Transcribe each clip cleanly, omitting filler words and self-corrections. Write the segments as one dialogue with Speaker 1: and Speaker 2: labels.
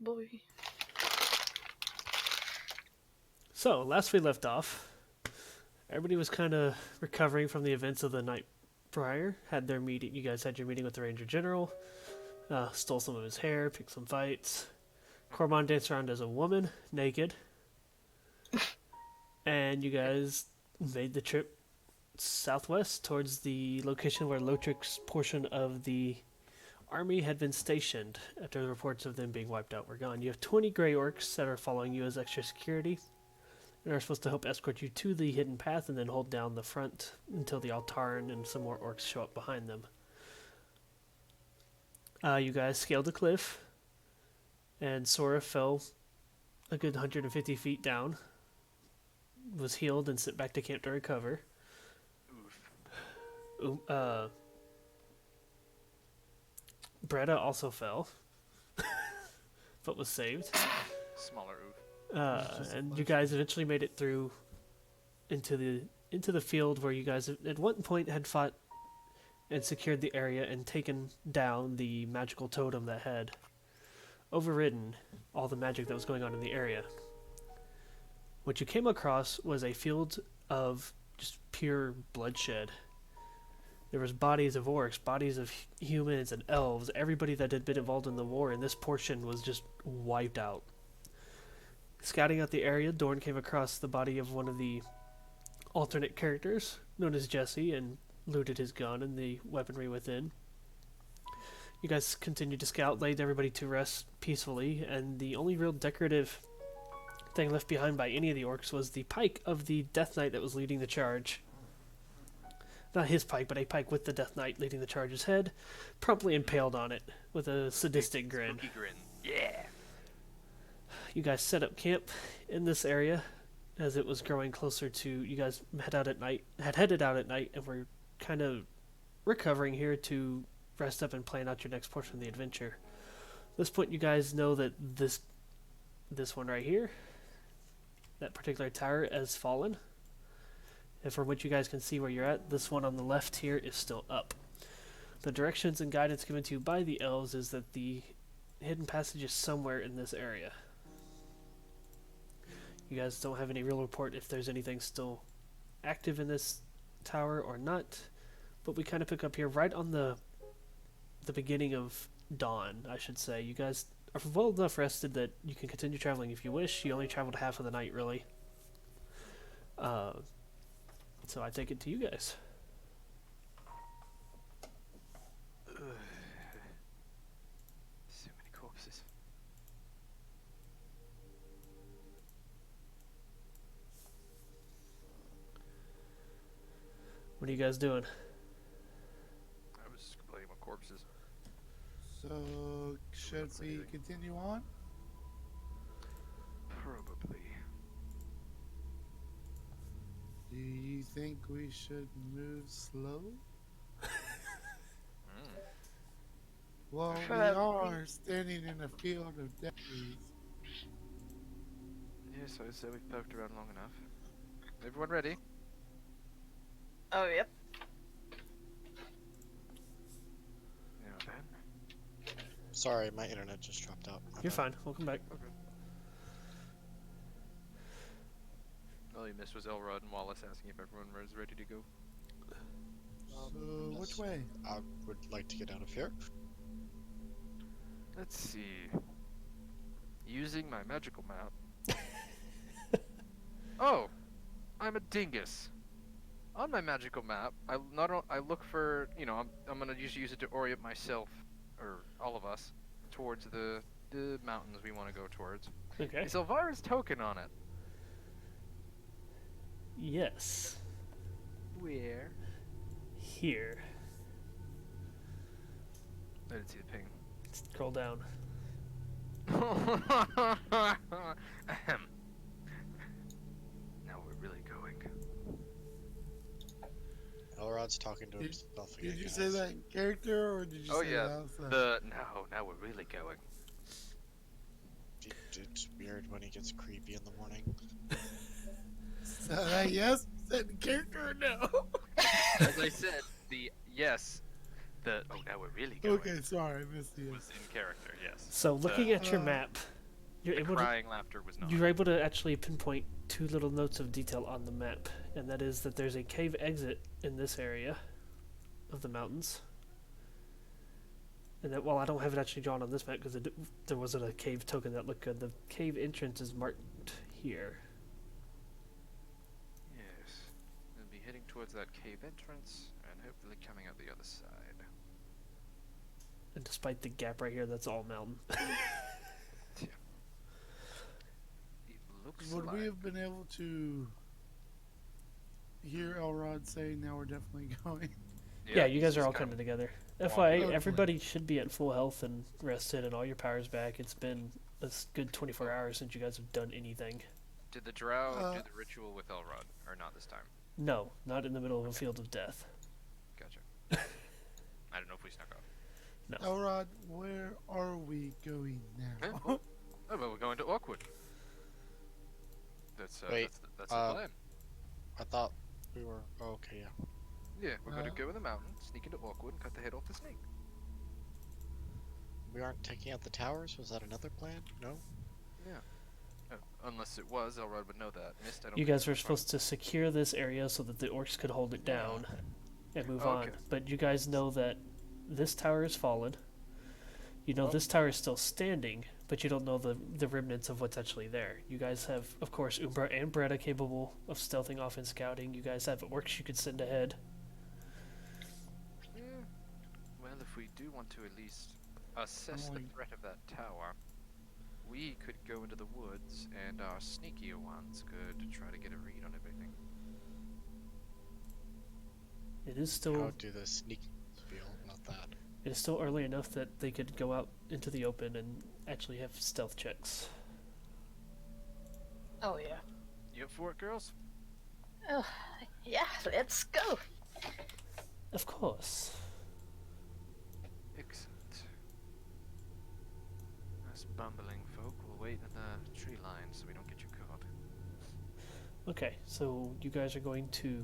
Speaker 1: Boy.
Speaker 2: So, last we left off, everybody was kind of recovering from the events of the night prior. Had their meeting. You guys had your meeting with the Ranger General. Stole some of his hair, picked some fights. Cormon danced around as a woman, naked. And you guys made the trip southwest towards the location where Lotric's portion of the army had been stationed after the reports of them being wiped out were gone. You have 20 Grey Orcs that are following you as extra security and are supposed to help escort you to the hidden path and then hold down the front until the Altaran and some more Orcs show up behind them. You guys scaled the cliff, and Sora fell a good 150 feet down, was healed and sent back to camp to recover. Bretta also fell, but was saved.
Speaker 3: Smaller oof.
Speaker 2: And you guys eventually made it through into the field where you guys at one point had fought and secured the area and taken down the magical totem that had overridden all the magic that was going on in the area. What you came across was a field of just pure bloodshed. There was bodies of orcs, bodies of humans and elves. Everybody that had been involved in the war in this portion was just wiped out. Scouting out the area, Dorn came across the body of one of the alternate characters, known as Jesse, and looted his gun and the weaponry within. You guys continued to scout, laid everybody to rest peacefully, and the only real decorative thing left behind by any of the orcs was the pike of the Death Knight that was leading the charge. Not his pike, but a pike with the Death Knight leading the charge's head, promptly impaled on it with a sadistic grin.
Speaker 3: Spooky grin. Yeah.
Speaker 2: You guys set up camp in this area as it was growing closer to. You guys had headed out at night, and were kind of recovering here to rest up and plan out your next portion of the adventure. At this point, you guys know that this one right here, that particular tower, has fallen. And from what you guys can see where you're at, this one on the left here is still up. The directions and guidance given to you by the elves is that the hidden passage is somewhere in this area. You guys don't have any real report if there's anything still active in this tower or not, but we kind of pick up here right on the beginning of dawn, I should say. You guys are well enough rested that you can continue traveling if you wish. You only traveled half of the night, really. So I take it to you guys.
Speaker 3: So many corpses.
Speaker 2: What are you guys doing?
Speaker 3: I was playing with corpses.
Speaker 4: So, should we continue on?
Speaker 3: Probably.
Speaker 4: Do you think we should move slow? Well, we are standing in a field of dead trees.
Speaker 3: Yes, I said we've poked around long enough. Everyone ready?
Speaker 1: Oh, yep.
Speaker 3: Yeah, then.
Speaker 5: Sorry, my internet just dropped out.
Speaker 2: You're fine. Welcome back.
Speaker 3: Okay. All you missed was Elrod and Wallace asking if everyone was ready to go.
Speaker 4: So, which
Speaker 5: yes.
Speaker 4: way?
Speaker 5: I would like to get out of here.
Speaker 3: Let's see. Using my magical map. Oh, I'm a dingus. On my magical map, I look for, I'm gonna just use it to orient myself, or all of us, towards the mountains we want to go towards.
Speaker 2: Okay.
Speaker 3: Is Elvira's token on it?
Speaker 2: Yes.
Speaker 3: Where?
Speaker 2: Here.
Speaker 3: I didn't see the ping.
Speaker 2: Scroll down.
Speaker 3: Ahem. Now we're really going.
Speaker 5: Elrod Elrod's talking to
Speaker 4: Did-
Speaker 5: himself again.
Speaker 4: Did you say
Speaker 5: guys.
Speaker 4: that in character or did you
Speaker 3: Oh
Speaker 4: say
Speaker 3: yeah,
Speaker 4: it outside?
Speaker 3: now we're really going.
Speaker 5: It's weird when he gets creepy in the morning.
Speaker 4: So that yes, said in character or no?
Speaker 3: As I said, now we're really going.
Speaker 4: Okay, sorry, I missed you.
Speaker 3: Was in character, yes.
Speaker 2: So looking at your
Speaker 4: uh,
Speaker 2: map, you're
Speaker 3: The
Speaker 2: able to
Speaker 3: crying laughter was not.
Speaker 2: you're able to actually pinpoint two little notes of detail on the map, and that is that there's a cave exit in this area of the mountains. And that, well, I don't have it actually drawn on this map because there wasn't a cave token that looked good. The cave entrance is marked here.
Speaker 3: Yes. We'll be heading towards that cave entrance and hopefully coming out the other side.
Speaker 2: And despite the gap right here, that's all mountain.
Speaker 3: It looks
Speaker 4: Would
Speaker 3: like
Speaker 4: we have been able to hear Elrod say now we're definitely going?
Speaker 2: Yeah, you guys
Speaker 3: this
Speaker 2: are
Speaker 3: is
Speaker 2: all
Speaker 3: kind
Speaker 2: coming
Speaker 3: of-
Speaker 2: together. FYI,
Speaker 4: Okay.
Speaker 2: everybody should be at full health and rested and all your powers back. It's been a good 24 hours since you guys have done anything.
Speaker 3: Did the drow
Speaker 4: Uh,
Speaker 3: do the ritual with Elrod, or not this time?
Speaker 2: No, not in the middle of a field of death.
Speaker 3: Gotcha. I don't know if we snuck off.
Speaker 2: No.
Speaker 4: Elrod, where are we going
Speaker 3: Huh?
Speaker 4: now?
Speaker 3: Oh, well, we're going to Awkward. That's
Speaker 5: Wait,
Speaker 3: that's the plan.
Speaker 5: I thought we were. Oh, okay, yeah.
Speaker 3: Yeah, we're going to
Speaker 4: Uh,
Speaker 3: go in the mountain, sneak into Awkward, and cut the head off the snake.
Speaker 5: We aren't taking out the towers? Was that another plan? No?
Speaker 3: Unless it was, Elrod would know that. Mist, I don't
Speaker 2: You
Speaker 3: think
Speaker 2: guys were
Speaker 3: that's a
Speaker 2: supposed to secure this area so that the orcs could hold it down and move
Speaker 3: Oh,
Speaker 2: on.
Speaker 3: okay.
Speaker 2: But you guys know that this tower is fallen. You know
Speaker 5: Oh.
Speaker 2: this tower is still standing, but you don't know the remnants of what's actually there. You guys have, of course, Umbra and Bretta capable of stealthing off and scouting. You guys have orcs you could send ahead.
Speaker 3: problem. Yeah. Well, if we do want to at least assess the
Speaker 4: Only-
Speaker 3: threat of that tower, we could go into the woods, and our sneakier ones could try to get a read on everything.
Speaker 2: It is still
Speaker 5: How do the sneak feel? Not that.
Speaker 2: it is still early enough that they could go out into the open and actually have stealth checks.
Speaker 1: Oh yeah.
Speaker 3: You up for it, girls?
Speaker 1: Oh, yeah, let's go.
Speaker 2: Of course.
Speaker 3: Excellent. Us bumbling folk will wait in the tree line so we don't get you caught.
Speaker 2: Okay, so you guys are going to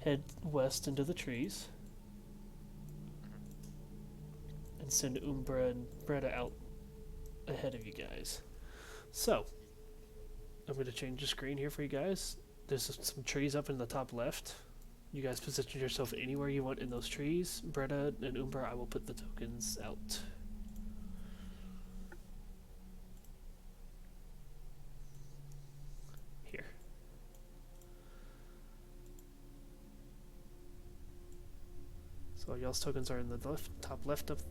Speaker 2: head west into the trees and send Umbra and Bretta out ahead of you guys. So, I'm going to change the screen here for you guys. There's some trees up in the top left. You guys position yourself anywhere you want in those trees. Bretta and Umbra, I will put the tokens out. Here. So y'all's tokens are in the top left of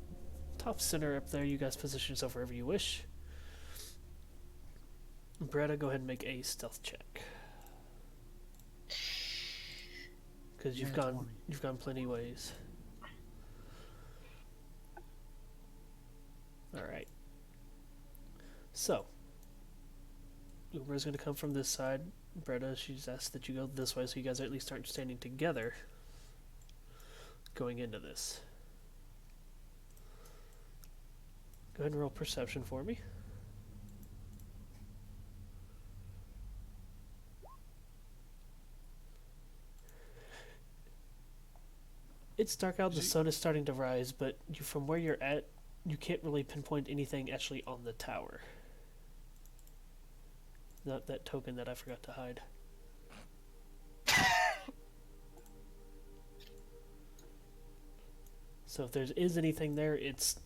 Speaker 2: top center up there. You guys position yourself wherever you wish. Bretta, go ahead and make a stealth check. Because you've
Speaker 4: Nat
Speaker 2: gone
Speaker 4: 20.
Speaker 2: you've gone plenty ways. Alright. So Umbra's gonna come from this side. Bretta, she's asked that you go this way so you guys at least aren't standing together going into this. Go ahead and roll perception for me. It's dark out, the sun is starting to rise, but from where you're at, you can't really pinpoint anything actually on the tower. Not that token that I forgot to hide. So if there is anything there, it's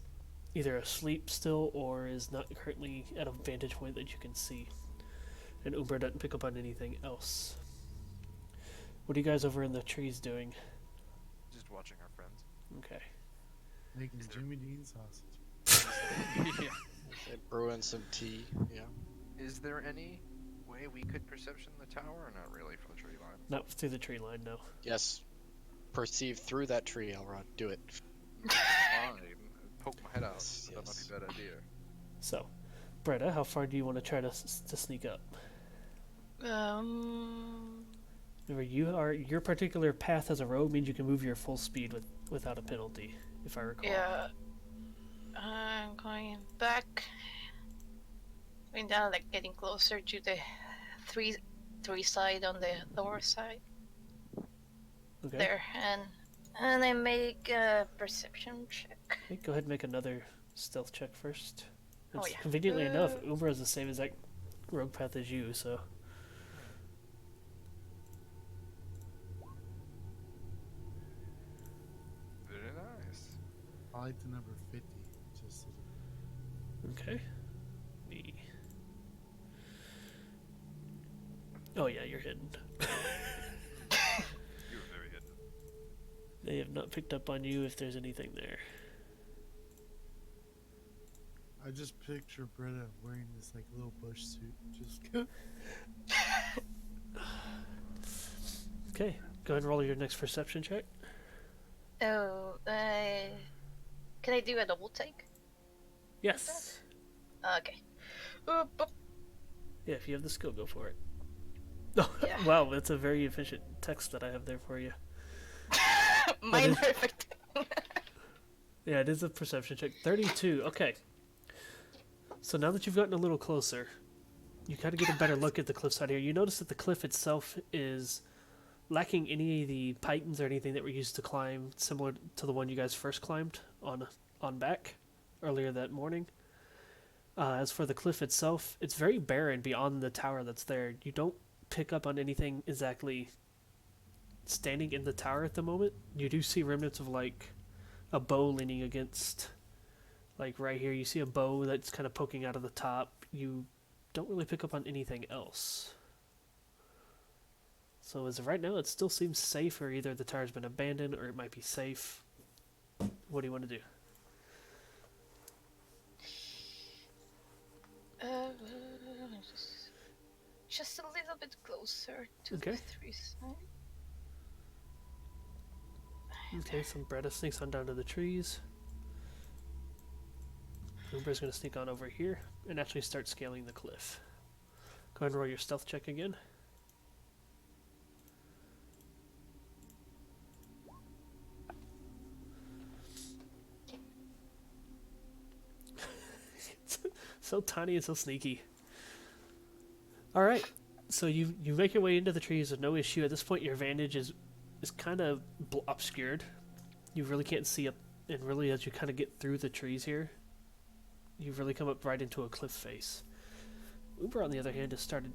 Speaker 2: either asleep still or is not currently at a vantage point that you can see. And Umbra doesn't pick up on anything else. What are you guys over in the trees doing?
Speaker 3: Just watching our friends.
Speaker 2: Okay.
Speaker 4: Making
Speaker 3: Is there-
Speaker 4: Jimmy Dean sausage.
Speaker 3: Yeah.
Speaker 5: And brewing some tea. Yeah.
Speaker 3: Is there any way we could perception the tower, or not really from the tree line?
Speaker 2: Not through the tree line, no.
Speaker 5: Yes. Perceive through that tree, Elrod. Do it.
Speaker 3: Fine. Poke my head out.
Speaker 5: Yes,
Speaker 3: That might
Speaker 5: yes.
Speaker 3: be a bad idea.
Speaker 2: So, Bretta, how far do you want to try to sneak up? Remember, your particular path as a rogue means you can move your full speed without a penalty, if I recall.
Speaker 1: Yeah. I'm going back. Going down, like getting closer to the three side on the lower side.
Speaker 2: Okay.
Speaker 1: There, and I make a perception check.
Speaker 2: Okay, go ahead and make another stealth check first.
Speaker 1: Oh,
Speaker 2: It's
Speaker 1: yeah.
Speaker 2: Conveniently enough, Uber has the same exact rogue path as you, so.
Speaker 3: Very nice.
Speaker 4: I like the number 50. Just
Speaker 2: Okay. Me. Oh yeah, you're hidden.
Speaker 3: You were very hidden.
Speaker 2: They have not picked up on you if there's anything there.
Speaker 4: I just picture Britta wearing this like little bush suit. Just
Speaker 2: Okay, go ahead and roll your next perception check.
Speaker 1: Oh, can I do a double take?
Speaker 2: Yes.
Speaker 1: Okay. Boop, boop.
Speaker 2: Yeah, if you have the skill, go for it. Oh,
Speaker 1: Yeah.
Speaker 2: wow, that's a very efficient text that I have there for you.
Speaker 1: Mine
Speaker 2: is-
Speaker 1: perfect.
Speaker 2: Yeah, it is a perception check. 32. Okay. So now that you've gotten a little closer, you kind of get a better look at the cliffside here. You notice that the cliff itself is lacking any of the pythons or anything that were used to climb, similar to the one you guys first climbed on back earlier that morning. As for the cliff itself, it's very barren beyond the tower that's there. You don't pick up on anything exactly standing in the tower at the moment. You do see remnants of like a bow leaning against, like right here. You see a bow that's kind of poking out of the top. You don't really pick up on anything else. So as of right now, it still seems safer. Either the tower's been abandoned or it might be safe. What do you want to do?
Speaker 1: Just a little bit closer to
Speaker 2: Okay.
Speaker 1: the three side.
Speaker 2: Okay, so Bretta sneaks on down to the trees. Uber's going to sneak on over here and actually start scaling the cliff. Go ahead and roll your stealth check again. It's so tiny and so sneaky. Alright, so you make your way into the trees with no issue. At this point, your vantage is kind of obscured. You really can't see up, and really as you kind of get through the trees here, you've really come up right into a cliff face. Uber, on the other hand, has started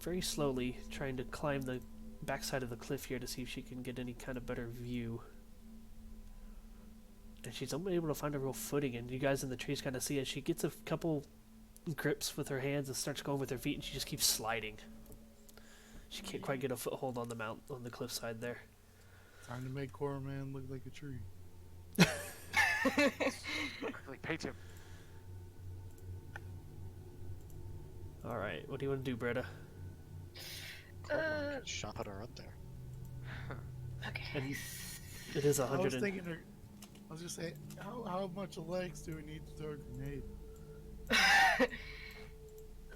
Speaker 2: very slowly trying to climb the backside of the cliff here to see if she can get any kind of better view. And she's only able to find a real footing, and you guys in the trees kind of see as she gets a couple grips with her hands and starts going with her feet, and she just keeps sliding. She can't quite get a foothold on the cliffside there.
Speaker 4: time to make Cora Man look like a tree.
Speaker 3: Quickly paint him.
Speaker 2: Alright, what do you want to do, Bretta?
Speaker 5: Shot her up there.
Speaker 1: Okay.
Speaker 2: And it is
Speaker 4: I was
Speaker 2: 100 and...
Speaker 4: thinking, I was just saying, how much legs do we need to throw a grenade?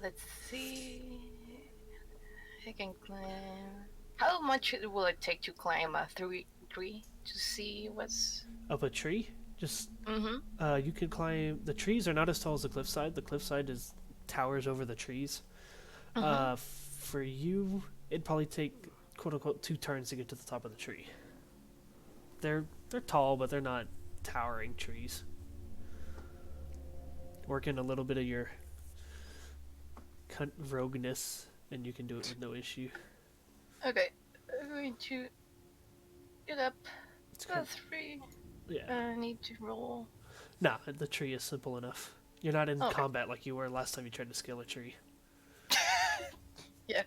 Speaker 1: Let's see. I can climb. How much will it take to climb a tree to see what's?
Speaker 2: Up a tree? Just,
Speaker 1: Mm-hmm.
Speaker 2: you can climb... The trees are not as tall as the cliffside. The cliffside towers over the trees. For you, it'd probably take, quote-unquote, 2 turns to get to the top of the tree. They're tall, but they're not towering trees. Work in a little bit of your rogueness, and you can do it with no issue.
Speaker 1: Okay. I'm going to get up
Speaker 2: It's
Speaker 1: to
Speaker 2: kind
Speaker 1: 3.
Speaker 2: yeah.
Speaker 1: I need to roll.
Speaker 2: Nah, the tree is simple enough. You're not in
Speaker 1: Okay.
Speaker 2: combat like you were last time you tried to scale a tree.
Speaker 1: Yeah.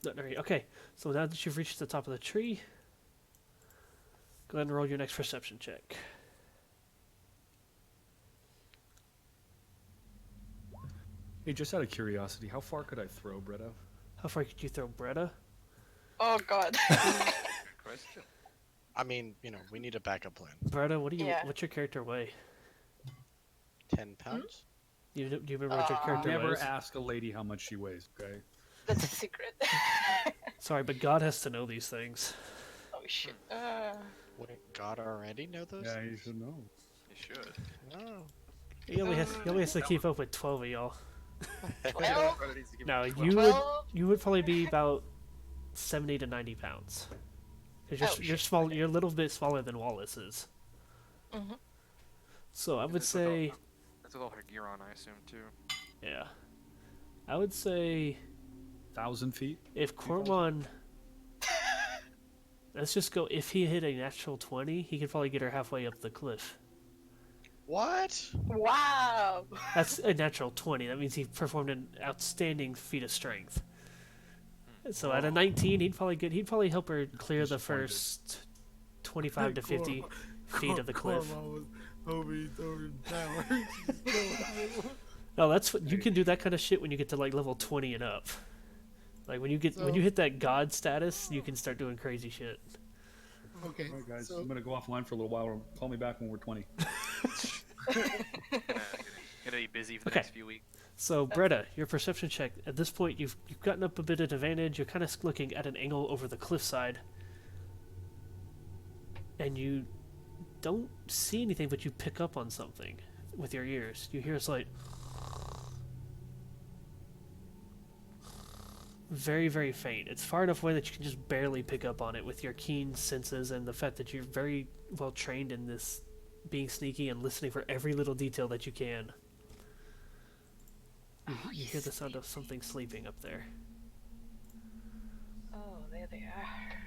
Speaker 2: Not very. Okay, so now that you've reached the top of the tree, go ahead and roll your next perception check.
Speaker 6: Hey, just out of curiosity, how far could I throw Bretta?
Speaker 2: How far could you throw Bretta?
Speaker 1: Oh God.
Speaker 3: Good question.
Speaker 5: I mean, you know, we need a backup plan.
Speaker 2: Bretta,
Speaker 1: Yeah.
Speaker 2: what's your character weigh?
Speaker 5: 10 pounds?
Speaker 2: Do you remember what your
Speaker 1: Aw.
Speaker 2: character
Speaker 6: Never
Speaker 2: weighs?
Speaker 6: ask a lady how much she weighs, okay?
Speaker 1: That's a secret.
Speaker 2: Sorry, but God has to know these things.
Speaker 1: Oh shit.
Speaker 5: Wouldn't God already know those?
Speaker 6: Yeah, you should know.
Speaker 3: You should.
Speaker 5: Oh.
Speaker 2: He only has to keep up with 12 of y'all.
Speaker 1: 12?
Speaker 2: No,
Speaker 1: Well-
Speaker 2: you would probably be about 70 to 90 pounds. Because
Speaker 1: Oh,
Speaker 2: you're
Speaker 1: shit,
Speaker 2: small. You're a little bit smaller than Wallace is.
Speaker 1: Mhm.
Speaker 2: So I would
Speaker 3: That's with all-
Speaker 2: say,
Speaker 3: That's with all her gear on, I assume, too.
Speaker 2: yeah, I would say
Speaker 6: 1,000 feet.
Speaker 2: if Cormon, let's just go. If he hit a natural 20, he could probably get her halfway up the cliff.
Speaker 5: What?
Speaker 1: Wow.
Speaker 2: That's a natural 20. That means he performed an outstanding feat of strength. So at a 19, he'd probably help her clear the
Speaker 6: Disappointed.
Speaker 2: first 25 to 50 feet of the cliff.
Speaker 4: Cormo was hoping he'd throw her down.
Speaker 2: No, that's what you can do that kind of shit when you get to like level 20 and up. Like when you hit that god status, you can start doing crazy shit.
Speaker 4: Okay,
Speaker 6: All right, guys,
Speaker 4: so
Speaker 6: I'm gonna go offline for a little while. Call me back when we're 20.
Speaker 3: Gonna be busy for the
Speaker 2: Okay.
Speaker 3: next few weeks.
Speaker 2: So Bretta, your perception check. At this point, you've gotten up a bit of advantage. You're kind of looking at an angle over the cliffside, and you don't see anything, but you pick up on something with your ears. You hear a slight, very, very faint. It's far enough away that you can just barely pick up on it with your keen senses and the fact that you're very well trained in this, being sneaky and listening for every little detail that you can. You hear the sound of something sleeping up there.
Speaker 1: Oh, there they are.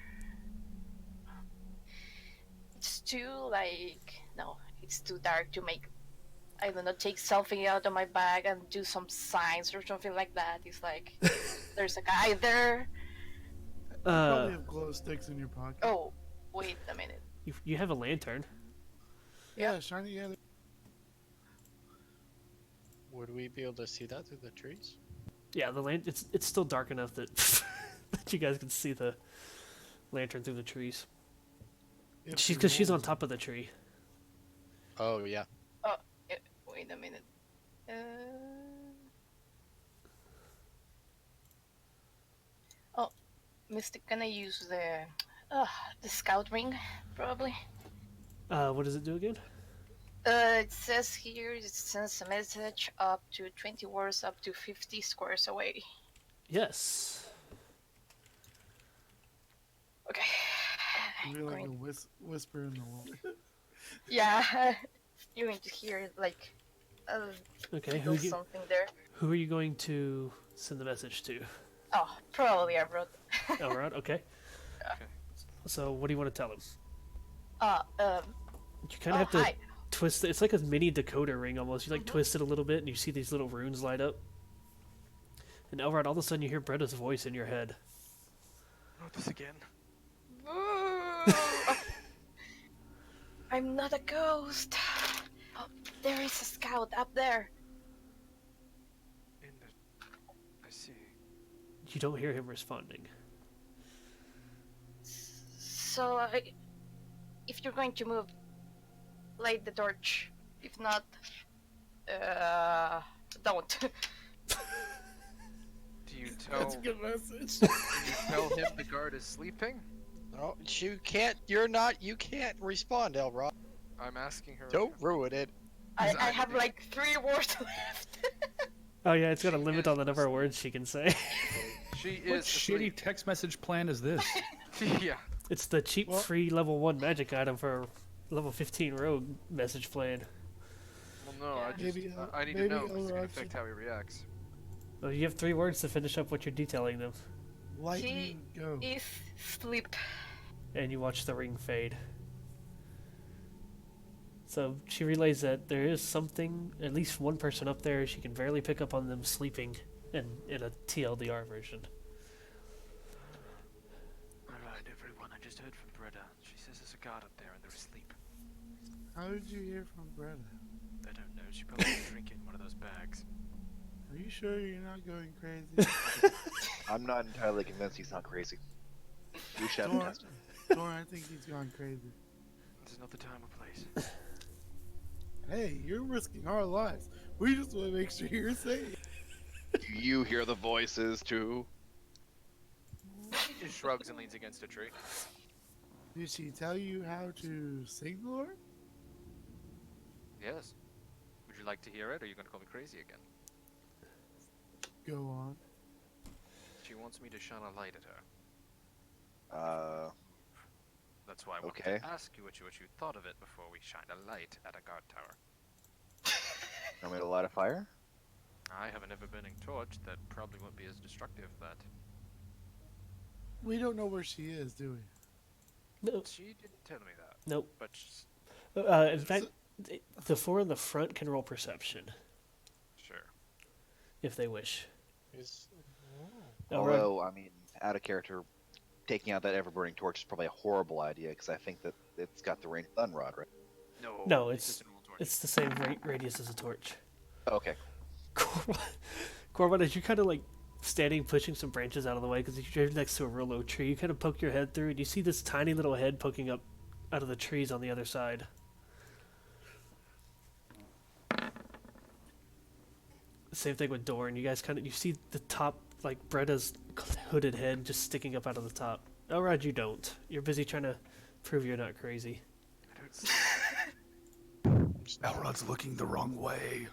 Speaker 1: It's too no, it's too dark to make. I don't know, take something out of my bag and do some signs or something like that. It's like there's a guy there.
Speaker 4: probably have glow sticks in your pocket.
Speaker 1: Oh, wait a minute.
Speaker 2: You have a lantern.
Speaker 4: Yeah, shiny. Yeah,
Speaker 5: Would we be able to see that through the trees?
Speaker 2: Yeah, it's still dark enough that that you guys can see the lantern through the trees. Because she's on top of the tree.
Speaker 5: Oh yeah.
Speaker 1: Wait a minute. Oh, Mystic gonna use the scout ring, probably.
Speaker 2: What does it do again?
Speaker 1: It says here it sends a message up to 20 words up to 50 squares away.
Speaker 2: Yes.
Speaker 1: Okay.
Speaker 4: You're like a
Speaker 1: Going-
Speaker 4: whisper in the water.
Speaker 1: Yeah, you're going to hear like
Speaker 2: Okay.
Speaker 1: little something there.
Speaker 2: Who are you going to send the message to?
Speaker 1: Oh, probably I wrote.
Speaker 2: Elrod. Okay.
Speaker 3: Okay.
Speaker 2: So what do you want to tell him? You kind of
Speaker 1: Oh,
Speaker 2: have to
Speaker 1: hi.
Speaker 2: twist it. It's like a mini decoder ring almost. You like twist it a little bit, and you see these little runes light up. And Elrod, all of a sudden, you hear Bretta's voice in your head.
Speaker 3: Not this again.
Speaker 1: I'm not a ghost. Oh, there is a scout up there.
Speaker 3: I see.
Speaker 2: You don't hear him responding.
Speaker 1: So, if you're going to move, light the torch. If not, don't.
Speaker 3: Do you
Speaker 4: That's
Speaker 3: tell?
Speaker 4: a good message.
Speaker 3: Do you tell him the guard is sleeping?
Speaker 5: No, you can't. You can't respond, Elrod.
Speaker 3: I'm asking her.
Speaker 5: Don't ruin it.
Speaker 1: I
Speaker 3: Exactly.
Speaker 1: have like 3 words left.
Speaker 2: Oh yeah, it's got a limit on the number of words she can say.
Speaker 3: She
Speaker 6: What
Speaker 3: is
Speaker 6: shitty
Speaker 3: asleep.
Speaker 6: text message plan is this?
Speaker 3: Yeah.
Speaker 2: It's the cheap,
Speaker 4: Well-
Speaker 2: free level 1 magic item for level 15 rogue message plan.
Speaker 3: Well, no, I just
Speaker 4: Maybe,
Speaker 3: I need to
Speaker 4: maybe
Speaker 3: know 'cause it's gonna
Speaker 4: Elrod
Speaker 3: affect
Speaker 4: should-
Speaker 3: how he reacts.
Speaker 2: Well, you have 3 words to finish up what you're detailing them,
Speaker 4: Lightning, go.
Speaker 1: Is sleep.
Speaker 2: and you watch the ring fade. So she relays that there is something, at least one person up there, she can barely pick up on them sleeping in a TLDR version.
Speaker 3: Alright, everyone, I just heard from Breda. She says there's a guard up there and they're asleep.
Speaker 4: How did you hear from Bretta?
Speaker 3: I don't know, she probably had a drink in one of those bags.
Speaker 4: Are you sure you're not going crazy?
Speaker 7: I'm not entirely convinced he's not crazy. We should have him
Speaker 4: Dora,
Speaker 7: tested.
Speaker 4: Dora, I think he's gone crazy.
Speaker 3: This is not the time or place.
Speaker 4: Hey, you're risking our lives. We just want to make sure you're safe.
Speaker 7: Do you hear the voices too?
Speaker 3: just shrugs and leans against a tree.
Speaker 4: Did she tell you how to signal her?
Speaker 3: Yes. Would you like to hear it, or are you going to call me crazy again?
Speaker 4: Go on.
Speaker 3: She wants me to shine a light at her. That's why I wanted
Speaker 7: Okay.
Speaker 3: to ask you what you thought of it before we shine a light at a guard tower.
Speaker 7: Want me to light a fire?
Speaker 3: I have an ever-burning torch that probably won't be as destructive, but
Speaker 4: We don't know where she is, do we?
Speaker 2: No,
Speaker 3: she didn't tell me that.
Speaker 2: nope.
Speaker 3: But she's,
Speaker 2: In fact, the four in the front can roll perception
Speaker 3: sure.
Speaker 2: if they wish.
Speaker 5: Is-
Speaker 2: Elrod,
Speaker 7: Although, I mean, out of character, taking out that ever-burning torch is probably a horrible idea because I think that it's got the range of Unrod, right?
Speaker 2: No,
Speaker 3: it's
Speaker 2: it's-
Speaker 3: just an old torch.
Speaker 2: it's the same radius as a torch.
Speaker 7: Okay.
Speaker 2: Corbin, as you're kind of like standing, pushing some branches out of the way because you're next to a real low tree, you kind of poke your head through and you see this tiny little head poking up out of the trees on the other side. Same thing with Doran. You guys you see the top, like Bretta's hooded head just sticking up out of the top. Elrod, you don't. You're busy trying to prove you're not crazy.
Speaker 3: I don't see
Speaker 6: Elrod's looking the wrong way.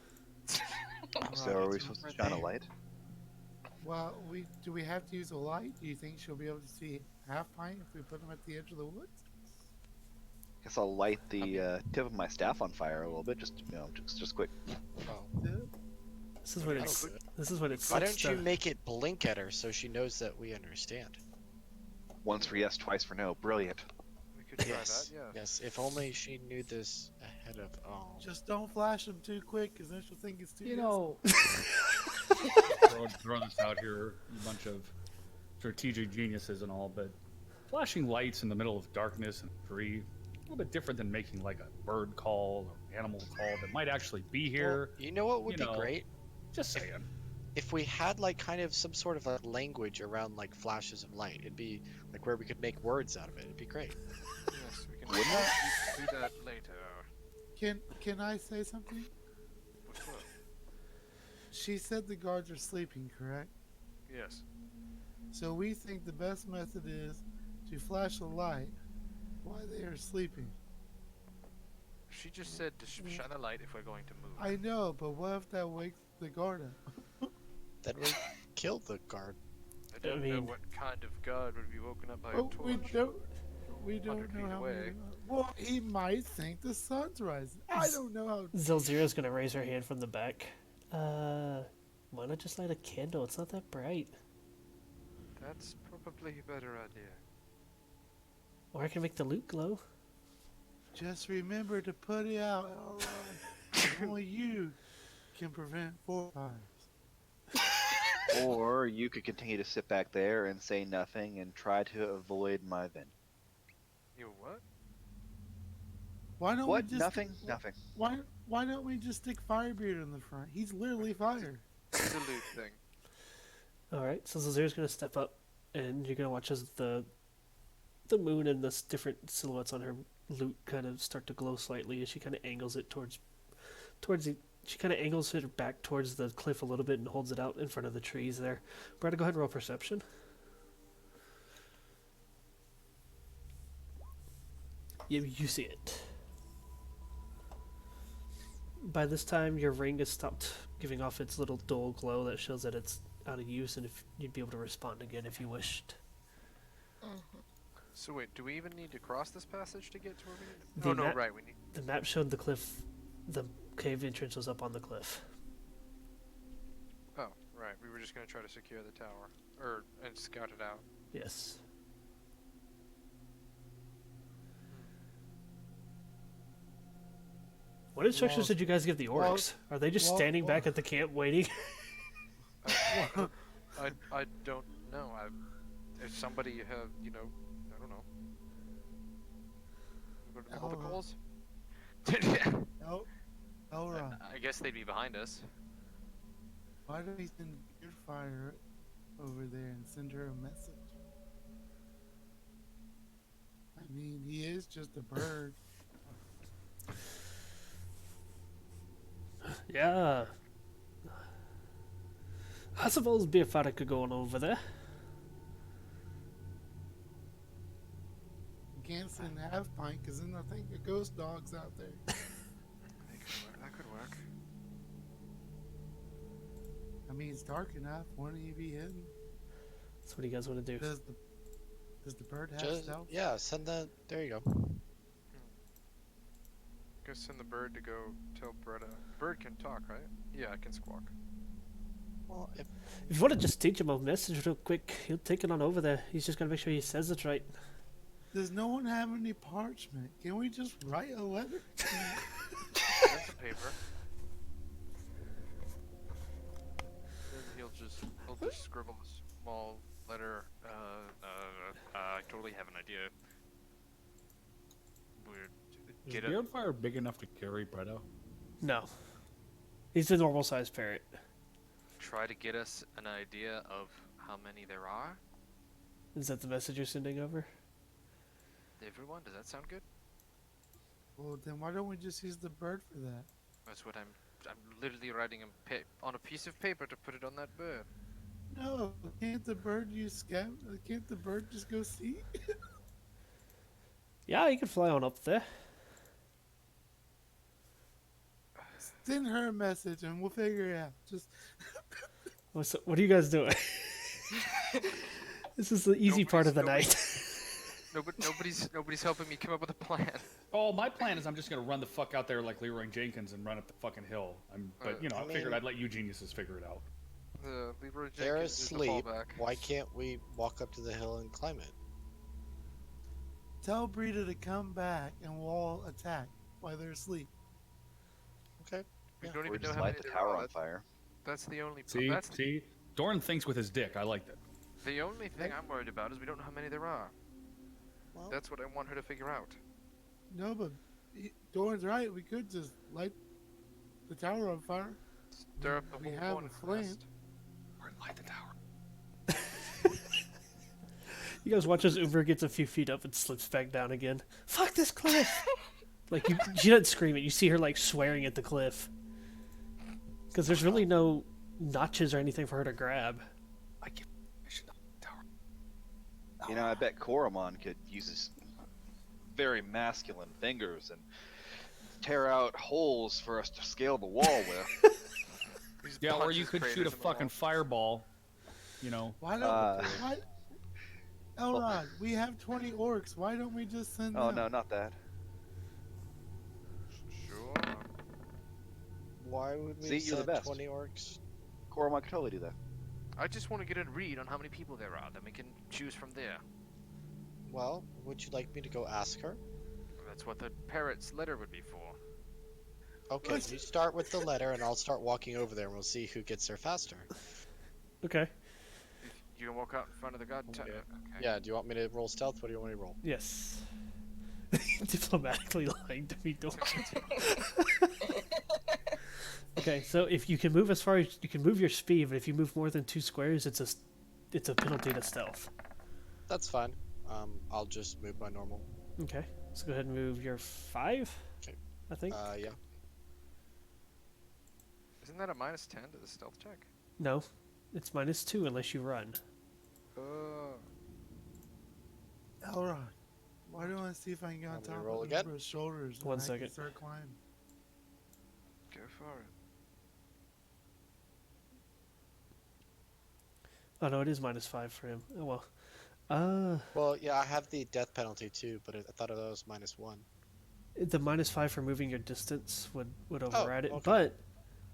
Speaker 7: So are we supposed to shine a light?
Speaker 4: Well, do we have to use a light? Do you think she'll be able to see half pint if we put them at the edge of the woods?
Speaker 7: Guess I'll light the tip of my staff on fire a little bit, just just quick.
Speaker 5: Oh.
Speaker 2: This is when
Speaker 5: I
Speaker 2: it's.
Speaker 5: don't-
Speaker 2: This is when it's.
Speaker 5: Why don't you make it blink at her so she knows that we understand?
Speaker 7: Once for yes, twice for no. Brilliant.
Speaker 3: We could try
Speaker 5: Yes.
Speaker 3: that, yeah.
Speaker 5: Yes. If only she knew this ahead of. Oh.
Speaker 4: Just don't flash them too quick, because then she'll think it's too.
Speaker 6: You
Speaker 4: risky.
Speaker 6: know, throw this out here, you bunch of strategic geniuses and all, but flashing lights in the middle of darkness and tree, a little bit different than making like a bird call or animal call that might actually be here.
Speaker 5: Well, you know what would
Speaker 6: you
Speaker 5: be
Speaker 6: know.
Speaker 5: great?
Speaker 6: Just saying.
Speaker 5: If we had like kind of some sort of like language around like flashes of light, it'd be like where we could make words out of it. It'd be great.
Speaker 3: Yes, we can
Speaker 7: Wouldn't
Speaker 3: do that later.
Speaker 4: Can I say something?
Speaker 3: What's that?
Speaker 4: She said the guards are sleeping, correct?
Speaker 3: Yes.
Speaker 4: So we think the best method is to flash a light while they are sleeping.
Speaker 3: She just said to shine a light if we're going to move.
Speaker 4: I know, but what if that wakes the guard up?
Speaker 5: Then we kill the guard.
Speaker 3: I don't know
Speaker 2: mean-
Speaker 3: what kind of guard would be woken up by a
Speaker 4: Oh,
Speaker 3: torch.
Speaker 4: we don't
Speaker 3: 100
Speaker 4: know
Speaker 3: feet
Speaker 4: how
Speaker 3: away.
Speaker 4: many. Well, he might think the sun's rising. I don't know how.
Speaker 2: Zelzira's gonna raise her hand from the back. Why not just light a candle? It's not that bright.
Speaker 3: That's probably a better idea.
Speaker 2: Or I can make the loot glow.
Speaker 4: Just remember to put it out. All right. Only you can prevent 4 fires.
Speaker 7: Or you could continue to sit back there and say nothing and try to avoid my vent.
Speaker 3: You what?
Speaker 4: Why don't
Speaker 7: What?
Speaker 4: we just
Speaker 7: Nothing? Nothing.
Speaker 4: Why don't we just stick Firebeard in the front? He's literally fire.
Speaker 3: It's a loot thing.
Speaker 2: Alright, so Zelzira's gonna step up and you're gonna watch as the moon and the different silhouettes on her loot kind of start to glow slightly as she kind of angles it towards the she kind of angles it back towards the cliff a little bit and holds it out in front of the trees there. Brad, go ahead and roll perception. You see it. By this time, your ring has stopped giving off its little dull glow that shows that it's out of use, and if you'd be able to respond again if you wished.
Speaker 3: So wait, do we even need to cross this passage to get to where we need?
Speaker 2: The
Speaker 3: Oh no,
Speaker 2: map-
Speaker 3: right. We need.
Speaker 2: The map showed the cliff. The cave entrance was up on the cliff.
Speaker 3: Oh, right. We were just gonna try to secure the tower, and scout it out.
Speaker 2: Yes. What instructions did you guys give the orcs? Are they just standing back at the camp waiting?
Speaker 3: I don't know. If somebody have, I don't know. Go to all the
Speaker 4: Oh.
Speaker 3: calls.
Speaker 4: No. All right.
Speaker 3: I guess they'd be behind us.
Speaker 4: Why don't we send Beardfire over there and send her a message? I mean, he is just a bird.
Speaker 2: Yeah. I suppose Beerfire could go on over there.
Speaker 4: can't send half pint because then I think the ghost dog's out there.
Speaker 3: That could work.
Speaker 4: I mean, it's dark enough. Wouldn't he be hidden?
Speaker 2: So what do you guys want to do?
Speaker 4: Does the bird have
Speaker 5: Just,
Speaker 4: stealth?
Speaker 5: yeah, send that. There you go.
Speaker 3: Go send the bird to go tell Bretta. Bird can talk, right? Yeah, it can squawk.
Speaker 5: Well, if
Speaker 2: If you want to just teach him a message real quick, he'll take it on over there. He's just got to make sure he says it right.
Speaker 4: Does no one have any parchment? Can we just write a letter?
Speaker 3: There's the paper. Then he'll just scribble a small letter. I totally have an idea.
Speaker 6: Is
Speaker 3: Get
Speaker 6: the
Speaker 3: up.
Speaker 6: Beardfire big enough to carry Bredo?
Speaker 2: No. He's a normal sized parrot.
Speaker 3: Try to get us an idea of how many there are.
Speaker 2: Is that the message you're sending over?
Speaker 3: Everyone, does that sound good?
Speaker 4: Well, then why don't we just use the bird for that?
Speaker 3: That's what I'm literally writing on a piece of paper to put it on that bird.
Speaker 4: No, can't the bird use scout? Can't the bird just go see?
Speaker 2: Yeah, you can fly on up there.
Speaker 4: Send her a message and we'll figure it out. Just
Speaker 2: What are you guys doing? This is the easy part of the night.
Speaker 3: Nobody's helping me come up with a plan.
Speaker 6: Oh, my plan is I'm just gonna run the fuck out there like Leroy Jenkins and run up the fucking hill. But you know,
Speaker 5: I
Speaker 6: I figured
Speaker 5: mean-
Speaker 6: I'd let you geniuses figure it out.
Speaker 3: Leroy
Speaker 5: they're
Speaker 3: Jenkins is the
Speaker 5: asleep,
Speaker 3: fallback.
Speaker 5: why can't we walk up to the hill and climb it?
Speaker 4: tell Brita to come back and we'll all attack while they're asleep.
Speaker 5: Okay.
Speaker 3: We
Speaker 5: Yeah.
Speaker 3: don't
Speaker 7: Or
Speaker 3: even know
Speaker 7: just
Speaker 3: how many
Speaker 7: light the
Speaker 3: there
Speaker 7: tower
Speaker 3: are.
Speaker 7: on fire.
Speaker 3: That's the only.
Speaker 6: See,
Speaker 3: That's
Speaker 6: see, Doran thinks with his dick. I liked it.
Speaker 3: the only thing I'm worried about is we don't know how many there are.
Speaker 5: Well,
Speaker 3: That's what I want her to figure out.
Speaker 4: No, but Doran's right. We could just light the tower on fire.
Speaker 3: Stir up the
Speaker 4: We
Speaker 3: whole
Speaker 4: have a
Speaker 3: hornet's
Speaker 4: flame.
Speaker 3: nest.
Speaker 6: Or light the tower.
Speaker 2: You guys watch as Uber gets a few feet up and slips back down again. Fuck this cliff! Like, she doesn't scream it. You see her, like, swearing at the cliff. Because there's really no notches or anything for her to grab.
Speaker 6: I give permission to light the tower.
Speaker 7: You know, I bet Koromon could use his very masculine fingers and tear out holes for us to scale the wall with.
Speaker 3: These
Speaker 6: Yeah, or
Speaker 3: punches
Speaker 6: you could shoot
Speaker 3: craters
Speaker 6: a
Speaker 3: in the
Speaker 6: fucking
Speaker 3: wall.
Speaker 6: fireball. You know.
Speaker 4: Why don't?
Speaker 7: Uh,
Speaker 4: why? Elrod, we have 20 orcs. Why don't we just send
Speaker 7: Oh
Speaker 4: them?
Speaker 7: no, not that.
Speaker 3: Sure.
Speaker 5: why would we
Speaker 7: See, you're the
Speaker 5: send
Speaker 7: best.
Speaker 5: 20 orcs?
Speaker 7: Koromon could totally do that.
Speaker 3: I just want to get a read on how many people there are. Then we can choose from there.
Speaker 5: Well, would you like me to go ask her?
Speaker 3: That's what the parrot's letter would be for.
Speaker 5: Okay, you start with the letter and I'll start walking over there and we'll see who gets there faster.
Speaker 2: Okay.
Speaker 3: You can walk out in front of the god.
Speaker 5: Yeah.
Speaker 3: Okay.
Speaker 5: Yeah, do you want me to roll stealth? What do you want me to roll?
Speaker 2: Yes. Diplomatically lying to me, don't you? Okay, so if you can move as far as you can move your speed, but if you move more than 2 squares, it's a penalty to stealth.
Speaker 5: That's fine. I'll just move my normal.
Speaker 2: Okay, so go ahead and move your 5.
Speaker 5: Okay.
Speaker 2: I think.
Speaker 5: Yeah.
Speaker 3: Isn't that a -10 to the stealth check?
Speaker 2: No, it's -2 unless you run.
Speaker 4: Elrod, why don't I see if I can get on
Speaker 5: Want me to
Speaker 4: top
Speaker 5: roll
Speaker 4: of
Speaker 5: again?
Speaker 4: Uber's shoulders? and
Speaker 2: One
Speaker 4: I can
Speaker 2: second.
Speaker 4: Start climbing.
Speaker 3: Go for it.
Speaker 2: Oh no, it is -5 for him. Oh well.
Speaker 5: Well, yeah, I have the death penalty too, but I thought it was -1.
Speaker 2: The -5 for moving your distance would override it,
Speaker 5: okay.
Speaker 2: but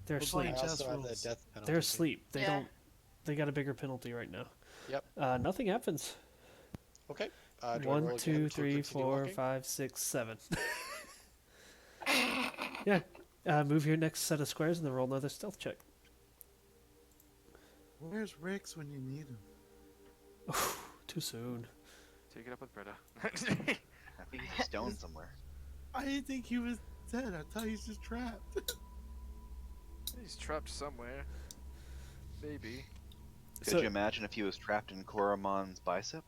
Speaker 2: they're
Speaker 4: We're
Speaker 2: asleep.
Speaker 4: playing
Speaker 5: I also
Speaker 4: chess
Speaker 5: have the
Speaker 4: rules.
Speaker 5: death penalty.
Speaker 2: They're
Speaker 5: too.
Speaker 2: asleep. They
Speaker 1: Yeah.
Speaker 2: don't. They got a bigger penalty right now.
Speaker 5: Yep.
Speaker 2: Nothing happens.
Speaker 5: Okay. Do I roll
Speaker 2: 1,
Speaker 5: again
Speaker 2: 2,
Speaker 5: to
Speaker 2: 3,
Speaker 5: continue
Speaker 2: 4,
Speaker 5: walking?
Speaker 2: 5, 6, 7. Yeah. Move your next set of squares and then roll another stealth check.
Speaker 4: Where's Rex when you need him?
Speaker 2: Too soon.
Speaker 3: Take it up with Britta.
Speaker 7: I think he's stoned somewhere.
Speaker 4: I didn't think he was dead. I thought he's just trapped.
Speaker 3: He's trapped somewhere. Maybe.
Speaker 7: Could
Speaker 2: So-
Speaker 7: you imagine if he was trapped in Koromon's bicep?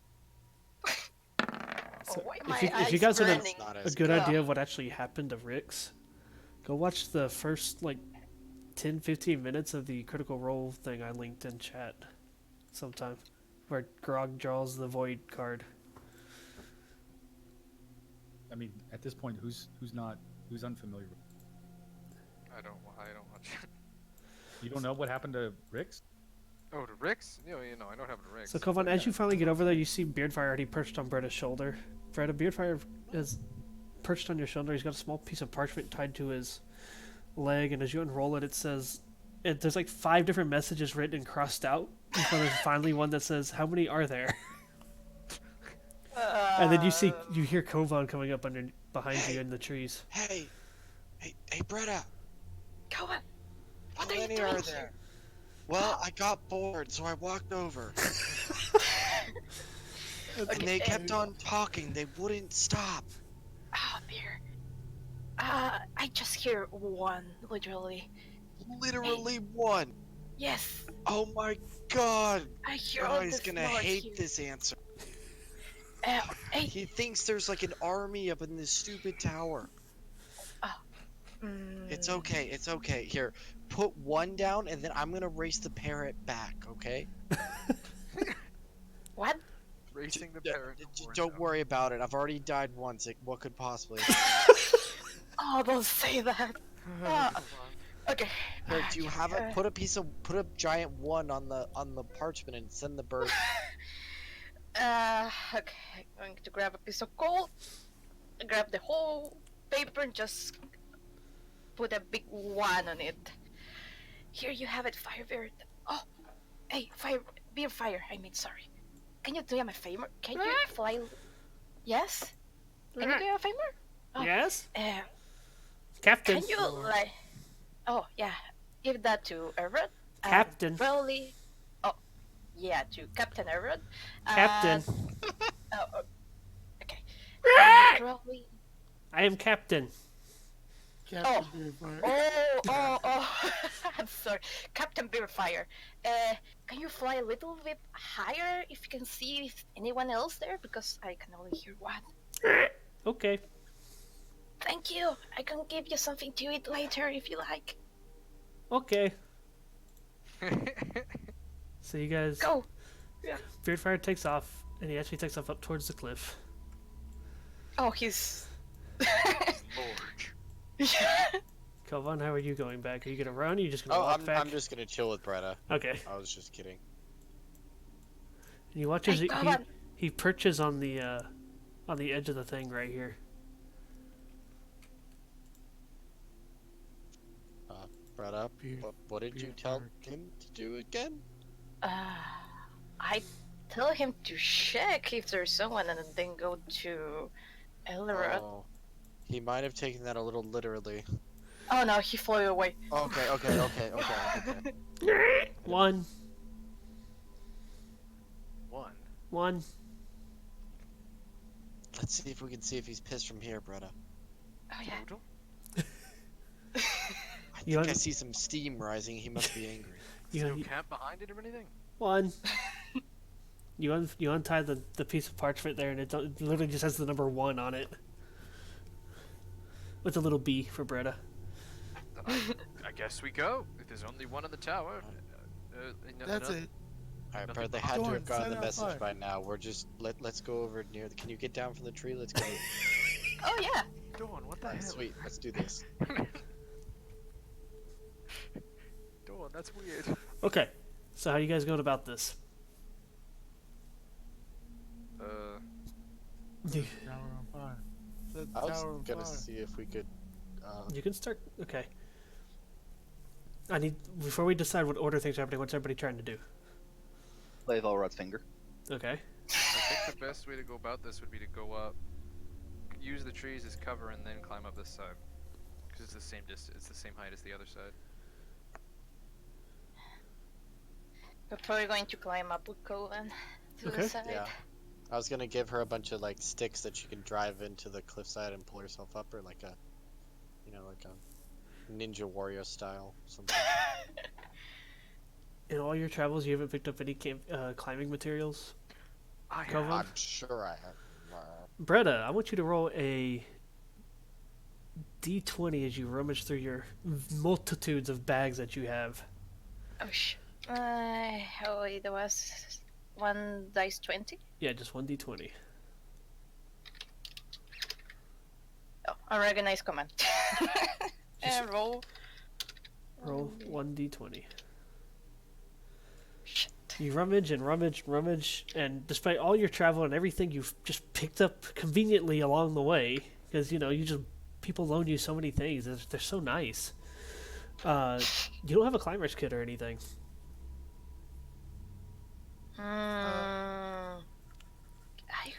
Speaker 2: So
Speaker 1: why
Speaker 2: if
Speaker 1: my
Speaker 2: you- if you
Speaker 1: eyes
Speaker 2: guys want a-
Speaker 1: burning?
Speaker 5: Not
Speaker 2: A
Speaker 5: as
Speaker 2: good
Speaker 1: Yeah.
Speaker 2: idea of what actually happened to Rix. Go watch the first, 10-15 minutes of the Critical Role thing I linked in chat sometime. Where Grog draws the Void card.
Speaker 6: mean, at this point, who's unfamiliar with?
Speaker 3: I don't watch.
Speaker 6: You don't know what happened to Rix?
Speaker 3: Oh, to Rix? You know, I know what happened to Rix.
Speaker 2: So, Kovan, as you finally get over there, you see Beardfire already perched on Bretta's shoulder. Bretta, Beardfire is perched on your shoulder. He's got a small piece of parchment tied to his leg, and as you unroll it, it says... there's like 5 different messages written and crossed out. And so there's finally one that says, "How many are there?" And then you hear Kovan coming up behind you in the trees.
Speaker 5: Hey, Bretta.
Speaker 1: Go on. What
Speaker 5: How
Speaker 1: are you
Speaker 5: many
Speaker 1: doing
Speaker 5: are there?
Speaker 1: here?
Speaker 5: Well, I got bored, so I walked over. And they kept on talking. They wouldn't stop.
Speaker 1: Ah, beer. I just hear one, literally.
Speaker 5: Literally one.
Speaker 1: Yes,
Speaker 5: Oh my god.
Speaker 1: I hear all
Speaker 5: Oh, he's
Speaker 1: this
Speaker 5: gonna
Speaker 1: noise
Speaker 5: hate
Speaker 1: here.
Speaker 5: this answer.
Speaker 1: Hey,
Speaker 5: He thinks there's like an army up in this stupid tower. It's okay. It's okay. Here, put one down, and then I'm gonna race the parrot back. Okay?
Speaker 1: What?
Speaker 3: Racing the
Speaker 5: D-
Speaker 3: parrot.
Speaker 5: Don't worry about it. I've already died once. What could possibly?
Speaker 1: Oh, don't say that. Okay.
Speaker 5: Here, do you have a put a giant one on the parchment and send the bird?
Speaker 1: Okay. I'm going to grab a piece of coal, grab the whole paper, and just put a big one on it. Here you have it, Firebird. Oh, hey, Beardfire. I mean, sorry. Can you do me a favor? Can you fly? Yes. Can you do me a favor? Oh,
Speaker 2: Yes,
Speaker 1: Uh,
Speaker 2: Captain.
Speaker 1: can you like? Oh yeah, give that to Everett.
Speaker 2: Captain.
Speaker 1: Rowley. Oh, yeah, to Captain Everett.
Speaker 2: Captain.
Speaker 1: Oh, okay. Rowley.
Speaker 2: I am Captain.
Speaker 4: Captain Beardfire.
Speaker 1: Oh. I'm sorry, Captain Beardfire. Can you fly a little bit higher if you can see if anyone else there? Because I can only hear one.
Speaker 2: Okay.
Speaker 1: Thank you. I can give you something to eat later if you like.
Speaker 2: Okay. So you guys...
Speaker 1: Go.
Speaker 2: Beardfire takes off, and he actually takes off up towards the cliff.
Speaker 1: Oh, he's.
Speaker 3: Lord.
Speaker 2: Kovan, how are you going back? Are you gonna run? Or are you just gonna
Speaker 5: Oh,
Speaker 2: walk back?
Speaker 5: I'm just gonna chill with Bretta.
Speaker 2: Okay.
Speaker 5: I was just kidding.
Speaker 2: And you watch as
Speaker 1: Hey, Kovan.
Speaker 2: he perches on the edge of the thing right here.
Speaker 5: Bretta,
Speaker 4: Beard-
Speaker 5: what did you tell
Speaker 4: Beardfire.
Speaker 5: him to do again?
Speaker 1: I tell him to check if there's someone and then go to Elrod.
Speaker 5: Oh, he might have taken that a little literally.
Speaker 1: Oh no, he flew away.
Speaker 5: Okay.
Speaker 2: One.
Speaker 3: One.
Speaker 5: Let's see if we can see if he's pissed from here, Bretta.
Speaker 1: Oh yeah.
Speaker 3: Total?
Speaker 5: I
Speaker 2: You
Speaker 5: think I
Speaker 2: un-
Speaker 5: see some steam rising. He must be angry.
Speaker 2: You,
Speaker 3: No
Speaker 2: you
Speaker 3: camp behind it or anything?
Speaker 2: one. You untie the piece of parchment there, and it literally just has the number 1 on it, with a little B for Bretta.
Speaker 3: I guess we go. If there's only one in the tower.
Speaker 4: That's it.
Speaker 5: All right,
Speaker 3: Nothing
Speaker 5: Bretta, they had to
Speaker 4: Go
Speaker 5: have
Speaker 4: on,
Speaker 5: gotten
Speaker 4: set
Speaker 5: the
Speaker 4: it on
Speaker 5: message
Speaker 4: fire.
Speaker 5: by now. We're just let's go over near. Can you get down from the tree? Let's go.
Speaker 1: Oh yeah.
Speaker 3: Dawn, what the
Speaker 5: Alright,
Speaker 3: hell?
Speaker 5: sweet. Let's do this.
Speaker 3: Dawn, that's weird.
Speaker 2: Okay, so how are you guys going about this?
Speaker 4: Tower on fire. Set the
Speaker 5: I was
Speaker 4: tower on
Speaker 5: gonna
Speaker 4: fire.
Speaker 5: see if we could.
Speaker 2: You can start. Okay. I need before we decide what order things are happening. What's everybody trying to do?
Speaker 7: Play Valrod's finger.
Speaker 2: Okay.
Speaker 3: I think the best way to go about this would be to go up, use the trees as cover, and then climb up this side. Because it's the same distance, it's the same height as the other side.
Speaker 1: We're probably going to climb up with Coven to
Speaker 2: Okay.
Speaker 1: the side.
Speaker 5: Yeah. I was gonna give her a bunch of like sticks that she can drive into the cliffside and pull herself up, or like a, like a Ninja Warrior style something.
Speaker 2: In all your travels, you haven't picked up any climbing materials.
Speaker 3: I
Speaker 2: Coven?
Speaker 5: I'm sure I have.
Speaker 2: Bretta, I want you to roll a d20 as you rummage through your multitudes of bags that you have.
Speaker 1: Oh sh. Oh, it was 1 dice 20.
Speaker 2: Yeah, just one d20.
Speaker 1: I recognize command. And roll.
Speaker 2: Roll 1d20.
Speaker 1: Shit.
Speaker 2: You rummage and rummage, rummage, and despite all your travel and everything you've just picked up conveniently along the way, because people loan you so many things. They're so nice. You don't have a climber's kit or anything.
Speaker 1: I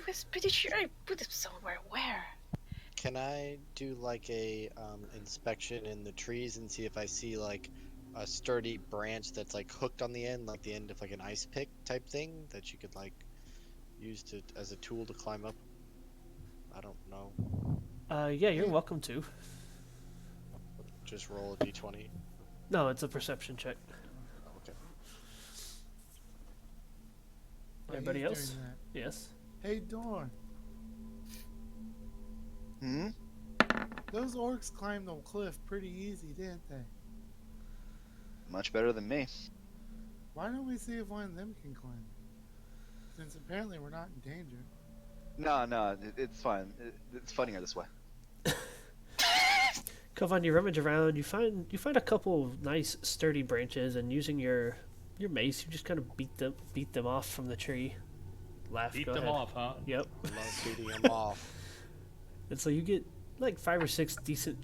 Speaker 1: was pretty sure I put it somewhere. Where?
Speaker 5: Can I do like a inspection in the trees and see if I see like a sturdy branch that's like hooked on the end, like the end of like an ice pick type thing that you could like use to as a tool to climb up? I don't know.
Speaker 2: Yeah, you're welcome to.
Speaker 5: Just roll a d20.
Speaker 2: No, it's a perception check.
Speaker 5: Okay.
Speaker 4: While
Speaker 2: Anybody
Speaker 4: he's
Speaker 2: else?
Speaker 4: doing that,
Speaker 2: Yes.
Speaker 4: Hey, Dorn.
Speaker 7: Hmm?
Speaker 4: Those orcs climbed the cliff pretty easy, didn't they?
Speaker 7: Much better than me.
Speaker 4: Why don't we see if one of them can climb? Since apparently we're not in danger.
Speaker 7: No, it's fine. It's funnier this way.
Speaker 2: Kovan, you rummage around. You find a couple of nice sturdy branches, and using your mace, you just kind of beat them off from the tree. Laugh.
Speaker 6: Beat
Speaker 2: go
Speaker 6: them
Speaker 2: ahead.
Speaker 6: off, huh?
Speaker 2: Yep.
Speaker 5: Love beating them off.
Speaker 2: And so you get like 5 or 6 decent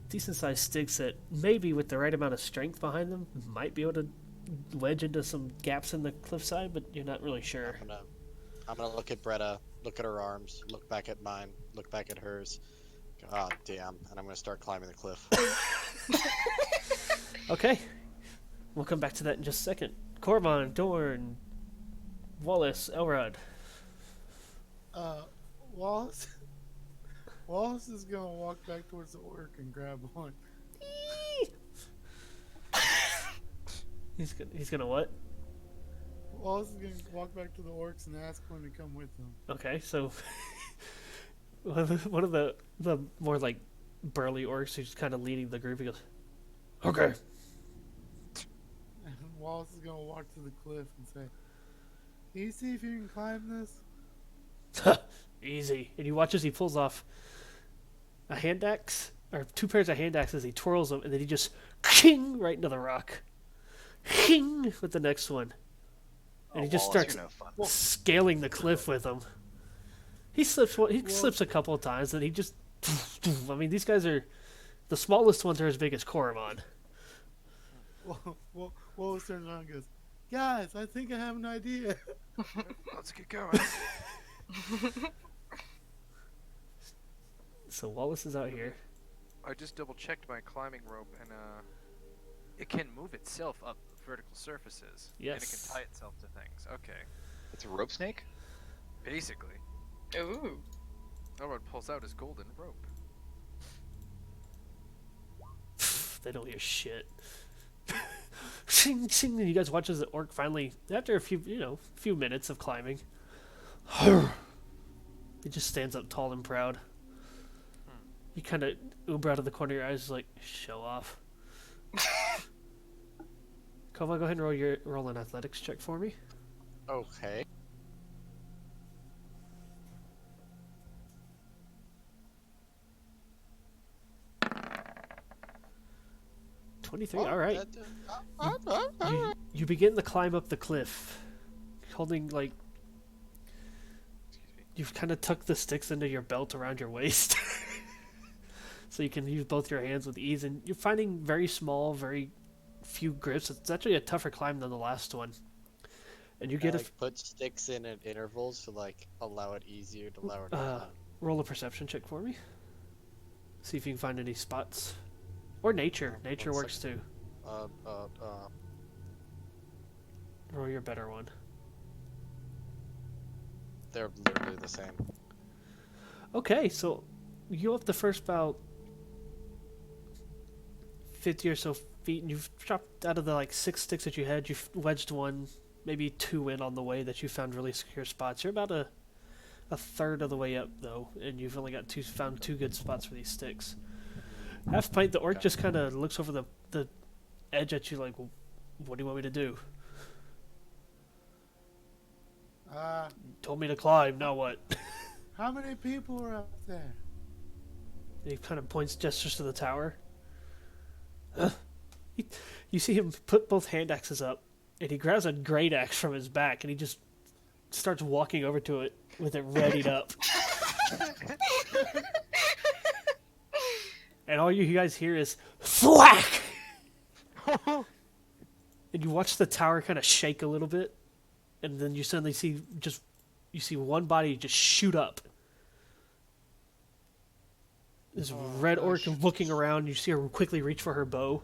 Speaker 2: sized sticks that maybe with the right amount of strength behind them might be able to wedge into some gaps in the cliffside, but you're not really sure.
Speaker 5: I'm gonna look at Bretta, look at her arms, look back at mine, look back at hers. Oh damn! And I'm gonna start climbing the cliff.
Speaker 2: Okay. We'll come back to that in just a second. Corvon, Dorn, Wallace, Elrod.
Speaker 4: Wallace. Wallace is gonna walk back towards the orc and grab one.
Speaker 2: He's gonna what?
Speaker 4: Wallace is gonna walk back to the orcs and ask one to come with him.
Speaker 2: Okay, so one of the more like burly orcs who's kind of leading the group, he goes, "Okay."
Speaker 4: And Wallace is gonna walk to the cliff and say, "Can you see if you can climb this?"
Speaker 2: Easy. And you watch as he pulls off a hand axe, or 2 pairs of hand axes. He twirls them, and then he just king right into the rock. King with the next one. And he just
Speaker 7: Wallace,
Speaker 2: starts
Speaker 7: you're no fun.
Speaker 2: scaling the cliff with them. He slips a couple of times, and he just. I mean, these guys are. The smallest ones are as big as Koromon.
Speaker 4: Wallace turns around and goes, "Guys, I think I have an idea."
Speaker 3: Let's get going.
Speaker 2: So Wallace is out here.
Speaker 3: I just double checked my climbing rope, and it can move itself up vertical surfaces. And it
Speaker 2: Yes.
Speaker 3: can tie itself to things. Okay.
Speaker 7: It's a rope snake?
Speaker 3: Basically,
Speaker 1: Ooh.
Speaker 3: Elrod pulls out his golden rope.
Speaker 2: They don't hear shit. Shing, shing, and you guys watch as the orc finally, after a few minutes of climbing, he just stands up tall and proud. You kind of uber out of the corner of your eyes, like, show off. Kova, go ahead and roll an athletics check for me.
Speaker 5: Okay.
Speaker 2: All right. You begin to climb up the cliff, holding like. You've kind of tucked the sticks into your belt around your waist, so you can use both your hands with ease. And you're finding very small, very few grips. It's actually a tougher climb than the last one. And you get
Speaker 5: put sticks in at intervals to like allow it easier to lower to climb.
Speaker 2: roll a perception check for me. See if you can find any spots, or nature. Nature
Speaker 5: One
Speaker 2: works too. Roll your better one.
Speaker 5: They're literally the same.
Speaker 2: Okay, so you go up the first about 50 or so feet, and you've dropped out of the like 6 sticks that you had. You've wedged one, maybe 2 in on the way that you found really secure spots. You're about a third of the way up though, and you've only got found 2 good spots for these sticks. Half pint, the orc just kind of looks over the edge at you like, well, what do you want me to do?
Speaker 4: Uh,
Speaker 2: Told me to climb, now what?
Speaker 4: how many people are up there?
Speaker 2: And he kind of points, gestures to the tower. You see him put both hand axes up, and he grabs a great axe from his back, and he just starts walking over to it with it readied up. And all you guys hear is thwack! And you watch the tower kind of shake a little bit, and then you suddenly see one body just shoot up. This red orc looking around. You see her quickly reach for her bow.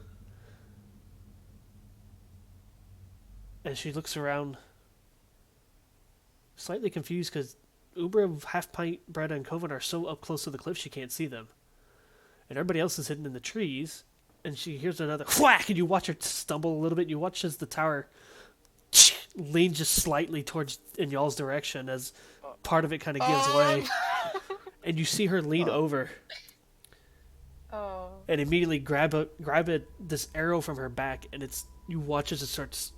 Speaker 2: And she looks around, slightly confused because Umbra, Half Pint, Bretta, and Kovan are so up close to the cliff she can't see them. And everybody else is hidden in the trees. And she hears another whack, and you watch her stumble a little bit. You watch as the tower leans just slightly towards in y'all's direction as part of it kind of gives way. And you see her lean over
Speaker 1: Oh.
Speaker 2: and immediately grab this arrow from her back, and you watch as it starts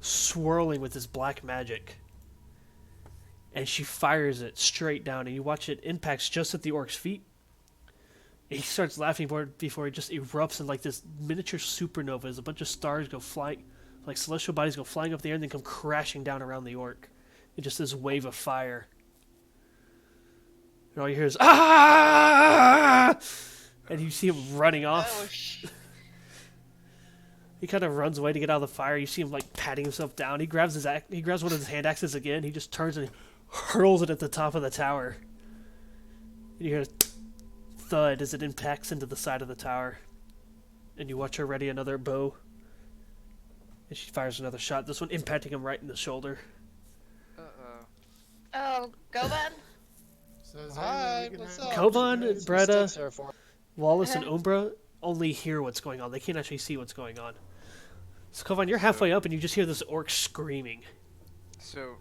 Speaker 2: swirling with this black magic. And she fires it straight down, and you watch it impacts just at the orc's feet. He starts laughing before it just erupts in like this miniature supernova as a bunch of stars go flying, like celestial bodies go flying up the air and then come crashing down around the orc. It's just this wave of fire. And all you hear is, ah! And you see him running off.
Speaker 1: Oh,
Speaker 2: He kind of runs away to get out of the fire. You see him like patting himself down. He grabs one of his hand axes again. He just turns and hurls it at the top of the tower. And you hear a thud as it impacts into the side of the tower. And you watch her ready another bow. And she fires another shot. This one impacting him right in the shoulder.
Speaker 3: Uh-oh.
Speaker 1: Oh, go then.
Speaker 4: So is
Speaker 5: Hi,
Speaker 4: there anything we
Speaker 5: what's
Speaker 4: can
Speaker 5: up?
Speaker 4: help
Speaker 2: Kovan,
Speaker 4: you guys?
Speaker 2: Bretta,
Speaker 5: Sticks are for-
Speaker 2: Wallace, and Umbra only hear what's going on. They can't actually see what's going on. So Kovan, you're halfway up and you just hear this orc screaming.
Speaker 3: So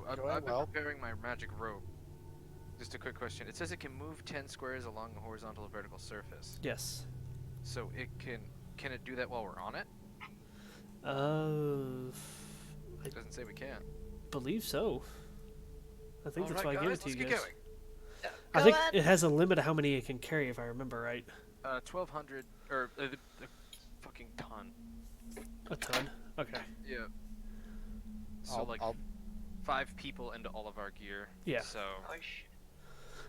Speaker 3: I've
Speaker 5: Going
Speaker 3: been
Speaker 5: well.
Speaker 3: preparing my magic rope. Just a quick question. It says it can move 10 squares along a horizontal or vertical surface.
Speaker 2: Yes.
Speaker 3: So it can it do that while we're on it?
Speaker 2: I
Speaker 3: It doesn't say we can.
Speaker 2: believe so. I think that's why
Speaker 3: Alright,
Speaker 2: I gave it
Speaker 3: guys,
Speaker 2: to you
Speaker 3: let's
Speaker 2: guys.
Speaker 3: keep going.
Speaker 2: I
Speaker 1: Go
Speaker 2: think
Speaker 1: on.
Speaker 2: it has a limit of how many it can carry, if I remember right.
Speaker 3: 1,200 or the fucking ton.
Speaker 2: A ton. Okay.
Speaker 3: Yeah. So
Speaker 5: I'll-
Speaker 3: like
Speaker 5: I'll-
Speaker 3: 5 people into all of our gear.
Speaker 2: Yeah.
Speaker 3: So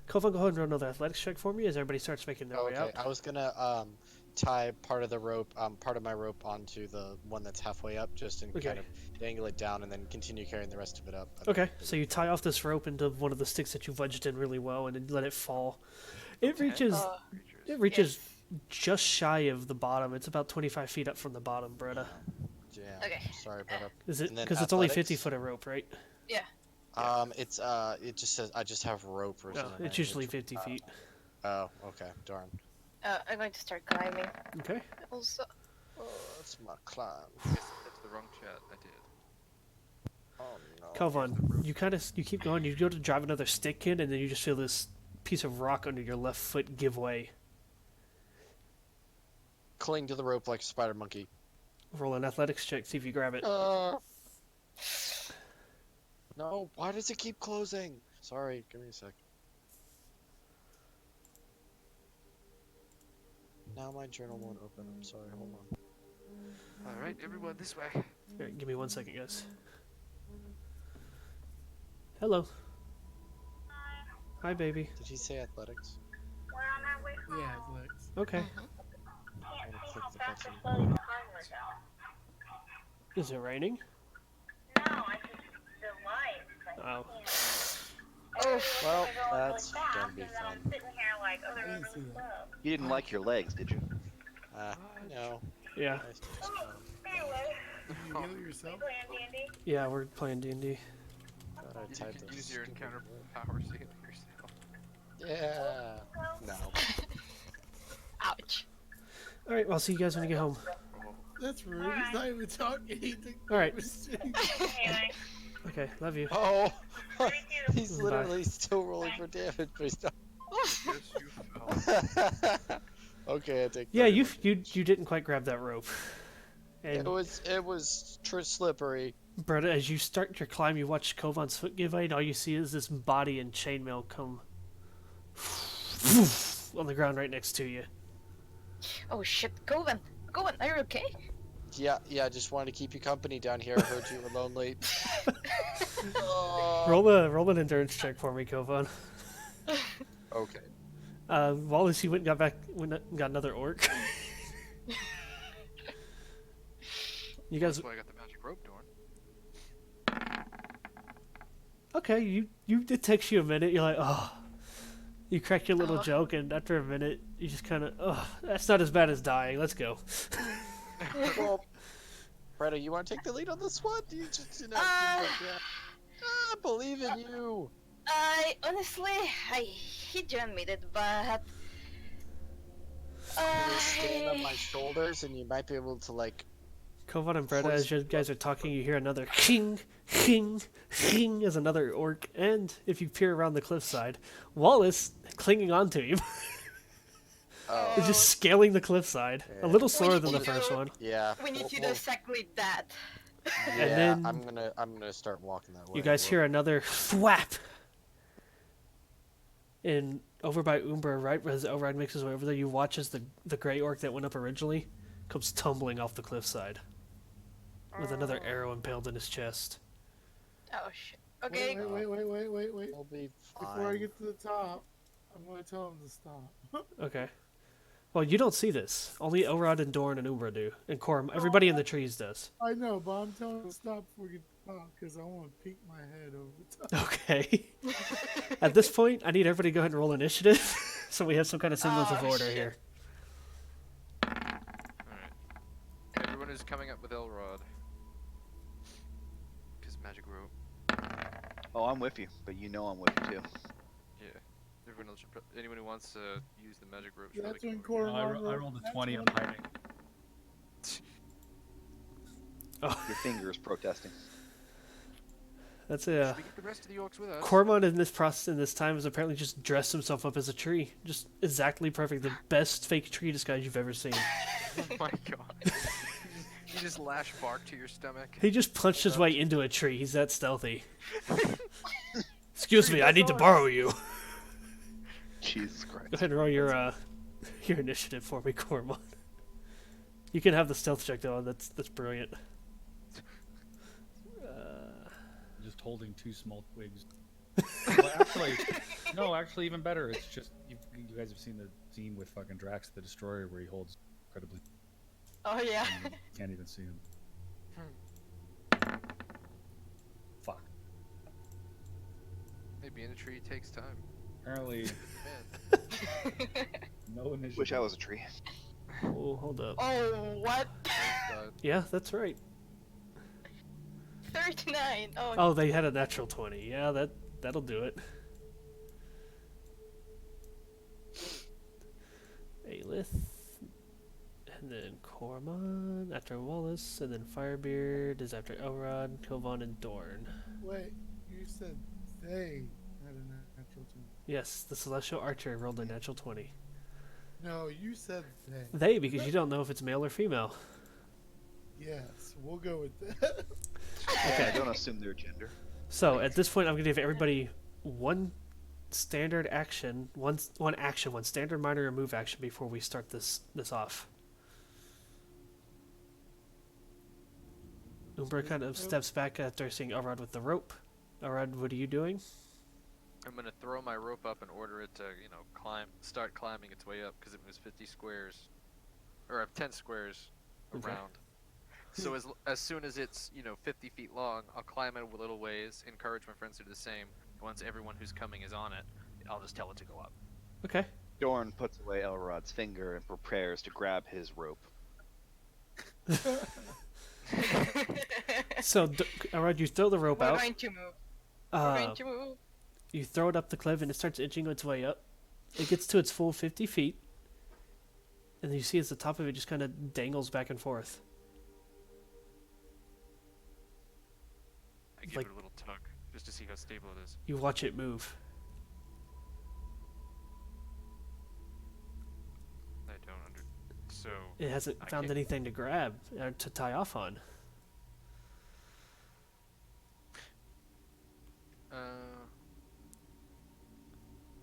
Speaker 2: Kovan, go ahead and run another athletics check for me as everybody starts making their way
Speaker 5: Okay,
Speaker 2: out.
Speaker 5: I was gonna tie part of the rope, part of my rope onto the one that's halfway up, just and
Speaker 2: Okay.
Speaker 5: kind of dangle it down, and then continue carrying the rest of it up.
Speaker 2: Okay, so you tie off this rope into one of the sticks that you wedged in really well and then let it fall. It reaches
Speaker 3: creatures.
Speaker 2: just shy of the bottom. It's about 25 feet up from the bottom, Bretta.
Speaker 5: Yeah.
Speaker 1: Okay.
Speaker 5: Sorry, brother.
Speaker 2: Is it
Speaker 5: And then
Speaker 2: because it's only
Speaker 5: athletics?
Speaker 2: 50 foot of rope, right?
Speaker 5: It's it just says I just have rope versus.
Speaker 2: No, it's usually 50 feet.
Speaker 5: Oh, okay, darn.
Speaker 1: I'm going to start climbing.
Speaker 2: Okay.
Speaker 1: Also,
Speaker 5: Oh, that's my climb.
Speaker 3: That's the wrong chat. I did.
Speaker 5: Oh no.
Speaker 2: Kovan, you keep going. You go to drive another stick in, and then you just feel this piece of rock under your left foot give way.
Speaker 5: Cling to the rope like a spider monkey.
Speaker 2: Roll an athletics check, see if you grab it.
Speaker 5: No, why does it keep closing? Sorry, give me a sec. Now my journal won't open. I'm sorry, hold on.
Speaker 3: All right, everyone, this way.
Speaker 2: Alright, give me 1 second, guys. Hello. Hi, baby.
Speaker 5: Did he say athletics?
Speaker 4: Yeah, Lex.
Speaker 2: Okay.
Speaker 5: I'm gonna click the button.
Speaker 2: Is it raining? Oh.
Speaker 5: Well, that's gonna be fun.
Speaker 4: I didn't see that.
Speaker 7: You didn't like your legs, did you?
Speaker 5: No.
Speaker 2: Yeah.
Speaker 5: Nice to just
Speaker 4: Did you heal yourself?
Speaker 2: Yeah, we're playing D&D.
Speaker 5: thought I
Speaker 3: You
Speaker 5: typed
Speaker 3: can
Speaker 5: those
Speaker 3: use your
Speaker 5: stupid
Speaker 3: encounter
Speaker 5: words.
Speaker 3: powers to heal yourself.
Speaker 5: Yeah. No.
Speaker 1: ouch.
Speaker 2: Alright, well, I'll see you guys when you get home.
Speaker 4: That's rude. He's not even talking. He's
Speaker 2: Alright.
Speaker 4: sitting-
Speaker 2: Okay, love you.
Speaker 5: Oh, he's
Speaker 2: Bye.
Speaker 5: literally still rolling for damage, but he's not.
Speaker 3: Yes, you fell.
Speaker 5: Okay, I take.
Speaker 2: Yeah,
Speaker 5: 30.
Speaker 2: you didn't quite grab that rope. And
Speaker 5: It was slippery.
Speaker 2: Bretta, as you start your climb, you watch Kovan's foot give way, and all you see is this body and chainmail come on the ground right next to you.
Speaker 1: Oh shit, Govan, are you okay?
Speaker 5: Yeah, I just wanted to keep you company down here. I heard you were lonely.
Speaker 2: Roll an endurance check for me, Kovan.
Speaker 5: Okay.
Speaker 2: Wallace, he went and got another orc. You guys,
Speaker 3: That's why I got the magic rope, Dorn.
Speaker 2: okay? It takes you a minute. You're like, oh. You crack your little joke, and after a minute, you just kind of, oh, that's not as bad as dying. Let's go.
Speaker 5: Well, Bretta, you want to take the lead on this one? Do you just, seem like, I believe in you.
Speaker 1: I hate to admit it, but
Speaker 5: You stand on my shoulders, and you might be able to like.
Speaker 2: Kovan and Bretta, as you guys are talking, you hear another hing, as another orc, and if you peer around the cliffside, Wallace, clinging onto him, is just scaling the cliffside. A little slower than the first one.
Speaker 5: Yeah.
Speaker 1: we need to do exactly that.
Speaker 5: Yeah,
Speaker 2: then-
Speaker 5: I'm gonna start walking that way.
Speaker 2: You guys hear another thwap. And over by Umbra, right as Elrod makes his way over there, you watch as the gray orc that went up originally comes tumbling off the cliffside with another arrow impaled in his chest.
Speaker 1: Oh shit. Okay.
Speaker 4: Wait.
Speaker 5: We'll be
Speaker 4: Before I
Speaker 5: fine.
Speaker 4: get to the top, I'm gonna tell him to stop.
Speaker 2: Okay. Well, you don't see this. Only Elrod and Dorn and Umbra do. And Korm, everybody in the trees does.
Speaker 4: I know, but I'm telling him to stop before we get to the top because I want to peek my head over the top.
Speaker 2: Okay. At this point, I need everybody to go ahead and roll initiative, so we have some kind of semblance of
Speaker 1: Oh,
Speaker 2: order
Speaker 1: shit.
Speaker 2: here.
Speaker 3: Alright. Everyone is coming up with Elrod. Because magic rope.
Speaker 7: Oh, I'm with you, but you know I'm with you too.
Speaker 3: Yeah. Everyone else should anyone who wants to use the magic rope should
Speaker 4: That's
Speaker 3: really
Speaker 4: when
Speaker 3: come over.
Speaker 4: Coron
Speaker 6: I rolled a 20. I'm hiding.
Speaker 7: Your fingers protesting.
Speaker 2: That's a...
Speaker 3: Should we get the rest of the orcs with us?
Speaker 2: Cormon in this time has apparently just dressed himself up as a tree. Just exactly perfect. The best fake tree disguise you've ever seen.
Speaker 3: Oh my god. You just lash bark to your stomach.
Speaker 2: He just punched his way into a tree. He's that stealthy. Excuse me, I need to borrow you.
Speaker 7: Jesus
Speaker 2: Go
Speaker 7: Christ.
Speaker 2: ahead and roll your initiative for me, Cormon. You can have the stealth check though. That's brilliant.
Speaker 6: Just holding 2 small twigs. Well, actually, even better. It's just you guys have seen the scene with fucking Drax the Destroyer where he holds incredibly.
Speaker 1: Oh yeah.
Speaker 6: You can't even see him. Fuck.
Speaker 3: Hey, being a tree takes time.
Speaker 6: Apparently,
Speaker 3: Man.
Speaker 6: no initiative.
Speaker 7: Wish I was a tree.
Speaker 2: Oh, hold up.
Speaker 1: Oh what?
Speaker 2: Yeah, that's right.
Speaker 1: 39. Oh.
Speaker 2: Oh, they had a natural 20. Yeah, that'll do it. Aelith, and then Cormon after Wallace, and then Firebeard is after Elrod, Kovan, and Dorn.
Speaker 4: Wait, you said they had a natural 20.
Speaker 2: Yes, the Celestial Archer rolled a natural 20.
Speaker 4: No, you said they.
Speaker 2: They, because you don't know if it's male or female.
Speaker 4: Yes, we'll go with that.
Speaker 7: Yeah, don't assume their gender.
Speaker 2: So at this point, I'm gonna give everybody one standard action, one standard minor or move action before we start this off. Umbra kind of steps back after seeing Elrod with the rope. Elrod, what are you doing?
Speaker 3: I'm gonna throw my rope up and order it to, start climbing its way up because it was 50 squares, or 10 squares
Speaker 2: Okay.
Speaker 3: around. So as soon as it's 50 feet long, I'll climb it a little ways, encourage my friends to do the same. Once everyone who's coming is on it, I'll just tell it to go up.
Speaker 2: Okay.
Speaker 7: Dorn puts away Elrod's finger and prepares to grab his rope.
Speaker 2: So, Elrod, you throw the rope
Speaker 1: We're
Speaker 2: out.
Speaker 1: going to move. We're going to move.
Speaker 2: You throw it up the cliff, and it starts inching its way up. It gets to its full 50 feet, and then you see as the top of it just kind of dangles back and forth.
Speaker 3: I give
Speaker 2: Like-
Speaker 3: it a little tug just to see how stable it is.
Speaker 2: You watch it move.
Speaker 3: I don't under. So
Speaker 2: It hasn't
Speaker 3: I
Speaker 2: found
Speaker 3: can't-
Speaker 2: anything to grab or to tie off on.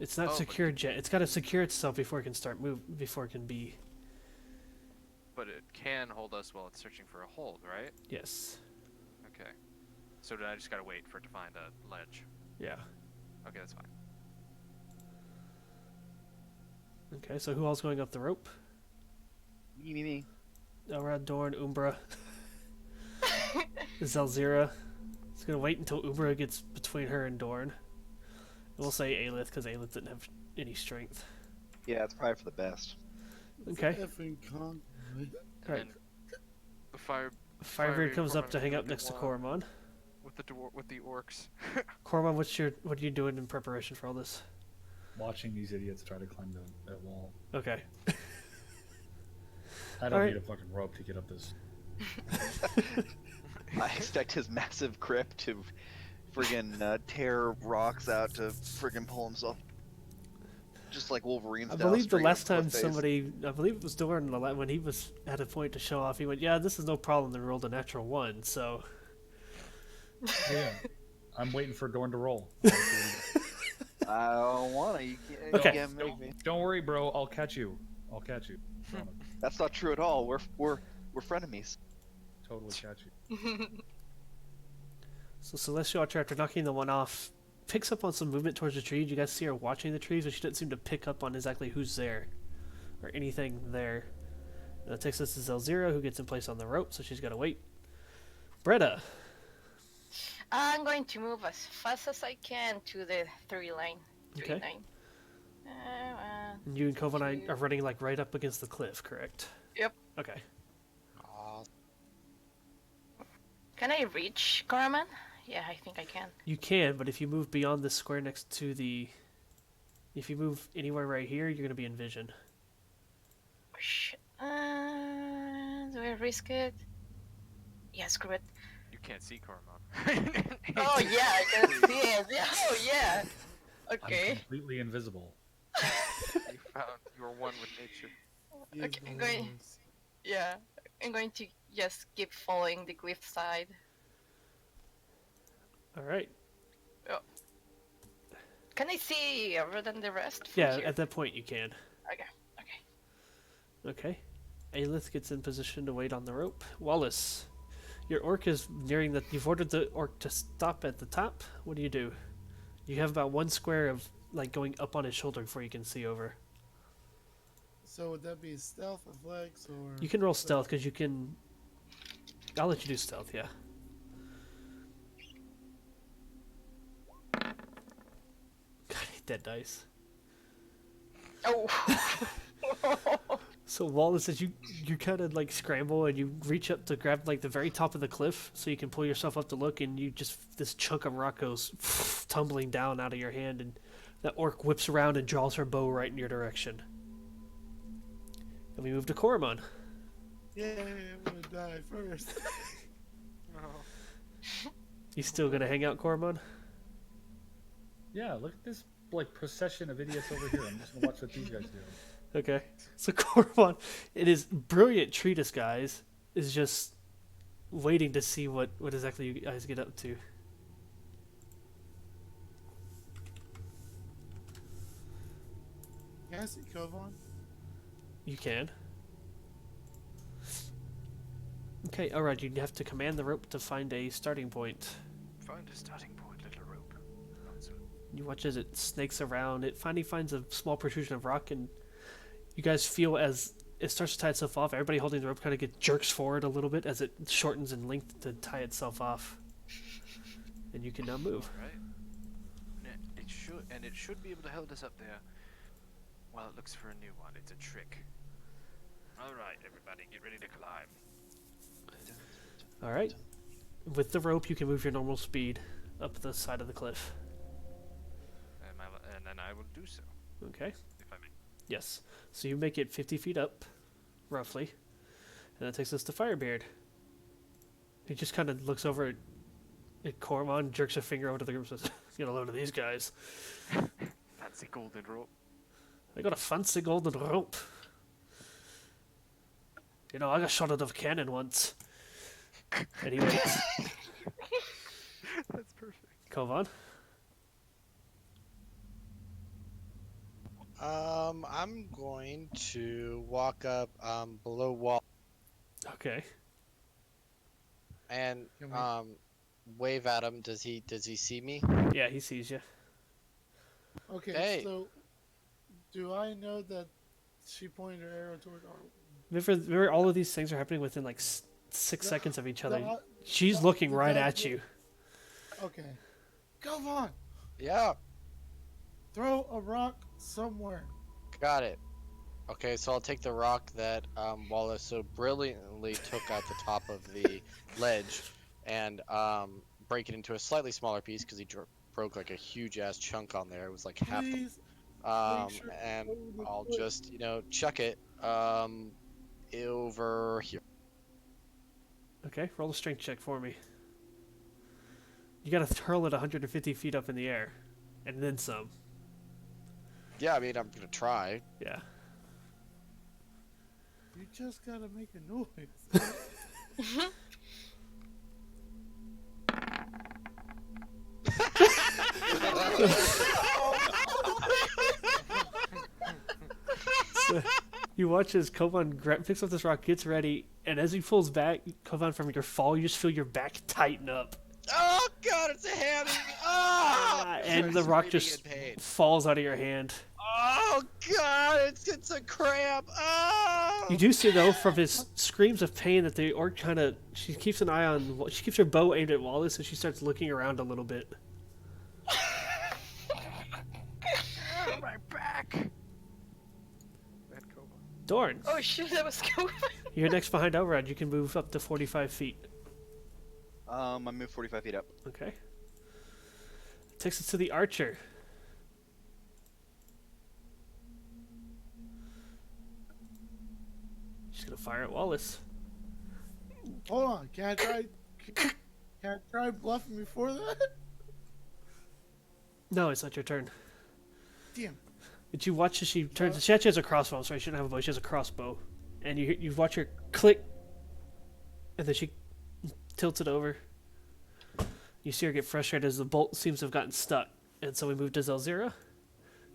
Speaker 2: It's not
Speaker 3: Oh, but-
Speaker 2: secured yet. It's got to secure itself before it can start before it can be.
Speaker 3: But it can hold us while it's searching for a hold, right?
Speaker 2: Yes.
Speaker 3: Okay. So then I just gotta wait for it to find a ledge.
Speaker 2: Yeah.
Speaker 3: Okay, that's fine.
Speaker 2: Okay, so who all's going up the rope?
Speaker 7: Me.
Speaker 2: Elrod, Dorn, Umbra, Zelzira. It's gonna wait until Umbra gets between her and Dorn. And we'll say Aelith because Aelith didn't have any strength.
Speaker 7: Yeah, it's probably for the best.
Speaker 2: Okay.
Speaker 4: Effing con.
Speaker 3: And
Speaker 2: Right.
Speaker 3: then the fire
Speaker 2: Firebeard comes up
Speaker 3: Coromon
Speaker 2: to hang
Speaker 3: gonna
Speaker 2: up
Speaker 3: get
Speaker 2: next to
Speaker 3: wild
Speaker 2: Koromon.
Speaker 3: with the orcs.
Speaker 2: Koromon, what are you doing in preparation for all this?
Speaker 6: Watching these idiots try to climb that wall.
Speaker 2: Okay.
Speaker 6: I don't
Speaker 2: Alright.
Speaker 6: need a fucking rope to get up this.
Speaker 7: I expect his massive grip to friggin' tear rocks out to friggin' pull himself. Just like Wolverine
Speaker 2: I
Speaker 7: style.
Speaker 2: believe the
Speaker 7: straight
Speaker 2: last
Speaker 7: up cliff
Speaker 2: time
Speaker 7: face.
Speaker 2: somebody, I believe it was Dorn, when he was at a point to show off, he went, "Yeah, this is no problem." Then rolled a natural 1. So
Speaker 6: Yeah. I'm waiting for Dorn to roll.
Speaker 7: I don't wanna. You can't,
Speaker 2: Okay.
Speaker 7: you can't make me.
Speaker 6: Don't worry, bro. I'll catch you. I'll catch you. Promise.
Speaker 7: That's not true at all. We're frenemies.
Speaker 6: Totally catch you.
Speaker 2: So Celestial Archer, after knocking the one off, picks up on some movement towards the trees. You guys see her watching the trees, but she doesn't seem to pick up on exactly who's there or anything there. And that takes us to Zelzira, who gets in place on the rope, so she's got to wait. Bretta,
Speaker 1: I'm going to move as fast as I can to the 3 lane. 3
Speaker 2: Okay.
Speaker 1: lane.
Speaker 2: and you and Kovanai are running like right up against the cliff, correct?
Speaker 1: Yep.
Speaker 2: Okay.
Speaker 5: Aw,
Speaker 1: Can I reach Karaman? Yeah, I think I can.
Speaker 2: You can, but if you move beyond the square next to the... If you move anywhere right here, you're going to be in vision.
Speaker 1: Oh, shit. Do I risk it? Yeah, screw it.
Speaker 3: You can't see Coromon.
Speaker 1: Oh yeah, I can see it. Yeah. Oh yeah.
Speaker 6: I'm
Speaker 1: Okay.
Speaker 6: completely invisible.
Speaker 3: You are one with nature.
Speaker 1: Okay, I'm going. Yeah, I'm going to just keep following the cliff side.
Speaker 2: All right.
Speaker 1: Can I see other than the rest? from
Speaker 2: Yeah,
Speaker 1: here?
Speaker 2: at that point you can.
Speaker 1: Okay. Okay.
Speaker 2: Okay. Aelith gets in position to wait on the rope. Wallace, your orc is nearing the... You've ordered the orc to stop at the top. What do? You have about 1 square of, like, going up on his shoulder before you can see over.
Speaker 4: So would that be stealth, reflex, or?
Speaker 2: You can roll stealth, because you can... I'll let you do stealth, yeah. God, I hate that dice.
Speaker 1: Oh.
Speaker 2: So Wallace, as you kind of like scramble and you reach up to grab like the very top of the cliff so you can pull yourself up to look, and you just this chunk of rock goes tumbling down out of your hand, and that orc whips around and draws her bow right in your direction. And we move to Koromon.
Speaker 4: Yeah, I'm gonna die first.
Speaker 2: You still gonna hang out, Koromon?
Speaker 6: Yeah, look at this like procession of idiots over here. I'm just gonna watch what these guys do.
Speaker 2: Okay. So Koromon, it is brilliant treatise, guys, is just waiting to see what exactly you guys get up to.
Speaker 4: Can I see Kovan?
Speaker 2: You can. Okay, alright, you have to command the rope to find a starting point.
Speaker 3: Find a starting point, little rope.
Speaker 2: You watch as it snakes around. It finally finds a small protrusion of rock, and you guys feel as it starts to tie itself off, everybody holding the rope kind of gets jerks forward a little bit as it shortens in length to tie itself off. And you can now move.
Speaker 3: Right. It should be able to hold us up there. While it looks for a new one. It's a trick. All right, everybody, get ready to climb.
Speaker 2: Alright. With the rope, you can move your normal speed up the side of the cliff.
Speaker 3: And then I will do so,
Speaker 2: Okay?
Speaker 3: if I may.
Speaker 2: Yes. So you make it 50 feet up, roughly. And that takes us to Firebeard. He just kind of looks over at Koromon, jerks a finger over to the group and says, "Get a load of these guys.
Speaker 3: Fancy golden rope.
Speaker 2: I got a fancy golden rope. You know, I got shot out of a cannon once." And he waits.
Speaker 3: That's perfect.
Speaker 2: Kovan.
Speaker 5: I'm going to walk up below wall
Speaker 2: Okay.
Speaker 5: and
Speaker 3: Can we-
Speaker 5: wave at him. Does he see me?
Speaker 2: Yeah, he sees you.
Speaker 4: Okay,
Speaker 5: Hey.
Speaker 4: so do I know that she pointed her arrow toward our...
Speaker 2: Remember, all of these things are happening within like 6
Speaker 4: The-
Speaker 2: seconds of each other.
Speaker 4: the-
Speaker 2: She's
Speaker 4: the-
Speaker 2: looking
Speaker 4: the
Speaker 2: right
Speaker 4: guy-
Speaker 2: at you.
Speaker 4: Okay. Go on!
Speaker 5: Yeah,
Speaker 4: Throw a rock somewhere.
Speaker 5: got it. Okay, so I'll take the rock that Wallace so brilliantly took at the top of the ledge and break it into a slightly smaller piece because he broke like a huge ass chunk on there. It was like half.
Speaker 4: Please. sure
Speaker 5: And
Speaker 4: hold the
Speaker 5: I'll
Speaker 4: foot.
Speaker 5: just chuck it over here.
Speaker 2: Okay, roll a strength check for me. You gotta hurl it 150 feet up in the air, and then some.
Speaker 5: Yeah, I mean I'm gonna try.
Speaker 2: Yeah.
Speaker 4: You just gotta make a noise.
Speaker 2: You watch as Kovan picks up this rock, gets ready, and as he pulls back, Kovan, from your fall, you just feel your back tighten up.
Speaker 5: Oh God, it's a hammy! Ah!
Speaker 2: And the rock just falls out of your hand.
Speaker 5: Oh God, it's a cramp! Oh!
Speaker 2: You do see, though, from his screams of pain that the orc she keeps an eye on, she keeps her bow aimed at Wallace, and she starts looking around a little bit.
Speaker 3: My back. Bad Koba.
Speaker 2: Dorn,
Speaker 1: Oh shit, that was cool.
Speaker 2: you're next behind Elrod. You can move up to 45 feet.
Speaker 7: I moved 45 feet up.
Speaker 2: Okay. Takes us to the archer. She's gonna fire at Wallace.
Speaker 4: Hold on, can I try? Can I try bluffing before that?
Speaker 2: No, it's not your turn.
Speaker 4: Damn.
Speaker 2: But you watch as she turns. She actually has a crossbow. Sorry, she doesn't have a bow. She has a crossbow, and you watch her click, and then she tilts it over. You see her get frustrated as the bolt seems to have gotten stuck, and so we move to Zelzira.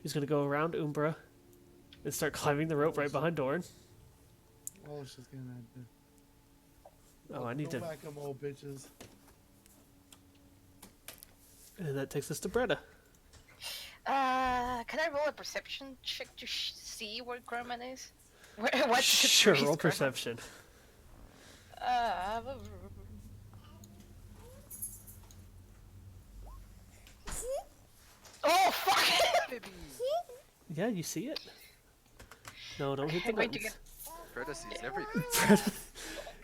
Speaker 2: He's gonna go around Umbra and start climbing the rope right behind Doran.
Speaker 4: Oh, it's just gonna have to.
Speaker 2: Oh, I need
Speaker 4: Go
Speaker 2: to.
Speaker 4: back 'em old bitches.
Speaker 2: And that takes us to Bretta.
Speaker 1: Can I roll a perception check to see where Grumman is? What's the
Speaker 2: Sure,
Speaker 1: trees,
Speaker 2: roll
Speaker 1: Grumman?
Speaker 2: perception.
Speaker 1: Uh, oh fuck!
Speaker 2: Yeah, you see it. No, don't hit the
Speaker 1: I'm going to
Speaker 2: buttons.
Speaker 3: Freda sees everything.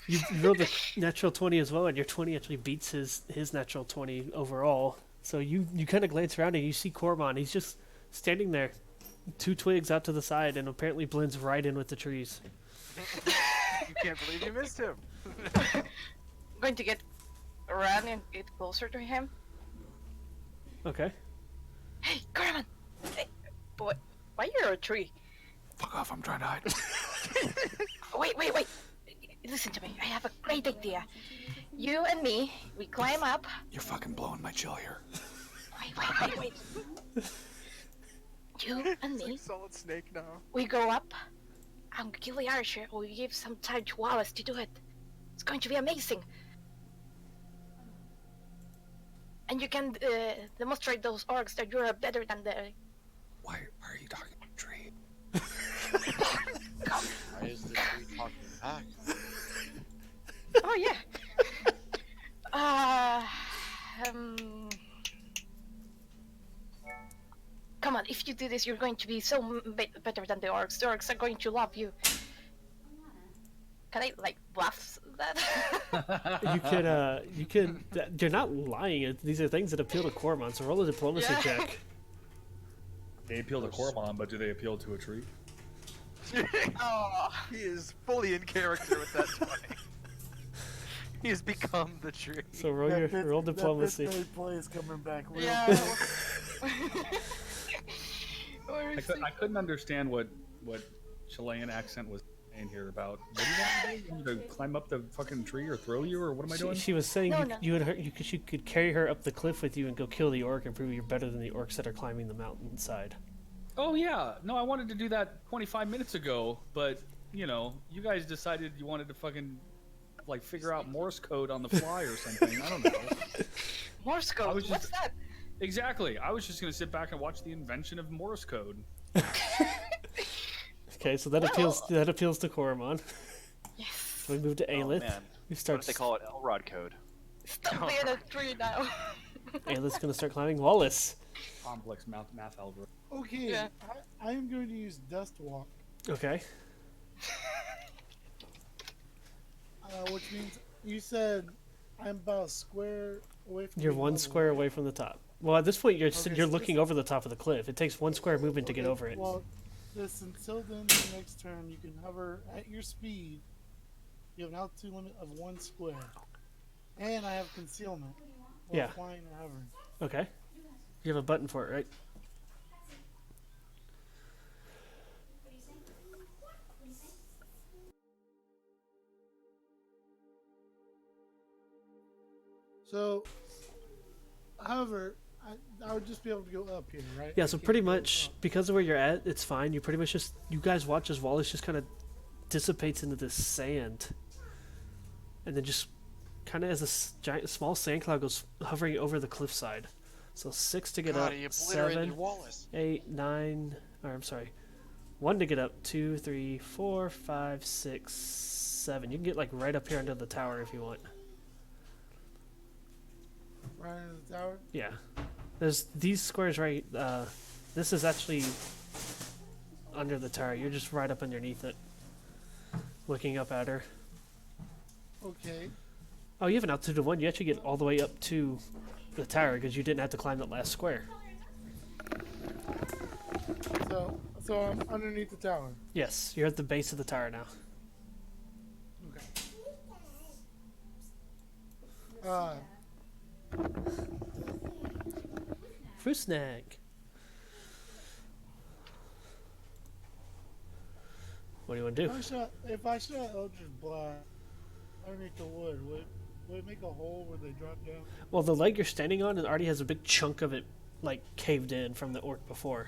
Speaker 2: You rolled a natural 20 as well, and your 20 actually beats his natural 20 overall. So you kind of glance around and you see Cormon. He's just standing there, 2 twigs out to the side, and apparently blends right in with the trees.
Speaker 3: You can't believe you missed him.
Speaker 1: I'm going to get around and get closer to him.
Speaker 2: Okay.
Speaker 1: Hey, Grumman! Hey, boy, why you're a tree?
Speaker 6: Fuck off! I'm trying to hide.
Speaker 1: Wait. Listen to me. I have a great idea. You and me, we climb up.
Speaker 6: You're fucking blowing my chill here.
Speaker 1: Wait. You and me,
Speaker 3: Solid snake now.
Speaker 1: we go up and kill the archer, or we give some time to Wallace to do it. It's going to be amazing. And you can demonstrate those orcs that you're better than the...
Speaker 6: Why are you talking about tree?
Speaker 5: Why is the tree talking back?
Speaker 1: Oh, yeah. Come on, if you do this, you're going to be so better than the orcs. The orcs are going to love you. Can I, like, bluff that?
Speaker 2: You could. You're not lying. These are things that appeal to Cormon. So roll a diplomacy
Speaker 1: Yeah.
Speaker 2: check.
Speaker 6: They appeal to Cormon, but do they appeal to a tree?
Speaker 1: Oh.
Speaker 3: He is fully in character with that 20. He has become the tree.
Speaker 2: So roll diplomacy.
Speaker 4: That fifth play is coming back real
Speaker 1: Yeah.
Speaker 4: quick.
Speaker 6: I couldn't understand what Chilean accent was saying here about. What do you want me to do? To climb up the fucking tree or throw you or what am I doing?
Speaker 2: She was saying
Speaker 1: No,
Speaker 2: you,
Speaker 1: no.
Speaker 2: you and her, you could carry her up the cliff with you and go kill the orc and prove you're better than the orcs that are climbing the mountainside.
Speaker 6: Oh yeah, no, I wanted to do that 25 minutes ago, but you know, you guys decided you wanted to fucking like figure out Morse code on the fly or something. I don't know.
Speaker 1: Morse
Speaker 6: I
Speaker 1: code.
Speaker 6: was
Speaker 1: What's
Speaker 6: just-
Speaker 1: that?
Speaker 6: Exactly. I was just gonna sit back and watch the invention of Morse code.
Speaker 2: Okay, so that appeals to Koromon.
Speaker 1: Yes.
Speaker 2: So we move to
Speaker 7: Oh,
Speaker 2: Aelith.
Speaker 7: man.
Speaker 2: We
Speaker 7: What
Speaker 2: start.
Speaker 7: if they call it Elrod code?
Speaker 1: Stop being a tree now.
Speaker 2: Aelith's gonna start climbing Wallace.
Speaker 6: Complex math algorithm.
Speaker 4: Okay,
Speaker 1: Yeah.
Speaker 4: I am going to use Dust Walk,
Speaker 2: Okay.
Speaker 4: which means you said I'm about a square away from.
Speaker 2: You're
Speaker 4: being
Speaker 2: one
Speaker 4: level,
Speaker 2: square
Speaker 4: right?
Speaker 2: away from the top. Well, at this point, you're
Speaker 4: Okay,
Speaker 2: you're
Speaker 4: so
Speaker 2: looking over the top of the cliff. It takes one square movement to get
Speaker 4: Okay,
Speaker 2: over it.
Speaker 4: Well, this until then, the next turn, you can hover at your speed. You have an altitude limit of 1 square, and I have concealment. While
Speaker 2: Yeah.
Speaker 4: Flying and hovering.
Speaker 2: Okay. You have a button for it, right?
Speaker 4: So, however, I would just be able to go up here, right?
Speaker 2: Yeah.
Speaker 4: I
Speaker 2: So
Speaker 4: can't
Speaker 2: pretty
Speaker 4: go
Speaker 2: much
Speaker 4: up.
Speaker 2: because of where you're at, it's fine. You pretty much just you guys watch as Wallace just kind of dissipates into this sand, and then just kind of as a giant small sand cloud goes hovering over the cliffside. So 6 to get
Speaker 5: God,
Speaker 2: up,
Speaker 5: he obliterated
Speaker 2: 7,
Speaker 5: Wallace.
Speaker 2: 8, 9. Or I'm sorry, 1 to get up. 2, 3, 4, 5, 6, 7. You can get like right up here under the tower if you want.
Speaker 4: Right in the tower.
Speaker 2: Yeah. There's these squares right. This is actually under the tower. You're just right up underneath it, looking up at her.
Speaker 4: Okay.
Speaker 2: Oh, you have an altitude of 1. You actually get all the way up to the tower because you didn't have to climb that last square.
Speaker 4: So I'm underneath the tower.
Speaker 2: Yes, you're at the base of the tower now.
Speaker 4: Okay.
Speaker 2: Fruit snack. What do you want to do?
Speaker 4: If I shot Eldritch Blast underneath the wood, would it make a hole where they drop down?
Speaker 2: Well, the leg you're standing on already has a big chunk of it, like caved in from the orc before.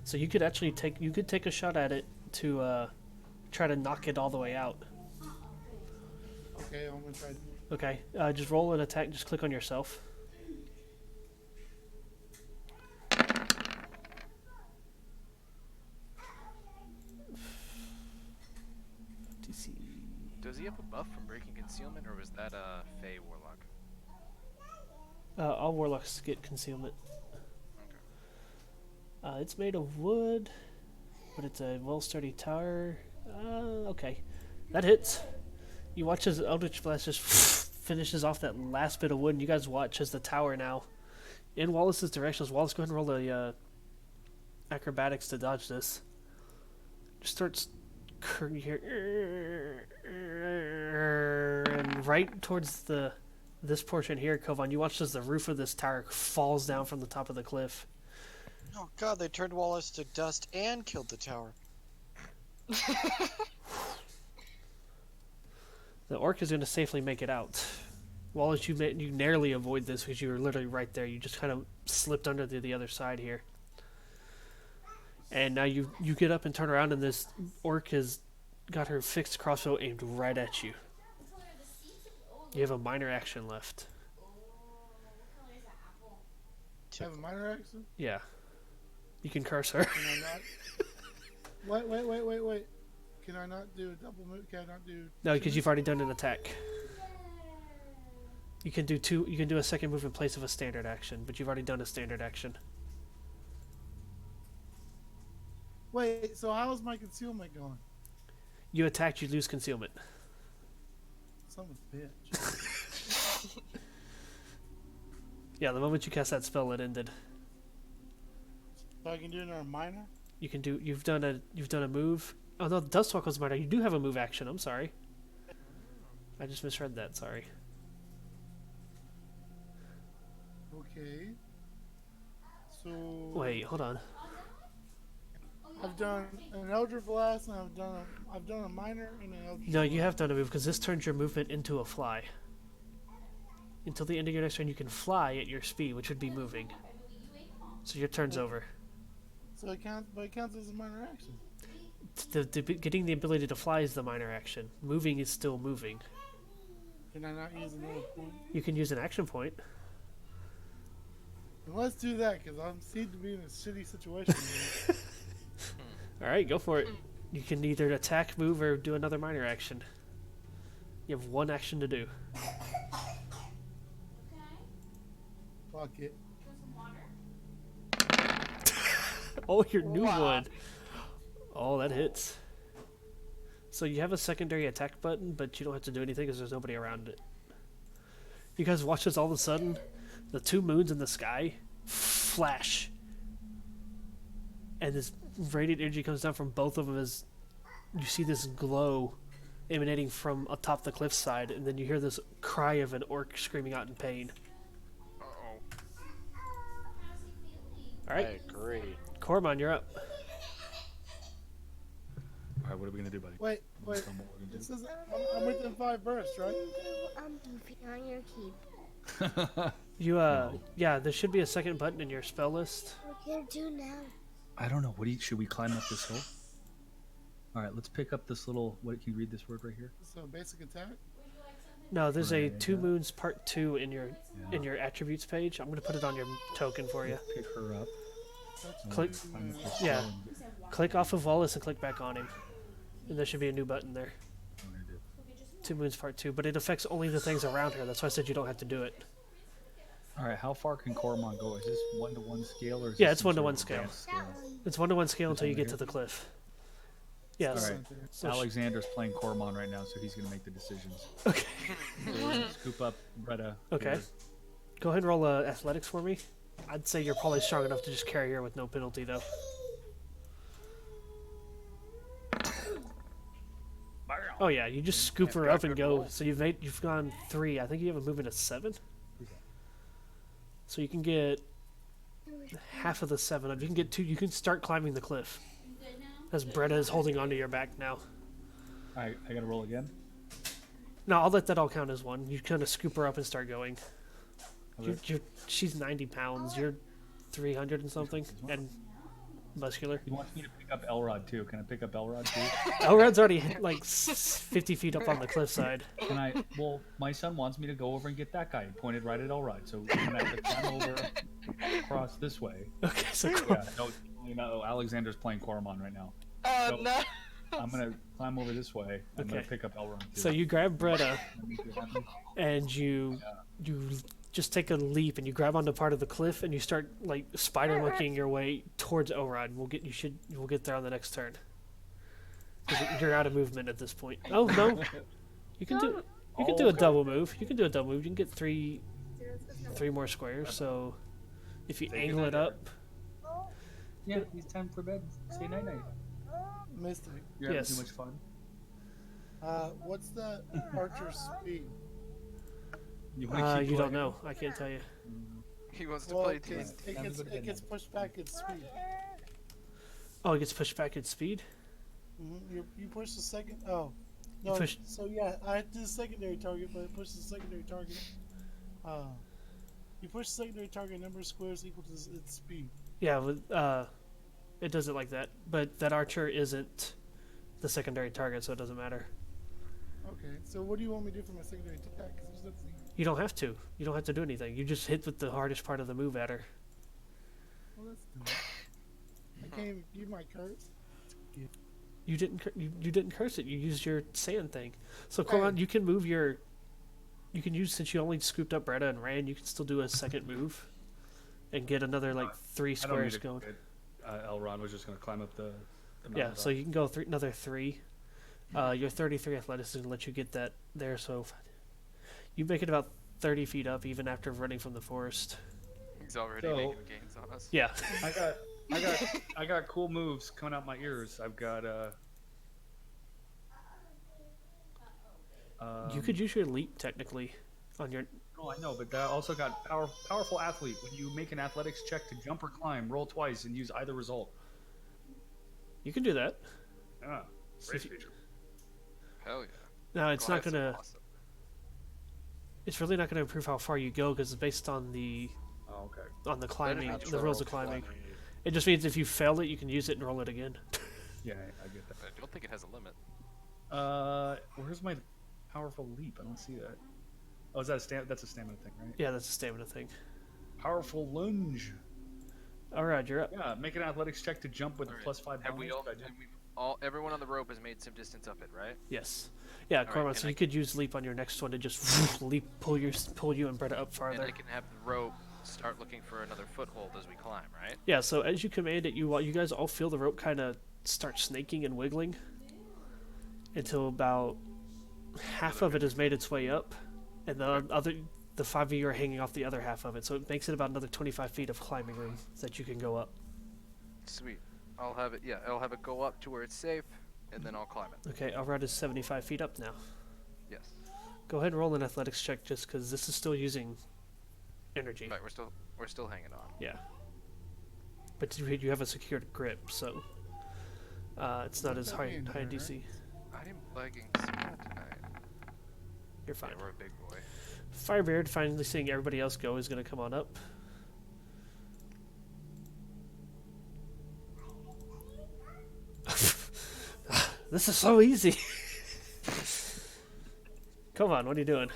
Speaker 2: So you could actually take a shot at it to try to knock it all the way out.
Speaker 4: Okay, I'm gonna try.
Speaker 2: Okay, just roll an attack. Just click on yourself. DC.
Speaker 3: Does he have a buff from breaking concealment, or was that a Fey Warlock?
Speaker 2: All warlocks get concealment. It's made of wood, but it's a well-sturdy tower. Okay, that hits. You watch as Eldritch Blast just finishes off that last bit of wood, and you guys watch as the tower now, in Wallace's direction. Wallace, go ahead and roll the acrobatics to dodge this. Just starts here, and right towards this portion here, Kovan, you watch as the roof of this tower falls down from the top of the cliff.
Speaker 5: Oh god, they turned Wallace to dust and killed the tower.
Speaker 2: The orc is going to safely make it out. Wallace, you narrowly avoid this because you were literally right there. You just kind of slipped under the other side here. And now you get up and turn around, and this orc has got her fixed crossbow aimed right at you. You have a minor action left.
Speaker 4: Have a minor action?
Speaker 2: Yeah. You can curse her.
Speaker 4: Can I not? Wait. Can I not do a double move? Can I not do?
Speaker 2: No, because you've already done an attack. You can do two. You can do a second move in place of a standard action, but you've already done a standard action.
Speaker 4: Wait. So how is my concealment going?
Speaker 2: You attacked, you lose concealment.
Speaker 4: Son of a bitch.
Speaker 2: Yeah, the moment you cast that spell, it ended.
Speaker 4: So I can do another minor.
Speaker 2: You can do. You've done a move. Oh no, Dust Walk was minor. You do have a move action. I'm sorry. I just misread that. Sorry.
Speaker 4: Okay. So.
Speaker 2: Wait, hold on.
Speaker 4: I've done an Eldritch Blast, and I've done a minor and an Eldritch.
Speaker 2: No, you have done a move because this turns your movement into a fly. Until the end of your next turn, you can fly at your speed, which would be moving. So your turn's over.
Speaker 4: So it counts, but it counts as a minor action.
Speaker 2: Getting the ability to fly is the minor action. Moving is still moving.
Speaker 4: Can I not use another point?
Speaker 2: You can use an action point.
Speaker 4: Then let's do that, because I seem to be in a shitty situation.
Speaker 2: All right, go for it. You can either attack, move, or do another minor action. You have one action to do.
Speaker 4: Fuck it.
Speaker 2: Oh, your new
Speaker 1: Wow.
Speaker 2: one. Oh, that hits. So you have a secondary attack button, but you don't have to do anything because there's nobody around it. You guys watch this all of a sudden. The two moons in the sky flash. And this radiant energy comes down from both of them as you see this glow emanating from atop the cliffside, and then you hear this cry of an orc screaming out in pain.
Speaker 3: Uh-oh.
Speaker 2: Alright,
Speaker 5: I agree.
Speaker 2: Cormon, you're up.
Speaker 6: All right, what are we gonna do, buddy?
Speaker 4: Wait.
Speaker 6: Tell me what we're
Speaker 4: This is I'm within 5 bursts, right?
Speaker 8: I'm moving on your keep.
Speaker 6: gonna do.
Speaker 2: You, yeah, there should be a second button in your spell list.
Speaker 8: What can you do now?
Speaker 6: I don't know. What do you, should we climb up this hill? All right, let's pick up this little. What can you read this word right here?
Speaker 4: So basic attack.
Speaker 2: No, there's a
Speaker 6: Right,
Speaker 2: Two
Speaker 6: yeah.
Speaker 2: Moons Part 2 in your attributes page. I'm gonna put it on your token for you.
Speaker 6: Pick her up.
Speaker 2: Click,
Speaker 6: Climb up this
Speaker 2: yeah.
Speaker 6: hill and-
Speaker 2: click off of Wallace and click back on him, and there should be a new button there.
Speaker 6: I'm gonna do.
Speaker 2: Two Moons Part 2, but it affects only the things around her. That's why I said you don't have to do it.
Speaker 6: All right, how far can Coromon go? Is this 1-to-1 scale or? Is
Speaker 2: Yeah,
Speaker 6: this
Speaker 2: it's
Speaker 6: some sort
Speaker 2: 1-to-1
Speaker 6: of
Speaker 2: scale.
Speaker 6: advanced scale?
Speaker 2: It's 1-to-1 scale
Speaker 6: This
Speaker 2: until you
Speaker 6: one
Speaker 2: get
Speaker 6: right
Speaker 2: to the cliff. Yes.
Speaker 6: All right.
Speaker 2: So
Speaker 6: Alexander's playing Coromon right now, so he's gonna make the decisions.
Speaker 2: Okay.
Speaker 6: So scoop up Bretta.
Speaker 2: Okay.
Speaker 6: here.
Speaker 2: Go ahead and roll athletics for me. I'd say you're probably strong enough to just carry her with no penalty, though. Oh yeah, you just scoop her up and go. So you've gone 3. I think you have a movement of 7. So you can get half of the 7 up. You can get 2. You can start climbing the cliff. As Bretta is holding onto your back now.
Speaker 6: All right, I gotta roll again.
Speaker 2: No, I'll let that all count as 1. You kind of scoop her up and start going.
Speaker 6: Okay.
Speaker 2: She's 90 pounds. You're 300 and something, and muscular.
Speaker 6: He wants me to pick up Elrod too. Can I pick up Elrod too?
Speaker 2: Elrod's already like 50 feet up on the cliffside.
Speaker 6: Can I? Well, my son wants me to go over and get that guy. He pointed right at Elrod, so can I have to climb over across this way?
Speaker 2: Okay, so
Speaker 6: Yeah, no, Alexander's playing Coromon right now.
Speaker 1: Oh
Speaker 6: So-
Speaker 1: no.
Speaker 6: I'm gonna climb over this way. I'm gonna
Speaker 2: Okay.
Speaker 6: pick up Elrond too.
Speaker 2: So you grab Bretta
Speaker 6: Let me see what happens.
Speaker 2: and you just take a leap and you grab onto part of the cliff and you start like spider monkeying your way towards Elrod. We'll get there on the next turn. 'Cause you're out of movement at this point. Oh no, you can do a double move. You can do a double move. You can get three more squares. So if you angle it up,
Speaker 6: Yeah, it's time for bed. Say night night.
Speaker 4: Mystic.
Speaker 6: You're having
Speaker 2: Yes.
Speaker 6: too much fun.
Speaker 4: What's the archer's speed?
Speaker 6: You, wanna keep
Speaker 2: you don't
Speaker 6: going?
Speaker 2: know. I can't tell you.
Speaker 3: He wants to
Speaker 4: Well,
Speaker 3: play
Speaker 4: it,
Speaker 3: too.
Speaker 4: it gets pushed back its speed.
Speaker 2: Oh, it gets pushed back at speed.
Speaker 4: You push the second. Oh, no.
Speaker 2: push-
Speaker 4: So yeah, I did the secondary target, but it pushes the secondary target. You push the secondary target number of squares equal to its speed.
Speaker 2: Yeah, it does it like that. But that archer isn't the secondary target, so it doesn't matter.
Speaker 4: Okay. So what do you want me to do for my secondary attack? 'Cause there's nothing.
Speaker 2: You don't have to. You don't have to do anything. You just hit with the hardest part of the move at her.
Speaker 4: Well, let's do it. I can't even use my curse.
Speaker 2: You didn't. You didn't curse it. You used your sand thing. So Cormon, you can move your. You can use, since you only scooped up Bretta and ran. You can still do a second move, and get another like 3
Speaker 6: I don't need
Speaker 2: squares
Speaker 6: to
Speaker 2: going.
Speaker 6: Elrond was just gonna climb up the
Speaker 2: Yeah,
Speaker 6: mountain
Speaker 2: so
Speaker 6: top.
Speaker 2: you can go another 3. Your 33 athleticism will let you get that there. So you make it about 30 feet up, even after running from the forest.
Speaker 3: He's already
Speaker 6: So-
Speaker 3: making gains on us.
Speaker 2: Yeah.
Speaker 6: I got cool moves coming out my ears. I've got
Speaker 2: You could use your leap technically on your.
Speaker 6: Oh, I know, but I also got powerful athlete. When you make an athletics check to jump or climb, roll twice and use either result.
Speaker 2: You can do that.
Speaker 6: Yeah,
Speaker 2: So
Speaker 6: great
Speaker 2: if you-
Speaker 6: feature.
Speaker 3: Hell yeah.
Speaker 2: No, it's not
Speaker 3: Goliath's
Speaker 2: gonna.
Speaker 3: awesome.
Speaker 2: It's really not gonna improve how far you go because it's based on the
Speaker 6: Oh, okay.
Speaker 2: climbing, the rules of climbing. It just means if you fail it, you can use it and roll it again.
Speaker 6: Yeah, I get that.
Speaker 3: I don't think it has a limit.
Speaker 6: Where's my powerful leap? I don't see that. Oh, is that that's a stamina thing, right?
Speaker 2: Yeah, that's a stamina thing.
Speaker 6: Powerful lunge.
Speaker 2: Alright, you're up.
Speaker 6: Yeah, make an athletics check to jump with a
Speaker 3: Alright.
Speaker 6: +5
Speaker 3: Have we
Speaker 6: bonus.
Speaker 3: all?
Speaker 6: but I
Speaker 3: And we've all. Everyone on the rope has made some distance up it, right?
Speaker 2: Yes. Yeah,
Speaker 3: Alright,
Speaker 2: Corman,
Speaker 3: and
Speaker 2: so
Speaker 3: I
Speaker 2: you could use leap on your next one to just leap, pull you and Bretta up
Speaker 3: And
Speaker 2: farther.
Speaker 3: I can have the rope start looking for another foothold as we climb, right?
Speaker 2: Yeah, so as you command it, you guys all feel the rope kind of start snaking and wiggling until about half of it has made its way up, and the 5 of you are hanging off the other half of it. So it makes it about another 25 feet of climbing room that you can go up.
Speaker 3: Sweet. I'll have it. Yeah, I'll have it go up to where it's safe, and then I'll climb it.
Speaker 2: Okay, Alrad is 75 feet up now.
Speaker 3: Yes.
Speaker 2: Go ahead and roll an athletics check just because this is still using energy.
Speaker 3: Right. We're still hanging on.
Speaker 2: Yeah. But you have a secured grip, so it's not as high DC.
Speaker 3: I'm lagging so tonight.
Speaker 2: You're fine.
Speaker 3: Yeah, we're a big boy.
Speaker 2: Firebeard, finally seeing everybody else go, is going to come on up. This is so easy. Come on, what are you doing?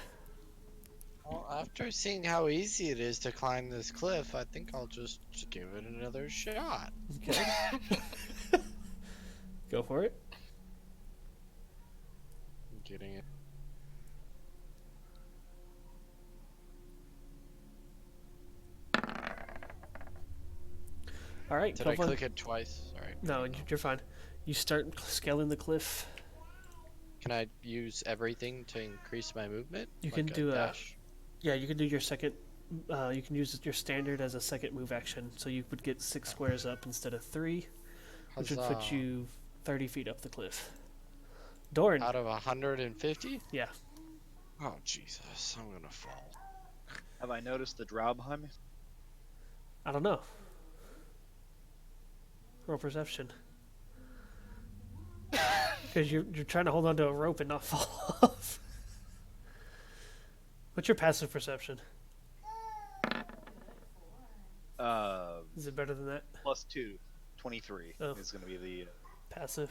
Speaker 5: Well, after seeing how easy it is to climb this cliff, I think I'll just give it another shot.
Speaker 2: Okay. Go for it.
Speaker 5: I'm getting it.
Speaker 2: All right,
Speaker 5: Did I
Speaker 2: Copeland.
Speaker 5: click it twice? Sorry.
Speaker 2: No, you're fine. You start scaling the cliff.
Speaker 5: Can I use everything to increase my movement?
Speaker 2: You can do a
Speaker 5: dash?
Speaker 2: Yeah, you can do your second. You can use your standard as a second move action, so you would get 6 squares up instead of 3, which would put
Speaker 5: Huzzah.
Speaker 2: you 30 feet up the cliff. Doran.
Speaker 5: Out of 150?
Speaker 2: Yeah.
Speaker 5: Oh Jesus, I'm gonna fall.
Speaker 7: Have I noticed the drow behind me?
Speaker 2: I don't know. Roll perception. Because you're trying to hold onto a rope and not fall off. What's your passive perception? Is it better than that?
Speaker 7: +2, 23
Speaker 2: Oh.
Speaker 7: is going to be the.
Speaker 2: Passive.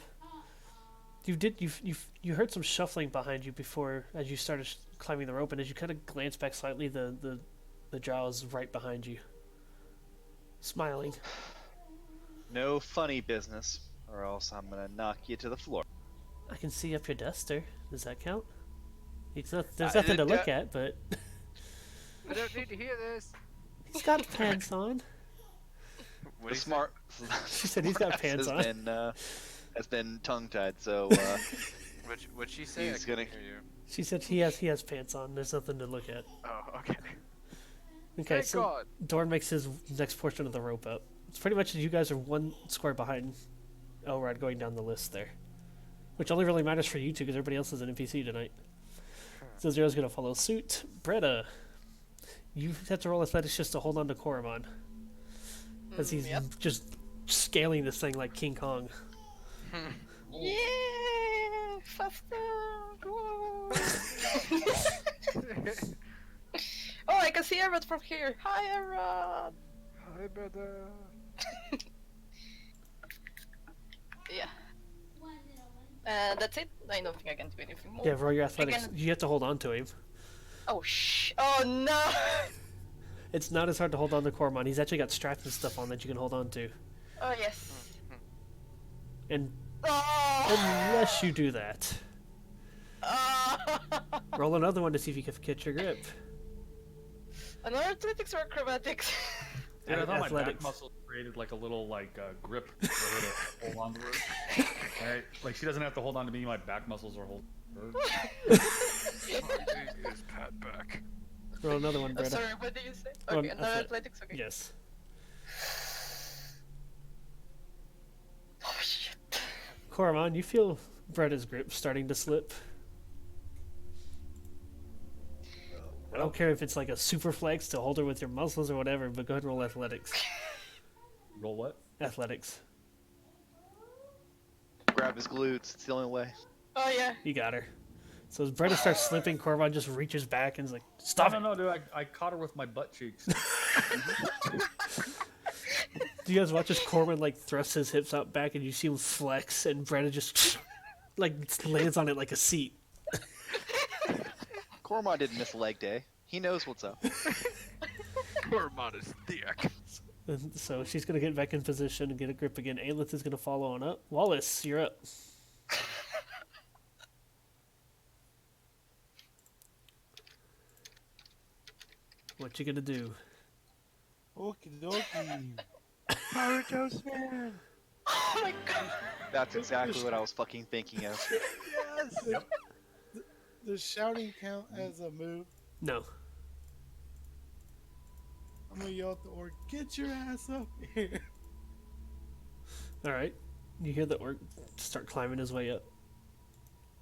Speaker 2: You heard some shuffling behind you before as you started climbing the rope, and as you kind of glance back slightly, the drow is right behind you, smiling.
Speaker 7: No funny business, or else I'm going to knock you to the floor.
Speaker 2: I can see up your duster. Does that count? It's not. There's nothing to look at, but
Speaker 3: I don't need to hear this.
Speaker 2: he's got pants on.
Speaker 3: What
Speaker 7: The
Speaker 3: do you
Speaker 7: smart.
Speaker 2: She said he's got pants on.
Speaker 7: Has been tongue-tied, so
Speaker 3: What'd she say?
Speaker 7: He's
Speaker 3: I
Speaker 7: gonna-
Speaker 3: couldn't hear you.
Speaker 2: She said he has pants on. There's nothing to look at.
Speaker 3: Oh, okay.
Speaker 2: Okay,
Speaker 3: Thank
Speaker 2: so
Speaker 3: God.
Speaker 2: Dorn makes his next portion of the rope up. It's pretty much you guys are 1 square behind Elrod going down the list there, which only really matters for you two because everybody else is an NPC tonight. So Zero's gonna follow suit. Bretta, you have to roll athletics just to hold on to Koromon, as he's
Speaker 1: Yep.
Speaker 2: just scaling this thing like King Kong.
Speaker 1: Yeah, faster! Whoa. Oh, I can see Erod from here. Hi, Erod.
Speaker 3: Hi, brother.
Speaker 1: Yeah. That's it. I don't think I can do anything more.
Speaker 2: Yeah, roll your athletics.
Speaker 1: Again.
Speaker 2: You have to hold on to him.
Speaker 1: Oh Oh no!
Speaker 2: It's not as hard to hold on to Koromon. He's actually got straps and stuff on that you can hold on to.
Speaker 1: Oh yes.
Speaker 2: And
Speaker 1: Oh!
Speaker 2: unless you do that,
Speaker 1: Oh!
Speaker 2: roll another one to see if you can catch your grip.
Speaker 1: Another athletics or acrobatics?
Speaker 6: Dude, I thought my
Speaker 2: Athletics.
Speaker 6: back muscles created like a little grip for her to hold on to her. Right? Like she doesn't have to hold on to me. My back muscles are holding her.
Speaker 3: Is Pat back?
Speaker 2: Roll another one,
Speaker 1: Oh,
Speaker 2: Bretta.
Speaker 1: sorry, what did you say?
Speaker 2: Oh,
Speaker 1: Okay, another
Speaker 2: athlete-
Speaker 1: athletics. Okay.
Speaker 2: Yes.
Speaker 1: Oh shit.
Speaker 2: Koromon, you feel Bretta's grip starting to slip. I don't care if it's like a super flex to hold her with your muscles or whatever, but go ahead and roll athletics.
Speaker 6: Roll what?
Speaker 2: Athletics.
Speaker 7: grab his glutes. It's the only way.
Speaker 1: Oh yeah.
Speaker 2: You got her. So as Bretta starts slipping, Koromon just reaches back and is like, "Stop
Speaker 6: No,
Speaker 2: it!"
Speaker 6: no, dude. I caught her with my butt cheeks.
Speaker 2: you guys watch as Corwin like thrusts his hips out back, and you see him flex, and Brandon just like lands on it like a seat.
Speaker 7: Cormon didn't miss leg day. He knows what's up.
Speaker 3: Cormon is thick.
Speaker 2: And so she's gonna get back in position and get a grip again. Aelith is gonna follow on up. Wallace, you're up. What you gonna do?
Speaker 4: Okie dokie.
Speaker 3: Pirate Toast Man.
Speaker 1: Oh my god.
Speaker 7: That's exactly what I was fucking thinking of.
Speaker 3: Yes.
Speaker 4: Does shouting count as a move?
Speaker 2: No.
Speaker 4: I'm gonna yell at the orc, get your ass up here.
Speaker 2: All right. You hear the orc start climbing his way up.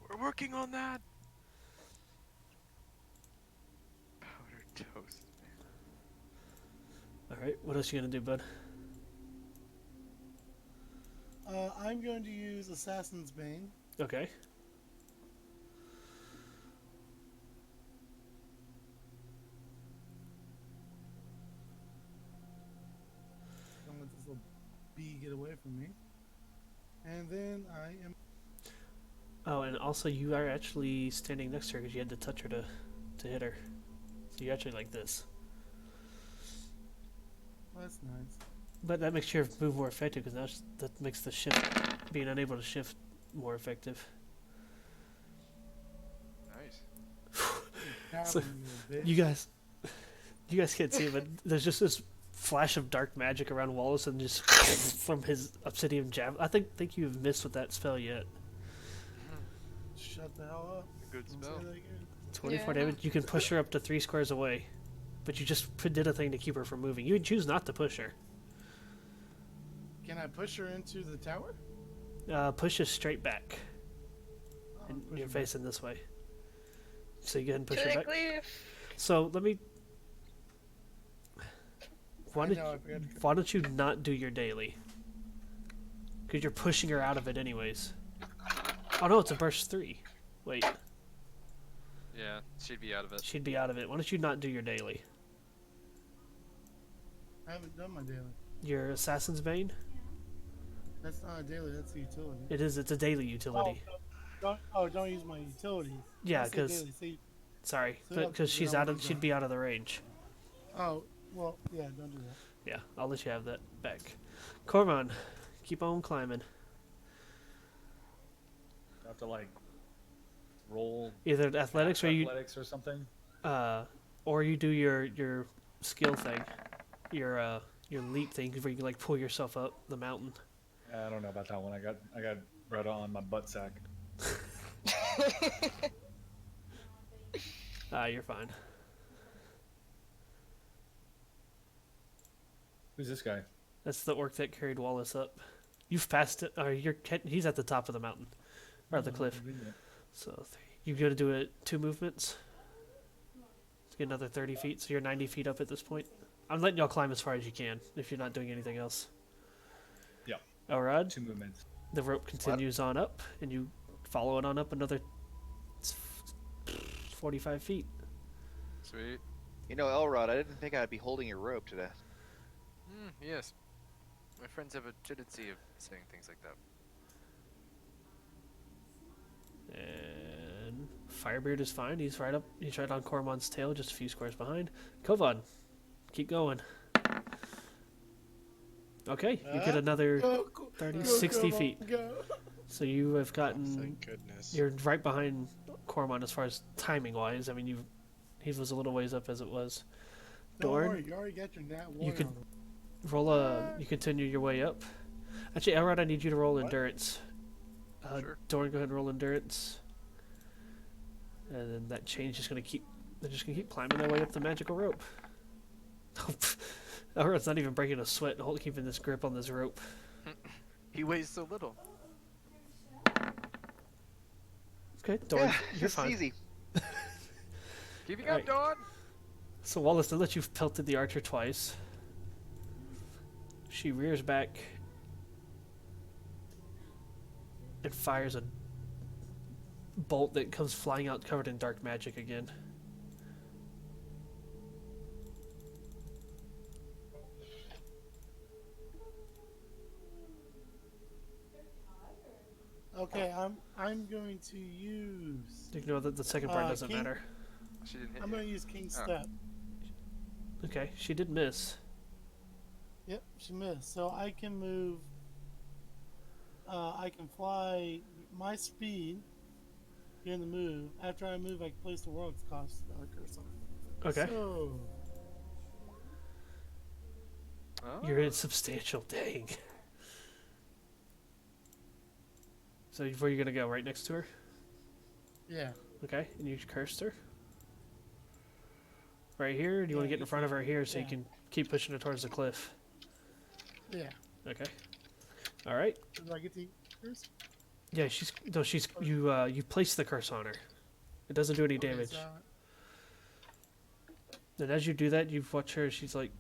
Speaker 3: We're working on that. Powder Toast Man.
Speaker 2: All right. What else you gonna do, bud?
Speaker 4: I'm going to use Assassin's Bane.
Speaker 2: Okay.
Speaker 4: Don't let this little bee get away from me. And then I am.
Speaker 2: Oh, and also you are actually standing next to her because you had to touch her to hit her. So you're actually like this.
Speaker 4: Well, that's nice.
Speaker 2: But that makes your move more effective because now that makes the shift, being unable to shift, more effective.
Speaker 3: Nice.
Speaker 2: So,
Speaker 4: Down, you little bitch.
Speaker 2: you guys can't see it, but there's just this flash of dark magic around Wallace and just from his obsidian jab. I think you've missed with that spell yet.
Speaker 4: Shut the hell up.
Speaker 3: Good
Speaker 4: Don't
Speaker 3: spell.
Speaker 4: say that again.
Speaker 2: 24
Speaker 1: Yeah.
Speaker 2: damage. You can push her up to 3 squares away, but you just did a thing to keep her from moving. You would choose not to push her.
Speaker 4: Can I push her into the tower?
Speaker 2: Push her straight back.
Speaker 4: Oh,
Speaker 2: And
Speaker 4: push
Speaker 2: you're
Speaker 4: her back.
Speaker 2: facing this way. So you go ahead and push
Speaker 1: To
Speaker 2: her
Speaker 1: the
Speaker 2: back.
Speaker 1: cliff.
Speaker 2: So let me. Why
Speaker 4: I
Speaker 2: did
Speaker 4: know, I forgot to-
Speaker 2: Why don't you not do your daily? Because you're pushing her out of it anyways. Oh no, it's a burst 3. Wait,
Speaker 3: Yeah, she'd be out of it.
Speaker 2: she'd be out of it. Why don't you not do your daily?
Speaker 4: I haven't done my daily.
Speaker 2: Your Assassin's Bane?
Speaker 4: That's not a daily, that's a utility.
Speaker 2: It is. It's a daily utility.
Speaker 4: Don't use my utilities.
Speaker 2: Yeah,
Speaker 4: I said
Speaker 2: because
Speaker 4: daily. See,
Speaker 2: sorry,
Speaker 4: So
Speaker 2: but because
Speaker 4: then
Speaker 2: she's
Speaker 4: I
Speaker 2: out of,
Speaker 4: won't
Speaker 2: she'd
Speaker 4: go.
Speaker 2: be out of the range.
Speaker 4: oh, well, yeah, don't do that.
Speaker 2: Yeah, I'll let you have that back. Cormon, keep on climbing.
Speaker 6: I have to like roll
Speaker 2: Either athletics or you,
Speaker 6: athletics or something.
Speaker 2: or you do your skill thing, your leap thing where you can like pull yourself up the mountain.
Speaker 6: I don't know about that one. I got Greta on my butt sack.
Speaker 2: You're fine.
Speaker 6: Who's this guy?
Speaker 2: That's the orc that carried Wallace up. You've passed it, or he's at the top of the mountain, or the cliff. So you're gonna do it 2 movements. To get another 30 feet, so you're 90 feet up at this point. I'm letting y'all climb as far as you can if you're not doing anything else.
Speaker 6: Yeah.
Speaker 2: Elrod,
Speaker 6: 2 movements.
Speaker 2: the rope continues on up, and you follow it on up another 45 feet.
Speaker 3: Sweet.
Speaker 7: You know, Elrod, I didn't think I'd be holding your rope today.
Speaker 3: Yes. My friends have a tendency of saying things like that.
Speaker 2: And Firebeard is fine. He's right on Cormon's tail, just a few squares behind. Kovan, keep going. Okay, you get another
Speaker 4: Go,
Speaker 2: 30,
Speaker 4: go,
Speaker 2: 60
Speaker 4: go,
Speaker 2: feet.
Speaker 4: Go.
Speaker 2: So you have gotten,
Speaker 5: Thank goodness.
Speaker 2: you're right behind Cormon as far as timing wise. I mean, he was a little ways up as it was.
Speaker 4: Don't
Speaker 2: Dorn,
Speaker 4: worry, you already got your nat one.
Speaker 2: you could
Speaker 4: on.
Speaker 2: you continue your way up. Actually, Elrod, I need you to roll endurance.
Speaker 3: Sure.
Speaker 2: Dorn, go ahead and roll endurance. And then that chain's just gonna keep. They're just gonna keep climbing their way up the magical rope. Elrod's not even breaking a sweat, keeping this grip on this rope.
Speaker 3: He weighs so little.
Speaker 2: Okay, Dorn,
Speaker 7: Yeah,
Speaker 2: you're
Speaker 7: it's
Speaker 2: fine.
Speaker 7: easy.
Speaker 3: Keeping
Speaker 2: Alright.
Speaker 3: up, Dawn.
Speaker 2: So Wallace, now that you've pelted the archer twice, she rears back and fires a bolt that comes flying out covered in dark magic again.
Speaker 4: Okay, I'm going to use.
Speaker 2: Ignore that the second part doesn't
Speaker 4: King-
Speaker 2: matter.
Speaker 3: She didn't hit
Speaker 4: I'm
Speaker 3: you.
Speaker 4: going to use King's
Speaker 3: Oh.
Speaker 4: Step.
Speaker 2: Okay, she did miss.
Speaker 4: Yep, she missed. So I can move. I can fly my speed during the move. After I move, I can place the world's cost curse on it.
Speaker 2: Okay.
Speaker 4: So,
Speaker 3: Oh.
Speaker 2: You're in substantial. Dang. So where are you gonna go? Right next to her?
Speaker 4: yeah.
Speaker 2: Okay, and you cursed her? Right here? Or do you want to
Speaker 4: Yeah,
Speaker 2: get in front of her here so you
Speaker 4: yeah.
Speaker 2: can keep pushing her towards the cliff?
Speaker 4: Yeah.
Speaker 2: Okay. Alright.
Speaker 4: Do I get the curse?
Speaker 2: Yeah, you placed the curse on her. It doesn't do any
Speaker 4: Okay,
Speaker 2: damage.
Speaker 4: so-
Speaker 2: And as you do that, you watch her, she's like,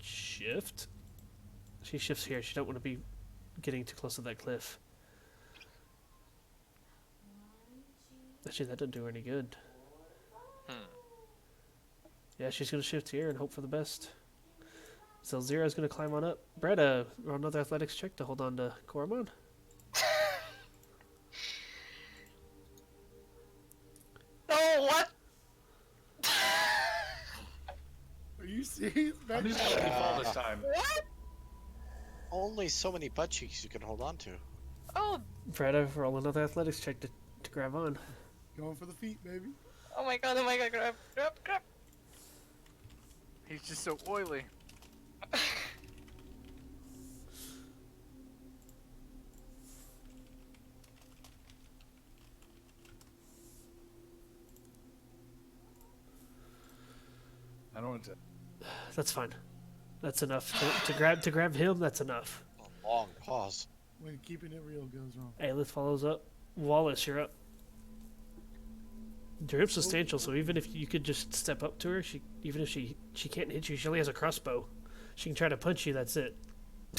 Speaker 2: shift? She shifts here. She don't want to be getting too close to that cliff. Actually, that didn't do her any good. Yeah, she's going to shift here and hope for the best. So Zera's going to climb on up. Brett, roll another athletics check to hold on to Koromon.
Speaker 1: No, what?
Speaker 4: Are you serious?
Speaker 6: I'm just gonna let you fall this time.
Speaker 5: Only so many butt cheeks you can hold on to.
Speaker 1: Oh,
Speaker 2: Brett, roll another athletics check to grab on.
Speaker 4: Going for the feet, baby.
Speaker 1: oh my god, grab, grab, grab.
Speaker 3: He's just so oily.
Speaker 6: I don't want to.
Speaker 2: That's fine. That's enough. To grab him, that's enough.
Speaker 5: A long pause.
Speaker 4: When keeping it real goes wrong.
Speaker 2: Aelith follows up. Wallace, you're up. You're up substantial, so even if you could just step up to her, even if she can't hit you, she only has a crossbow. She can try to punch you, that's it.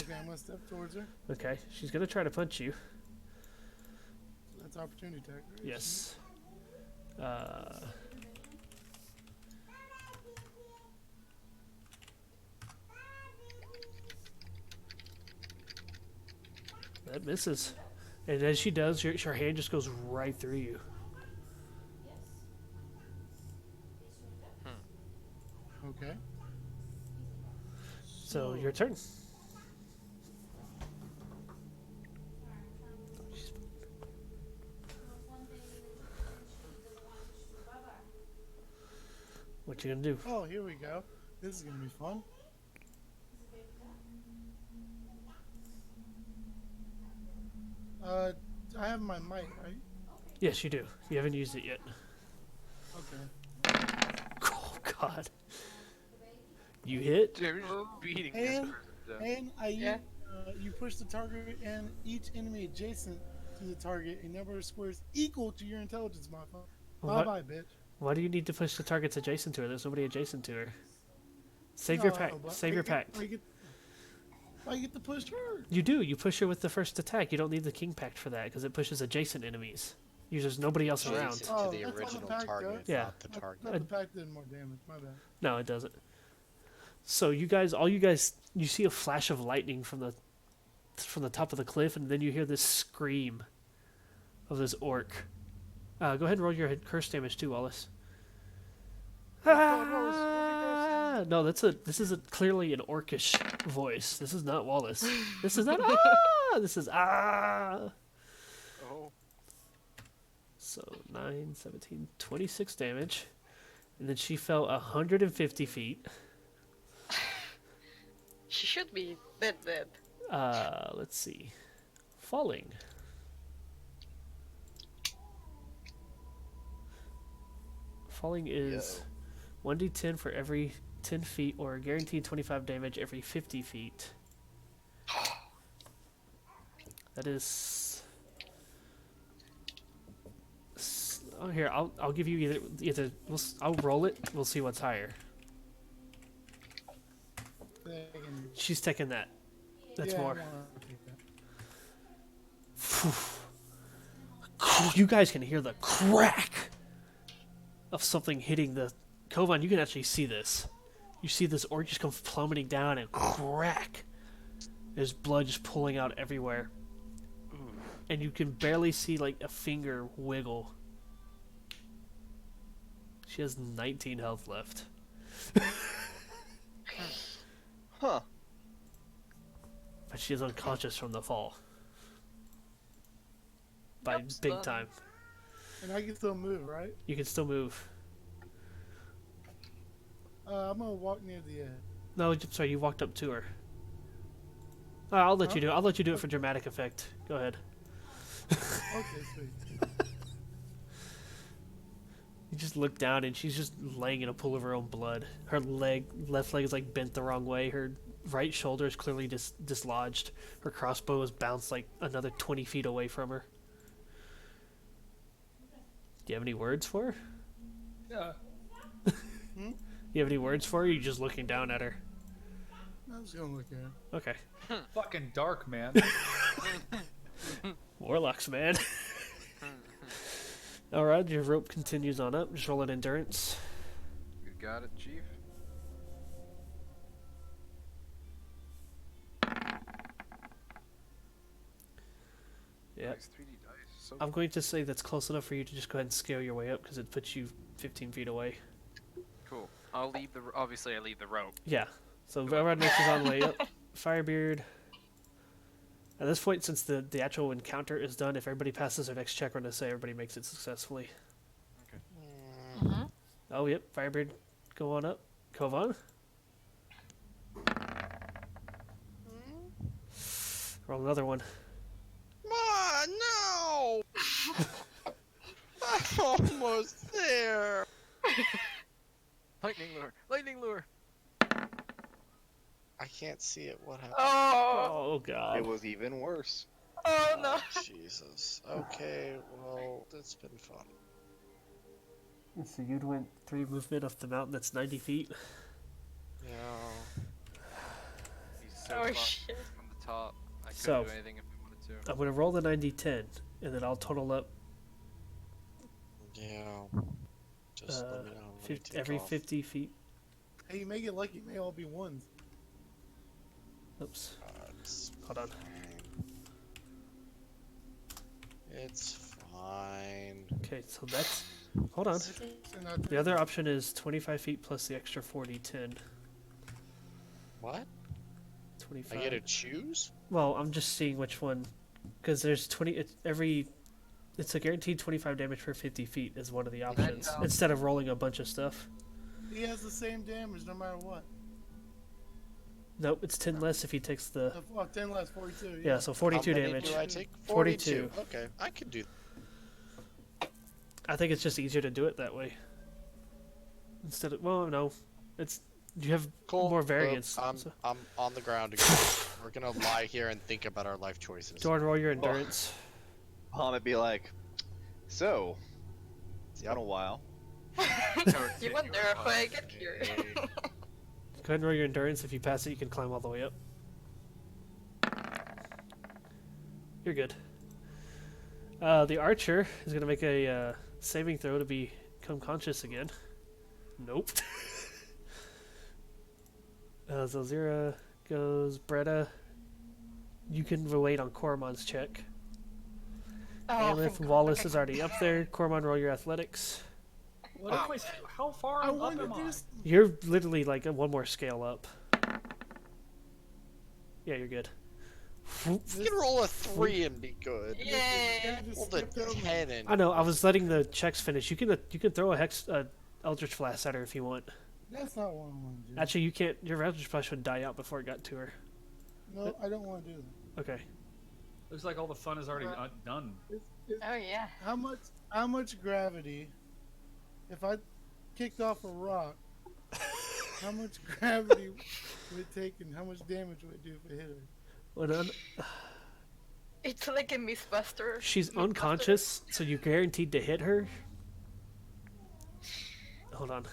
Speaker 4: Okay, I'm gonna step towards her.
Speaker 2: Okay, she's gonna try to punch you.
Speaker 4: That's opportunity attack. Right?
Speaker 2: Yes. That misses. And as she does, her hand just goes right through you.
Speaker 4: Okay.
Speaker 2: So, your turn. What you gonna do?
Speaker 4: Oh, here we go. This is gonna be fun. I have my might, right?
Speaker 2: Yes, you do. You haven't used it yet.
Speaker 4: Okay.
Speaker 2: Oh, God. You hit?
Speaker 3: Dude, you're just beating this
Speaker 4: And-
Speaker 3: person.
Speaker 4: And
Speaker 1: Yeah.
Speaker 4: you push the target and each enemy adjacent to the target a number of squares equal to your intelligence modifier.
Speaker 2: What?
Speaker 4: Bye bye, bitch.
Speaker 2: Why do you need to push the targets adjacent to her? There's nobody adjacent to her. Save your pack.
Speaker 4: but
Speaker 2: Save your pack.
Speaker 4: I get to push her.
Speaker 2: You do. You push her with the first attack. You don't need the king pact for that because it pushes adjacent enemies. There's nobody else around.
Speaker 5: Adjacent
Speaker 4: Oh,
Speaker 5: to the
Speaker 4: that's on the
Speaker 5: original
Speaker 4: pack,
Speaker 5: target,
Speaker 2: though. Yeah.
Speaker 5: not the target.
Speaker 4: Not the pack did more damage. My bad.
Speaker 2: No, it doesn't. So you guys, you see a flash of lightning from the top of the cliff, and then you hear this scream of this orc. Go ahead and roll your curse damage too, Wallace. Ah! No, this is clearly an orcish voice. This is not Wallace. This is not ah. This is ah.
Speaker 3: Oh.
Speaker 2: So 9, 17, 26 damage, and then she fell 150 feet.
Speaker 1: She should be dead.
Speaker 2: Let's see. Falling. Falling is 1d10 for every 10 feet, or a guaranteed 25 damage every 50 feet. That is. Oh, here, I'll give you either I'll roll it. We'll see what's higher.
Speaker 4: Second.
Speaker 2: She's taking that. That's
Speaker 4: Yeah, I
Speaker 2: more.
Speaker 4: wanna take that.
Speaker 2: You guys can hear the crack of something hitting the Kovan. You can actually see this. You see this orc just come plummeting down and crack. There's blood just pulling out everywhere. and you can barely see like a finger wiggle. She has 19 health left.
Speaker 7: Huh.
Speaker 2: But she is unconscious from the fall. By
Speaker 1: Yep,
Speaker 2: big
Speaker 1: stunned.
Speaker 2: time.
Speaker 4: And I can still move, right?
Speaker 2: You can still move.
Speaker 4: I'm gonna walk near the edge.
Speaker 2: No, sorry, you walked up to her. I'll let
Speaker 4: Huh?
Speaker 2: you do it. I'll let you do it for dramatic effect. Go ahead.
Speaker 4: Okay, sweet.
Speaker 2: You just look down and she's just laying in a pool of her own blood. Her left leg is like bent the wrong way. Her right shoulder is clearly dislodged. Her crossbow is bounced like another 20 feet away from her. Do you have any words for her?
Speaker 6: Yeah.
Speaker 2: You have any words for her? Or are you just looking down at her?
Speaker 4: I'm just gonna look at her.
Speaker 2: Okay.
Speaker 6: Fucking dark, man.
Speaker 2: Warlocks, man. Alright, your rope continues on up. Just roll an endurance.
Speaker 3: You got it, Chief.
Speaker 2: Yeah.
Speaker 3: Nice 3D dice. So
Speaker 2: I'm going to say that's close enough for you to just go ahead and scale your way up because it puts you 15 feet away.
Speaker 3: cool. I'll leave the. Obviously, I leave the rope.
Speaker 2: Yeah. So Rodnix is on the way up. Firebeard. At this point, since the actual encounter is done, if everybody passes their next check, we're going to say everybody makes it successfully.
Speaker 1: Mm-hmm.
Speaker 2: Oh, yep. Firebeard, go on up. Kovan. Roll another one.
Speaker 5: No! I'm almost there.
Speaker 3: Lightning lure! Lightning lure!
Speaker 5: I can't see it. What happened?
Speaker 1: Oh,
Speaker 2: Oh, God.
Speaker 7: It was even worse.
Speaker 1: oh no.
Speaker 5: Jesus. Okay, well, that's been fun.
Speaker 2: So you'd went 3 movement up the mountain that's 90 feet.
Speaker 5: Yeah.
Speaker 3: He's so
Speaker 1: Oh
Speaker 3: far
Speaker 1: shit.
Speaker 3: from the top. I couldn't
Speaker 2: So-
Speaker 3: do anything if I wanted to.
Speaker 2: I'm going to roll the 90-10, and then I'll total up
Speaker 5: Yeah. Just let me know. Let me take
Speaker 2: every
Speaker 5: off.
Speaker 2: 50 feet.
Speaker 4: Hey, you make it lucky. It may all be ones.
Speaker 2: Oops.
Speaker 5: It's
Speaker 2: Hold on.
Speaker 5: fine. It's fine.
Speaker 2: Okay, so that's... Hold on.
Speaker 4: And I
Speaker 2: The other option is 25 feet plus the extra 40-10.
Speaker 5: What?
Speaker 2: 25.
Speaker 5: I get to choose?
Speaker 2: Well, I'm just seeing which one, because there's 20. It's a guaranteed 25 damage per 50 feet is one of the options
Speaker 3: sounds-
Speaker 2: instead of rolling a bunch of stuff.
Speaker 4: He has the same damage no matter what.
Speaker 2: Nope, it's 10 less if he takes the
Speaker 4: 10 less, 42.
Speaker 2: yeah. So 42
Speaker 5: How many
Speaker 2: damage.
Speaker 5: do I take?
Speaker 2: 42.
Speaker 5: Okay, I can do.
Speaker 2: I think it's just easier to do it that way. Instead of no, it's you have
Speaker 5: Cool.
Speaker 2: more variance.
Speaker 5: I'm
Speaker 2: So,
Speaker 5: on the ground again. We're gonna lie here and think about our life choices.
Speaker 2: Jordan, roll your endurance.
Speaker 7: Palm would be like, so, it's been a while.
Speaker 1: You wonder if I get here.
Speaker 2: Go ahead and roll your endurance. If you pass it, you can climb all the way up. You're good. The archer is going to make a saving throw to become conscious again. Nope. Zalzira goes. Bretta, you can relate on Koromon's check.
Speaker 1: Oh,
Speaker 2: Aleph,
Speaker 1: thank God.
Speaker 2: Wallace
Speaker 1: Okay.
Speaker 2: is already up there. Koromon, roll your athletics.
Speaker 4: What
Speaker 6: Wait, how far
Speaker 4: I
Speaker 6: up
Speaker 4: wanted
Speaker 6: am
Speaker 4: to do
Speaker 6: I?
Speaker 4: this.
Speaker 2: You're literally like one more scale up. Yeah, you're good.
Speaker 5: You can roll a 3 and be good.
Speaker 1: Yeah.
Speaker 5: Roll the 10 and
Speaker 2: I know. I was letting the checks finish. You can throw a Eldritch Blast at her if you want.
Speaker 4: That's not what I want to do.
Speaker 2: Actually, you can't. Your Eldritch Blast would die out before it got to her.
Speaker 4: No, I don't want to do that.
Speaker 2: Okay.
Speaker 6: Looks like all the fun is already done.
Speaker 1: Oh yeah.
Speaker 4: How much gravity? If I kicked off a rock, how much gravity would it take, and how much damage would it do if it hit her?
Speaker 2: Well,
Speaker 1: It's like a Mythbuster.
Speaker 2: she's
Speaker 1: Mythbuster.
Speaker 2: unconscious, so you're guaranteed to hit her. Hold on.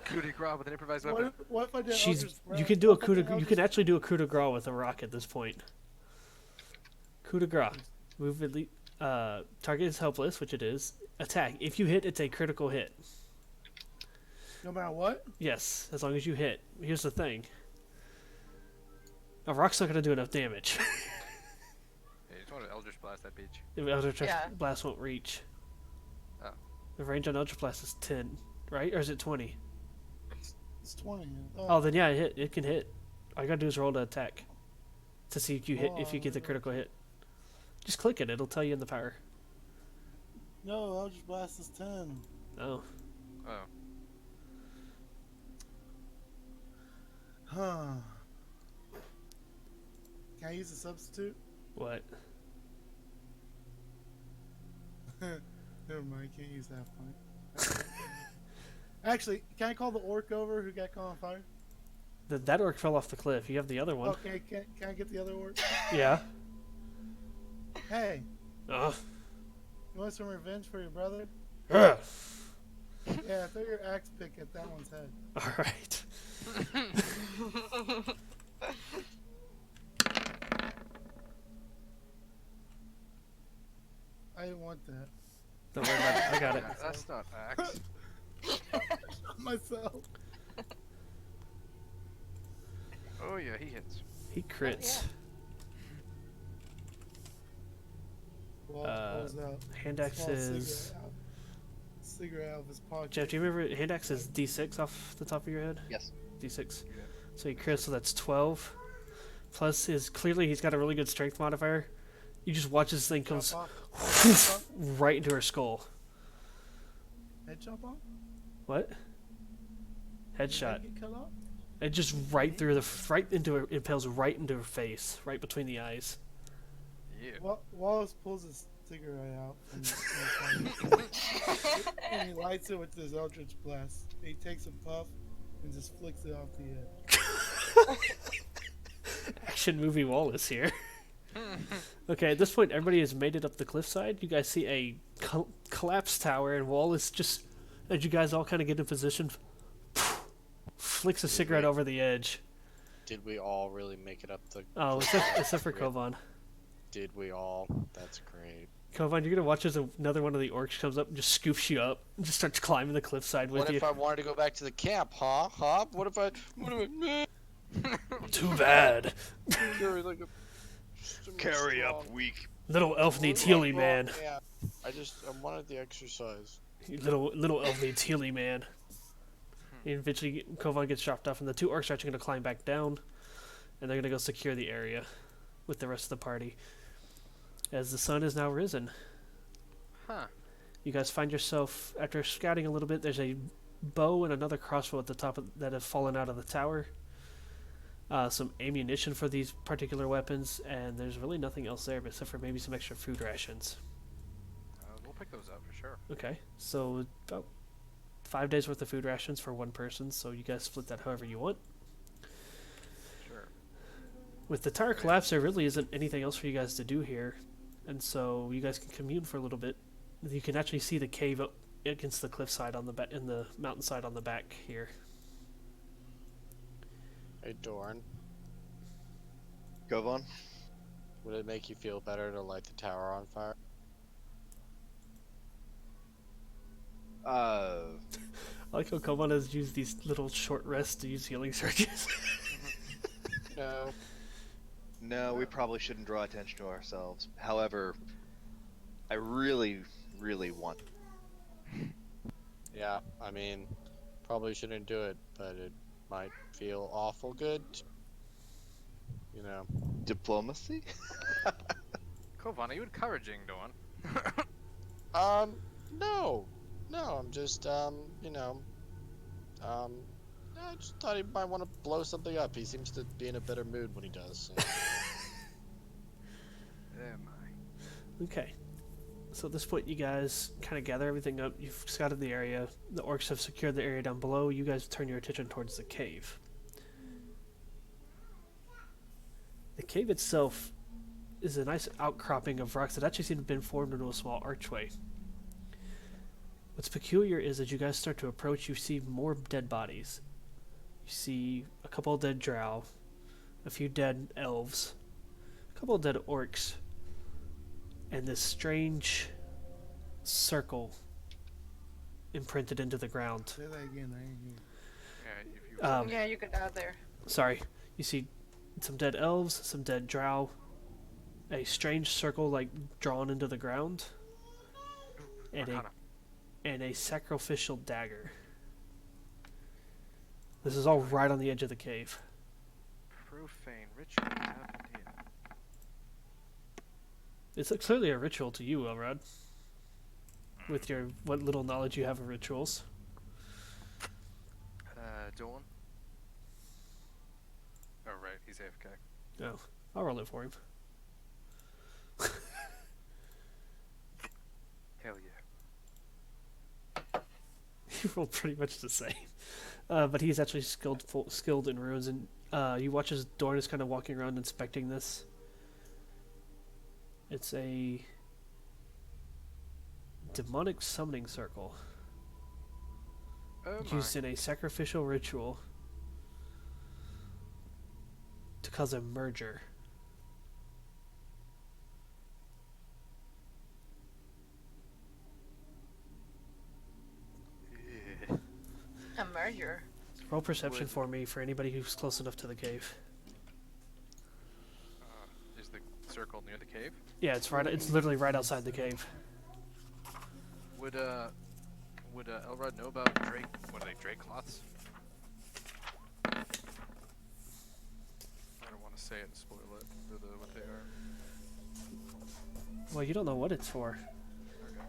Speaker 3: Coup de grace with an improvised weapon.
Speaker 4: What if I did?
Speaker 2: She's.
Speaker 4: Eldritch
Speaker 2: You
Speaker 4: Blast?
Speaker 2: can do a
Speaker 4: What if I
Speaker 2: coup de.
Speaker 4: did
Speaker 2: You
Speaker 4: Eldritch-
Speaker 2: can actually do a coup de grace with a rock at this point. Coup de grace. Move at least. Target is helpless, which it is. Attack. If you hit, it's a critical hit.
Speaker 4: No matter what.
Speaker 2: Yes, as long as you hit. Here's the thing. A rock's not going to do enough damage.
Speaker 3: Hey, you just want to Blast that bitch.
Speaker 2: The Eldritch
Speaker 1: Yeah.
Speaker 2: Blast won't reach.
Speaker 3: Oh.
Speaker 2: The range on Eldritch Blast is 10, right? Or is it 20?
Speaker 4: It's 20.
Speaker 2: Oh, then yeah, it can hit. All you gotta do is roll to attack to see if you hit if you get the critical hit. Just click it; it'll tell you in the power.
Speaker 4: No, Eldritch Blast is 10.
Speaker 2: Oh,
Speaker 3: Oh.
Speaker 4: Huh. Can I use a substitute?
Speaker 2: what?
Speaker 4: Never mind, can't use that point. Actually, can I call the orc over who got caught on fire?
Speaker 2: That orc fell off the cliff. You have the other one.
Speaker 4: Okay, can I get the other orc?
Speaker 2: Yeah.
Speaker 4: Hey,
Speaker 2: Oh.
Speaker 4: you want some revenge for your brother?
Speaker 2: Ugh.
Speaker 4: Yeah, throw your axe pick at that one's head.
Speaker 2: All right.
Speaker 4: I didn't want that.
Speaker 2: Don't worry about it. I got it.
Speaker 3: That's not axe.
Speaker 4: Myself.
Speaker 3: Oh yeah, he hits.
Speaker 2: He crits.
Speaker 4: Well, pulls out.
Speaker 2: Hand axe
Speaker 4: Small
Speaker 2: is.
Speaker 4: cigarette out of his pocket.
Speaker 2: Jeff, do you remember hand axe is D6 off the top of your head?
Speaker 7: Yes.
Speaker 2: D6. So he crits, so that's 12. Plus clearly he's got a really good strength modifier. You just watch this thing comes
Speaker 4: Chop off?
Speaker 2: right into her skull.
Speaker 4: Head chop off?
Speaker 2: What?
Speaker 4: Did
Speaker 2: Headshot.
Speaker 4: that get cut off?
Speaker 2: It just right through right into her, impales right into her face, right between the eyes.
Speaker 3: Yeah.
Speaker 4: Wallace pulls his cigarette out from his pocket, and he lights it with his Eldritch Blast. He takes a puff and just flicks it off the edge.
Speaker 2: Action movie Wallace here. Okay, at this point, everybody has made it up the cliffside. You guys see a collapsed tower, and Wallace just, as you guys all kind of get in position, flicks a cigarette over the edge.
Speaker 5: Did we all really make it up the?
Speaker 2: Oh, except for Kovan.
Speaker 5: Did we all? That's great.
Speaker 2: Kovan, you're gonna watch as another one of the orcs comes up and just scoops you up and just starts climbing the cliffside with
Speaker 5: What
Speaker 2: you.
Speaker 5: if I wanted to go back to the camp, huh? Huh? What if I?
Speaker 2: Too bad.
Speaker 5: Carry like a.
Speaker 7: Carry up, weak.
Speaker 2: Little elf needs Healy, man.
Speaker 5: Yeah. I wanted the exercise.
Speaker 2: Little elf needs Healy, man. And eventually, Kovan gets chopped off, and the two orcs are actually going to climb back down, and they're going to go secure the area with the rest of the party. As the sun is now risen,
Speaker 3: Huh.
Speaker 2: you guys find yourself, after scouting a little bit, there's a bow and another crossbow at the top that have fallen out of the tower. Some ammunition for these particular weapons, and there's really nothing else there except for maybe some extra food rations.
Speaker 3: We'll pick those up for sure.
Speaker 2: Okay, so about 5 days worth of food rations for one person, so you guys split that however you want.
Speaker 3: Sure.
Speaker 2: With the tower collapse, there really isn't anything else for you guys to do here, and so you guys can commune for a little bit. You can actually see the cave up against the cliffside on the in the mountainside on the back here.
Speaker 5: Hey, Dorn.
Speaker 7: Govan?
Speaker 5: Would it make you feel better to light the tower on fire?
Speaker 2: I like how Kovan has used these little short rests to use healing surges.
Speaker 5: No.
Speaker 7: No, we probably shouldn't draw attention to ourselves. However, I really, really want.
Speaker 5: Yeah, I mean, probably shouldn't do it, but it might feel awful good. You know.
Speaker 7: Diplomacy?
Speaker 3: Kovan, are you encouraging Dawn?
Speaker 5: No. No, I'm just, you know, I just thought he might want to blow something up. He seems to be in a better mood when he does. So.
Speaker 3: Am I?
Speaker 2: Okay. So at this point, you guys kind of gather everything up. You've scouted the area. The orcs have secured the area down below. You guys turn your attention towards the cave. The cave itself is a nice outcropping of rocks that actually seem to have been formed into a small archway. What's peculiar is as you guys start to approach, you see more dead bodies. You see a couple of dead drow, a few dead elves, a couple of dead orcs, and this strange circle imprinted into the ground.
Speaker 4: Say that again, I ain't hear.
Speaker 3: Yeah, if you.
Speaker 1: Yeah, you get out there.
Speaker 2: Sorry, you see some dead elves, some dead drow, a strange circle like drawn into the ground, and
Speaker 3: Arcana.
Speaker 2: a sacrificial dagger. This is all right on the edge of the cave.
Speaker 3: Profane ritual happened here.
Speaker 2: It's clearly a ritual to you, Elrod. With your what little knowledge you have of rituals.
Speaker 3: Dawn. Oh right, he's AFK.
Speaker 2: Oh, I'll roll it for him.
Speaker 3: Hell yeah.
Speaker 2: He rolled pretty much the same. But he's actually skilled in runes, and you watch as Dorn is kind of walking around inspecting this. It's a demonic summoning circle
Speaker 3: Oh my.
Speaker 2: used in a sacrificial ritual to cause a merger.
Speaker 3: Yeah.
Speaker 1: A merger.
Speaker 2: Roll perception
Speaker 3: Would-
Speaker 2: for me for anybody who's close enough to the cave.
Speaker 3: Is the circle near the cave?
Speaker 2: Yeah, it's right. It's literally right outside the cave.
Speaker 3: Would Elrod know about Drake? What are they? Drake cloths? I don't want to say it and spoil it. What they are.
Speaker 2: Well, you don't know what it's for.
Speaker 3: Okay.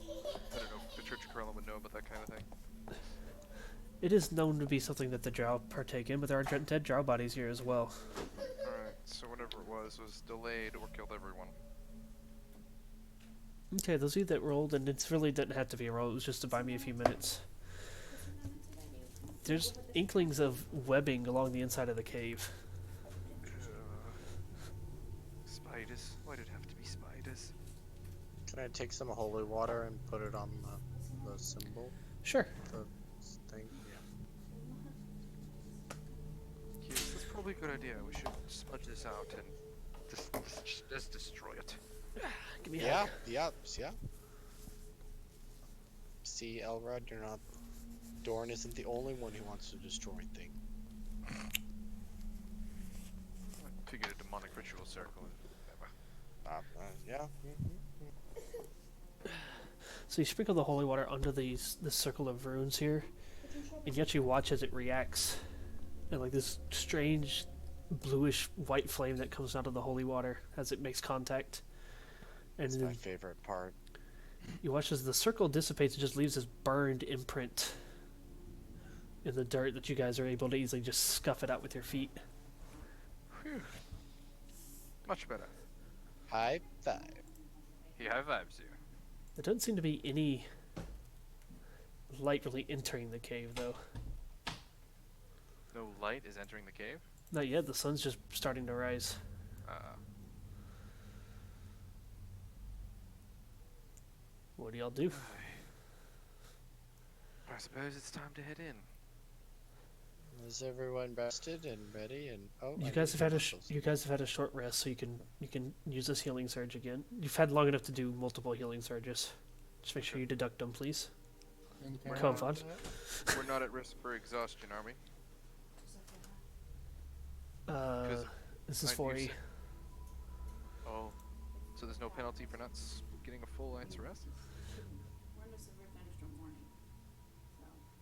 Speaker 3: I don't know. The Church of Corella would know about that kind of thing.
Speaker 2: It is known to be something that the drow partake in, but there are dead drow bodies here as well.
Speaker 3: Alright, so whatever it was delayed or killed everyone.
Speaker 2: Okay, those of you that rolled, and it's really didn't have to be a roll, it was just to buy me a few minutes. There's inklings of webbing along the inside of the cave.
Speaker 3: Spiders? Why did it have to be spiders?
Speaker 5: Can I take some holy water and put it on the symbol?
Speaker 2: Sure.
Speaker 5: The thing? Yeah.
Speaker 3: Yes, that's probably a good idea. We should smudge this out and just destroy it.
Speaker 2: Give me a
Speaker 5: Yeah,
Speaker 2: hug.
Speaker 5: yeah. See, Elrod, you're not. Dorn isn't the only one who wants to destroy things.
Speaker 3: I figured a demonic ritual circle.
Speaker 5: Yeah.
Speaker 2: So you sprinkle the holy water under this circle of runes here, and you actually watch as it reacts, and like this strange bluish white flame that comes out of the holy water as it makes contact. And
Speaker 5: It's
Speaker 2: then
Speaker 5: my favorite part.
Speaker 2: you watch as the circle dissipates and just leaves this burned imprint in the dirt that you guys are able to easily just scuff it out with your feet.
Speaker 3: Whew. Much better.
Speaker 5: High five.
Speaker 3: Yeah, high vibes you.
Speaker 2: There doesn't seem to be any light really entering the cave, though.
Speaker 3: No light is entering the cave?
Speaker 2: Not yet, the sun's just starting to rise. What do y'all do?
Speaker 3: I suppose it's time to head in.
Speaker 5: Is everyone rested and ready? And
Speaker 2: You guys have had a short rest, so you can use this healing surge again. You've had long enough to do multiple healing surges. Just make sure you deduct them, please.
Speaker 4: And
Speaker 3: We're
Speaker 2: Come
Speaker 3: not-
Speaker 2: on.
Speaker 3: We're not at risk for exhaustion, are we?
Speaker 2: This is
Speaker 3: I
Speaker 2: for
Speaker 3: knew
Speaker 2: E.
Speaker 3: so. Oh, so there's no penalty for not getting a full night's rest?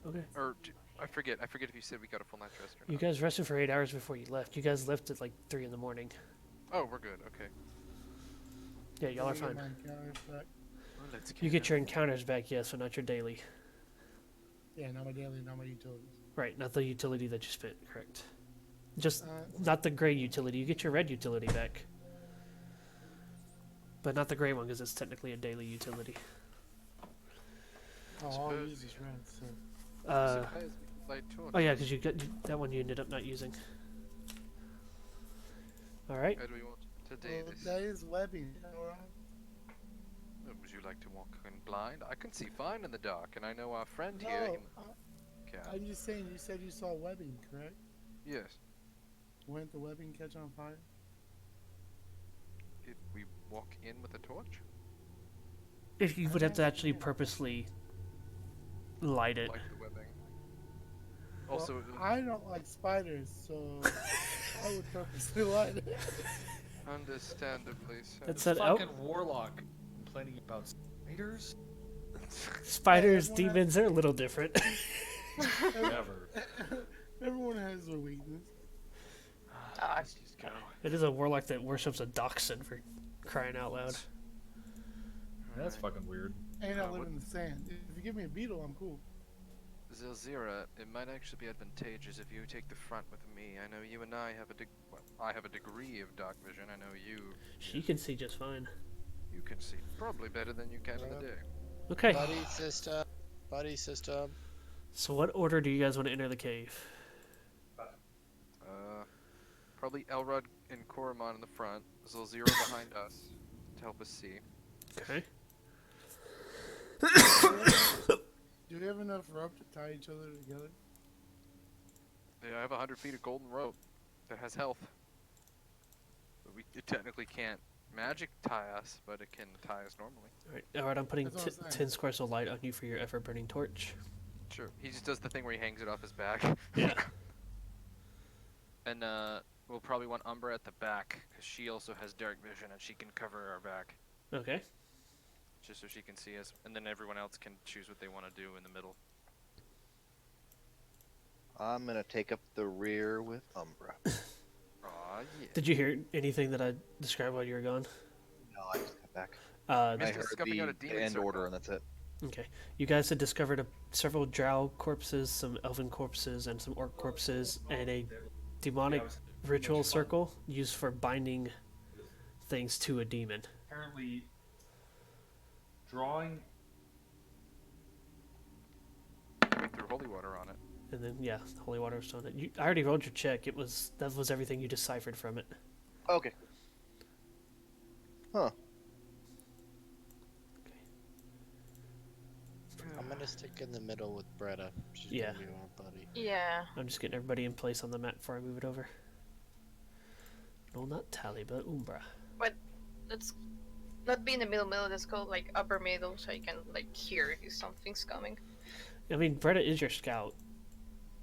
Speaker 2: Okay.
Speaker 3: Or I forget if you said we got a full night's rest or not.
Speaker 2: You guys rested for 8 hours before you left. You guys left at like 3 in the morning.
Speaker 3: Oh, we're good. Okay.
Speaker 2: Yeah, y'all are
Speaker 4: Let me get
Speaker 2: fine.
Speaker 4: my encounters back.
Speaker 3: Well, let's
Speaker 2: You get your encounters back, yes, but not your daily.
Speaker 4: Yeah, not my daily, not my utilities.
Speaker 2: Right, not the utility that you spent, correct. Just
Speaker 4: Uh,
Speaker 2: not the gray utility. You get your red utility back. But not the gray one, because it's technically a daily utility.
Speaker 4: I'll
Speaker 3: suppose-
Speaker 4: use this red, so.
Speaker 3: Light torch.
Speaker 2: Oh yeah, because you got that one you ended up not using. Alright.
Speaker 3: How do we want to do
Speaker 4: Well,
Speaker 3: this?
Speaker 4: that is webbing, alright?
Speaker 3: Would you like to walk in blind? I can see fine in the dark, and I know our friend here.
Speaker 4: No,
Speaker 3: Can.
Speaker 4: I'm just saying, you said you saw webbing, correct?
Speaker 3: Yes.
Speaker 4: Wouldn't the webbing catch on fire?
Speaker 3: If we walk in with a torch,
Speaker 2: If you would have to actually purposely light it.
Speaker 3: like the webbing.
Speaker 4: Well,
Speaker 3: Also,
Speaker 4: I don't like spiders, so I would purposely light it.
Speaker 3: Understandably so.
Speaker 2: That's
Speaker 6: This
Speaker 2: an elf.
Speaker 6: fucking warlock complaining about spiders?
Speaker 2: Spiders,
Speaker 4: Everyone has-
Speaker 2: demons, they're a little different.
Speaker 6: Never.
Speaker 4: Everyone has their weakness.
Speaker 3: Let's just go.
Speaker 2: It is a warlock that worships a dachshund for crying out loud.
Speaker 6: That's fucking weird.
Speaker 4: And I
Speaker 3: Uh,
Speaker 4: live
Speaker 3: what-
Speaker 4: in the sand. If you give me a beetle, I'm cool.
Speaker 3: Zilzira, it might actually be advantageous if you take the front with me. I know you and I have I have a degree of dark vision. I know
Speaker 2: She can see just fine.
Speaker 3: you can see probably better than you can in the day.
Speaker 2: Okay,
Speaker 5: Buddy system. Buddy system.
Speaker 2: so what order do you guys want to enter the cave?
Speaker 3: Probably Elrod and Koromon in the front, Zilzira behind us to help us see.
Speaker 2: Okay.
Speaker 4: Do we have enough rope to tie each other together?
Speaker 3: Yeah, I have 100 feet of golden rope that has health. But it technically can't magic tie us, but it can tie us normally.
Speaker 2: Alright, I'm putting
Speaker 4: That's what I'm saying.
Speaker 2: 10 squares of light on you for your ever-burning torch.
Speaker 3: Sure. He just does the thing where he hangs it off his back.
Speaker 2: Yeah.
Speaker 3: And we'll probably want Umbra at the back, because she also has dark vision and she can cover our back,
Speaker 2: Okay.
Speaker 3: just so she can see us. And then everyone else can choose what they want to do in the middle.
Speaker 7: I'm gonna take up the rear with Umbra.
Speaker 3: Aw, yeah.
Speaker 2: Did you hear anything that I described while you were gone?
Speaker 7: No, I just got back.
Speaker 2: Uh,
Speaker 3: Missed
Speaker 7: I
Speaker 3: us
Speaker 7: heard
Speaker 3: scuffing out a
Speaker 7: the
Speaker 3: demon
Speaker 7: end
Speaker 3: circle.
Speaker 7: order, and that's it.
Speaker 2: okay. You guys had discovered several drow corpses, some elven corpses, and some orc corpses, and a demonic ritual circle used for binding things to a demon.
Speaker 6: Apparently, drawing.
Speaker 3: We threw holy water on it.
Speaker 2: And then, yeah, holy water was on it. I already rolled your check. That was everything you deciphered from it.
Speaker 7: Okay. Huh.
Speaker 5: I'm gonna stick in the middle with Bretta. She's
Speaker 2: Yeah.
Speaker 5: gonna be my buddy.
Speaker 1: Yeah.
Speaker 2: I'm just getting everybody in place on the map before I move it over. No, not Tally, but Umbra.
Speaker 1: Let's not be in the middle. Let's go like upper middle so I can like hear if something's coming.
Speaker 2: I mean, Bretta is your scout.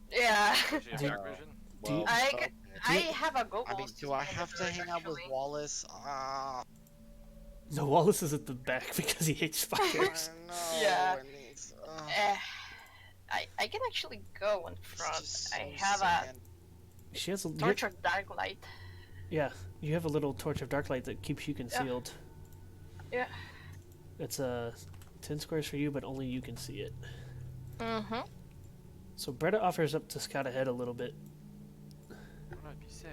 Speaker 1: Yeah.
Speaker 3: Does she have
Speaker 2: Do-
Speaker 3: dark vision?
Speaker 2: Do you-
Speaker 1: I-
Speaker 5: okay.
Speaker 1: I have a goggles.
Speaker 5: I mean, do I have to hang out with Wallace? Ah,
Speaker 2: No, Wallace is at the back because he hates
Speaker 5: I
Speaker 2: spiders.
Speaker 5: know.
Speaker 1: Yeah.
Speaker 5: and it's,
Speaker 1: I can actually go in
Speaker 5: it's
Speaker 1: front.
Speaker 5: just
Speaker 1: I
Speaker 5: so
Speaker 1: have
Speaker 5: sad.
Speaker 2: She has a
Speaker 1: torch of dark light.
Speaker 2: Yeah, you have a little torch of dark light that keeps you concealed.
Speaker 1: Yeah.
Speaker 2: It's 10 squares for you, but only you can see it.
Speaker 1: Mm-hmm.
Speaker 2: So Bretta offers up to scout ahead a little bit.
Speaker 3: Might be safe.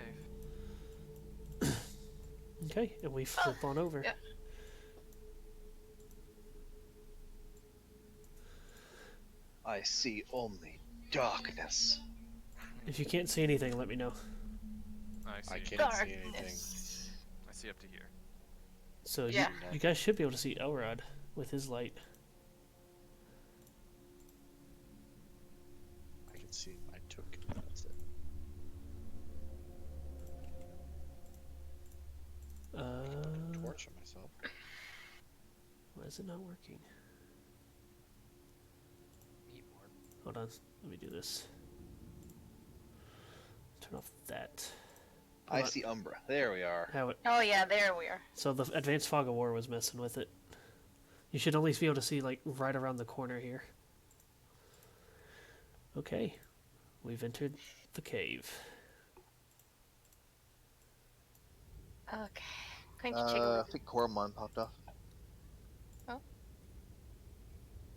Speaker 2: Okay, and we flip on over.
Speaker 1: yeah.
Speaker 7: I see only darkness.
Speaker 2: If you can't see anything, let me know.
Speaker 3: I see.
Speaker 5: I can't see anything.
Speaker 1: Darkness.
Speaker 3: I see up to here.
Speaker 2: So
Speaker 1: Yeah.
Speaker 2: you guys should be able to see Elrod with his light.
Speaker 5: I can see my token. That's it. Torch on myself.
Speaker 2: Why is it not working?
Speaker 3: Need more.
Speaker 2: Hold on, let me do this. Turn off that.
Speaker 7: I
Speaker 2: Hold on.
Speaker 7: see Umbra. There we are.
Speaker 2: How it?
Speaker 1: Oh yeah, there we are.
Speaker 2: So the advanced fog of war was messing with it. You should only be able to see like right around the corner here. Okay, we've entered the cave.
Speaker 1: Okay. Going to check.
Speaker 7: I think Koromon popped off.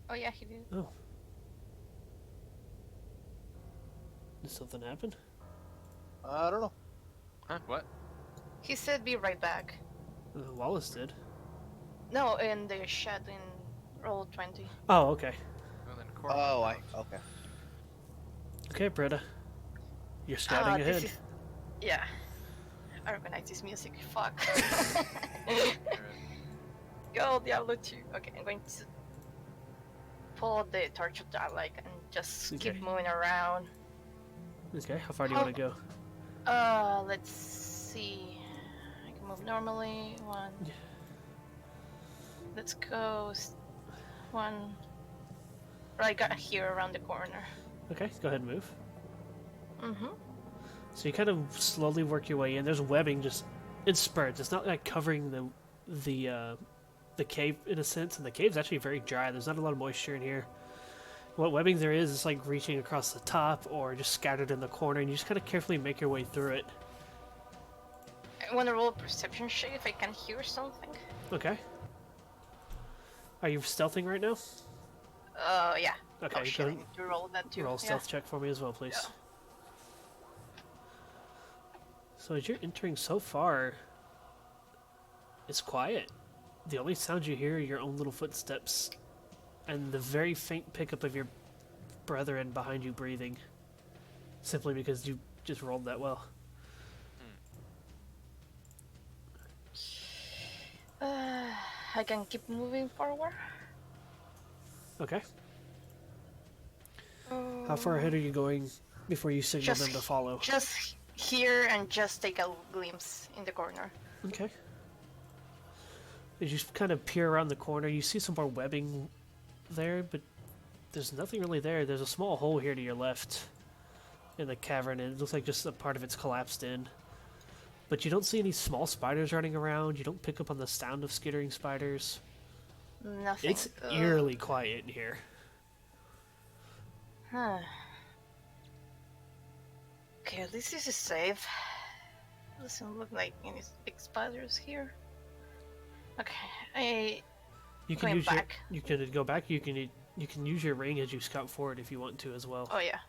Speaker 1: Oh yeah, he did.
Speaker 2: Oh, did something happen?
Speaker 7: I don't know.
Speaker 3: Huh? What?
Speaker 1: He said be right back.
Speaker 2: Wallace did.
Speaker 1: No, in the shed in roll 20.
Speaker 2: Oh, okay.
Speaker 3: Well, then
Speaker 7: Oh,
Speaker 3: Koromon
Speaker 7: okay.
Speaker 2: Okay, Britta. You're scouting
Speaker 1: this
Speaker 2: ahead.
Speaker 1: is- Yeah. I recognize this music. Fuck.
Speaker 3: Alright.
Speaker 1: Go Diablo 2. Okay, I'm going to pull the torch of dark light and just
Speaker 2: Okay.
Speaker 1: keep moving around.
Speaker 2: Okay, how far do you want to go?
Speaker 1: Let's see. I can move normally. One.
Speaker 2: Yeah.
Speaker 1: Let's go. One. Right, got here around the corner.
Speaker 2: Okay, go ahead and move.
Speaker 1: Mm-hmm.
Speaker 2: So you kind of slowly work your way in. There's webbing just in spurts. It's not like covering the cave in a sense, and the cave's actually very dry. There's not a lot of moisture in here. What webbing there is like reaching across the top or just scattered in the corner, and you just kind of carefully make your way through it.
Speaker 1: I want to roll a perception check if I can hear something.
Speaker 2: Okay. Are you stealthing right now?
Speaker 1: Yeah.
Speaker 2: Okay,
Speaker 1: Oh shit,
Speaker 2: go
Speaker 1: I
Speaker 2: ahead.
Speaker 1: need to roll that too.
Speaker 2: Roll a
Speaker 1: Yeah.
Speaker 2: stealth check for me as well, please.
Speaker 1: Yeah.
Speaker 2: So as you're entering so far, it's quiet. The only sound you hear are your own little footsteps and the very faint pickup of your brethren behind you breathing. Simply because you just rolled that well.
Speaker 1: I can keep moving forward.
Speaker 2: Okay. How far ahead are you going before you signal them to follow?
Speaker 1: Just here and just take a glimpse in the corner.
Speaker 2: Okay. As you kind of peer around the corner, you see some more webbing there, but there's nothing really there. There's a small hole here to your left in the cavern, and it looks like just a part of it's collapsed in. But you don't see any small spiders running around. You don't pick up on the sound of skittering spiders.
Speaker 1: Nothing.
Speaker 2: It's eerily quiet in here.
Speaker 1: Huh. Okay, this is safe. Doesn't look like any big spiders here. Okay,
Speaker 2: You can
Speaker 1: Going
Speaker 2: use
Speaker 1: back.
Speaker 2: you can go back. You can use your ring as you scout forward if you want to as well.
Speaker 1: oh yeah.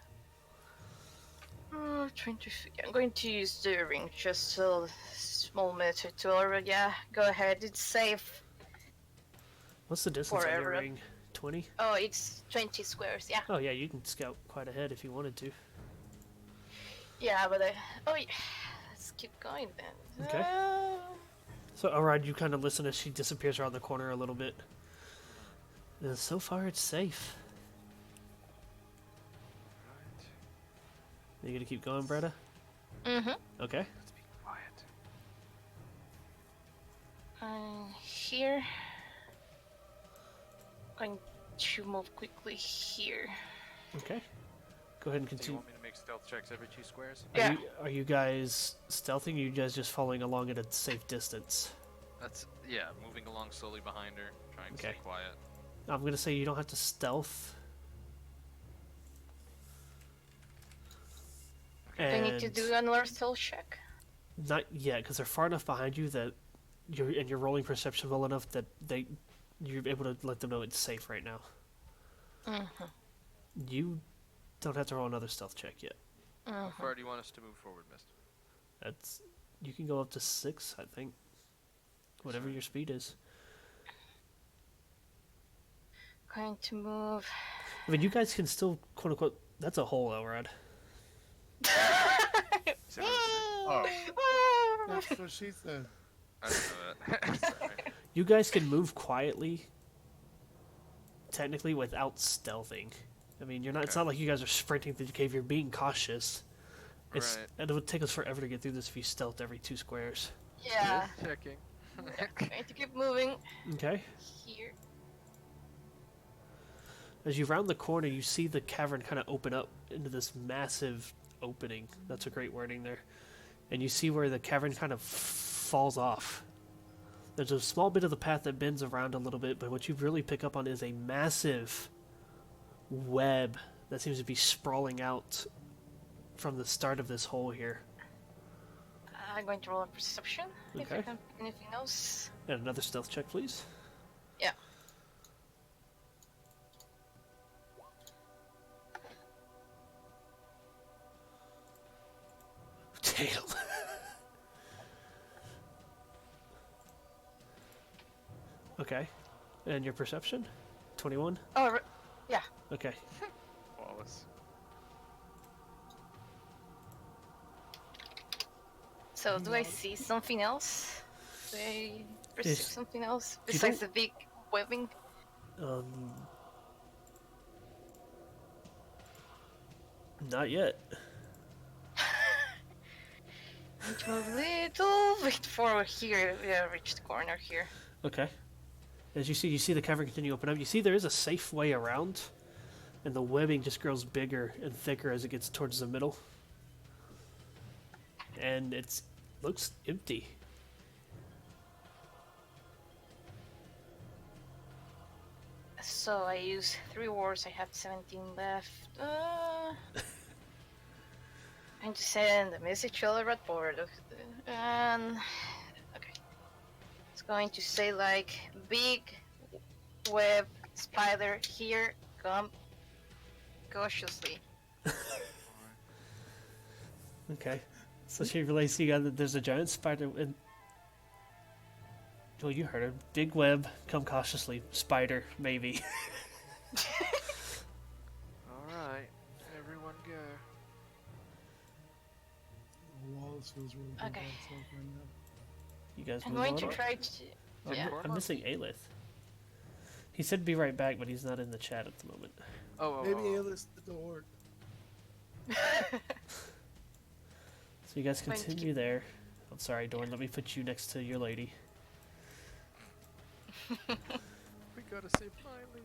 Speaker 1: Trying to figure. I'm going to use the ring just a small minute to already. Yeah, go ahead. It's safe.
Speaker 2: What's the distance on your
Speaker 1: Forever.
Speaker 2: ring? 20?
Speaker 1: Oh, it's 20 squares. Yeah.
Speaker 2: Oh yeah, you can scout quite ahead if you wanted to.
Speaker 1: Yeah, but oh yeah. Let's keep going then.
Speaker 2: Okay. So, Arad, you kind of listen as she disappears around the corner a little bit. And so far, it's safe. Are you gonna keep going, Bretta?
Speaker 1: Mm-hmm.
Speaker 2: Okay.
Speaker 3: Let's be quiet.
Speaker 1: Here. Going to move quickly here.
Speaker 2: Okay. Go ahead and
Speaker 3: Do you
Speaker 2: continue.
Speaker 3: want me to make stealth checks every 2 squares?
Speaker 1: Yeah.
Speaker 2: Are you guys stealthing? Or are you guys just following along at a safe distance?
Speaker 3: That's yeah, moving along slowly behind her, trying to stay
Speaker 2: Okay.
Speaker 3: quiet.
Speaker 2: I'm gonna say you don't have to stealth.
Speaker 1: Do I need to
Speaker 2: And
Speaker 1: do another stealth check?
Speaker 2: not yet, because they're far enough behind you that you're rolling perception well enough that you're able to let them know it's safe right now.
Speaker 1: Mm-hmm.
Speaker 2: You don't have to roll another stealth check yet.
Speaker 3: How far do you want us to move forward, Mist?
Speaker 2: That's you can go up to 6, I think. Whatever your speed is.
Speaker 1: Going to move.
Speaker 2: I mean, you guys can still quote unquote. That's a hole, Elrod.
Speaker 3: Oh,
Speaker 4: That's what she said.
Speaker 3: I didn't know that. Sorry.
Speaker 2: You guys can move quietly. Technically, without stealthing. I mean, you're not. It's
Speaker 3: Okay.
Speaker 2: not like you guys are sprinting through the cave. You're being cautious. It's
Speaker 3: Right.
Speaker 2: and it would take us forever to get through this if you stealthed every 2 squares.
Speaker 1: Yeah.
Speaker 3: Checking.
Speaker 1: Going to keep moving
Speaker 2: Okay.
Speaker 1: here.
Speaker 2: As you round the corner, you see the cavern kind of open up into this massive opening. That's a great wording there. And you see where the cavern kind of falls off. There's a small bit of the path that bends around a little bit, but what you really pick up on is a massive web that seems to be sprawling out from the start of this hole here.
Speaker 1: I'm going to roll a perception if I
Speaker 2: Okay.
Speaker 1: can pick anything else.
Speaker 2: And another stealth check, please.
Speaker 1: Yeah.
Speaker 2: Damn. Okay. And your perception? 21?
Speaker 1: Oh, yeah.
Speaker 2: Okay.
Speaker 3: Wallace.
Speaker 1: So do I see something else? Do I perceive
Speaker 2: Yes.
Speaker 1: something else
Speaker 2: You
Speaker 1: besides
Speaker 2: don't-
Speaker 1: the big webbing?
Speaker 2: Not yet.
Speaker 1: Need to move a little bit forward here. Yeah, reach the corner here.
Speaker 2: Okay. As you see the cavern continue to open up. You see there is a safe way around, and the webbing just grows bigger and thicker as it gets towards the middle. And it looks empty.
Speaker 1: So I use 3 wars. I have 17 left. I'm just send the message to the red board. And okay, it's going to say like big web spider here. Come cautiously.
Speaker 2: Okay. So she relays to you guys that there's a giant spider and well, you heard her. Big web, come cautiously. Spider, maybe.
Speaker 3: Alright, everyone go.
Speaker 4: Wallace feels really good
Speaker 1: Okay.
Speaker 4: about himself right now.
Speaker 2: You guys
Speaker 1: I'm
Speaker 2: move
Speaker 1: going
Speaker 2: on.
Speaker 1: to try to.
Speaker 2: I'm,
Speaker 1: Yeah.
Speaker 2: I'm missing Aelith. He said be right back, but he's not in the chat at the moment.
Speaker 4: Maybe Alice did the horde.
Speaker 2: So you guys
Speaker 1: Going to
Speaker 2: continue there. I'm sorry, Dorn. Let me put you next to your lady.
Speaker 3: We gotta save Miley.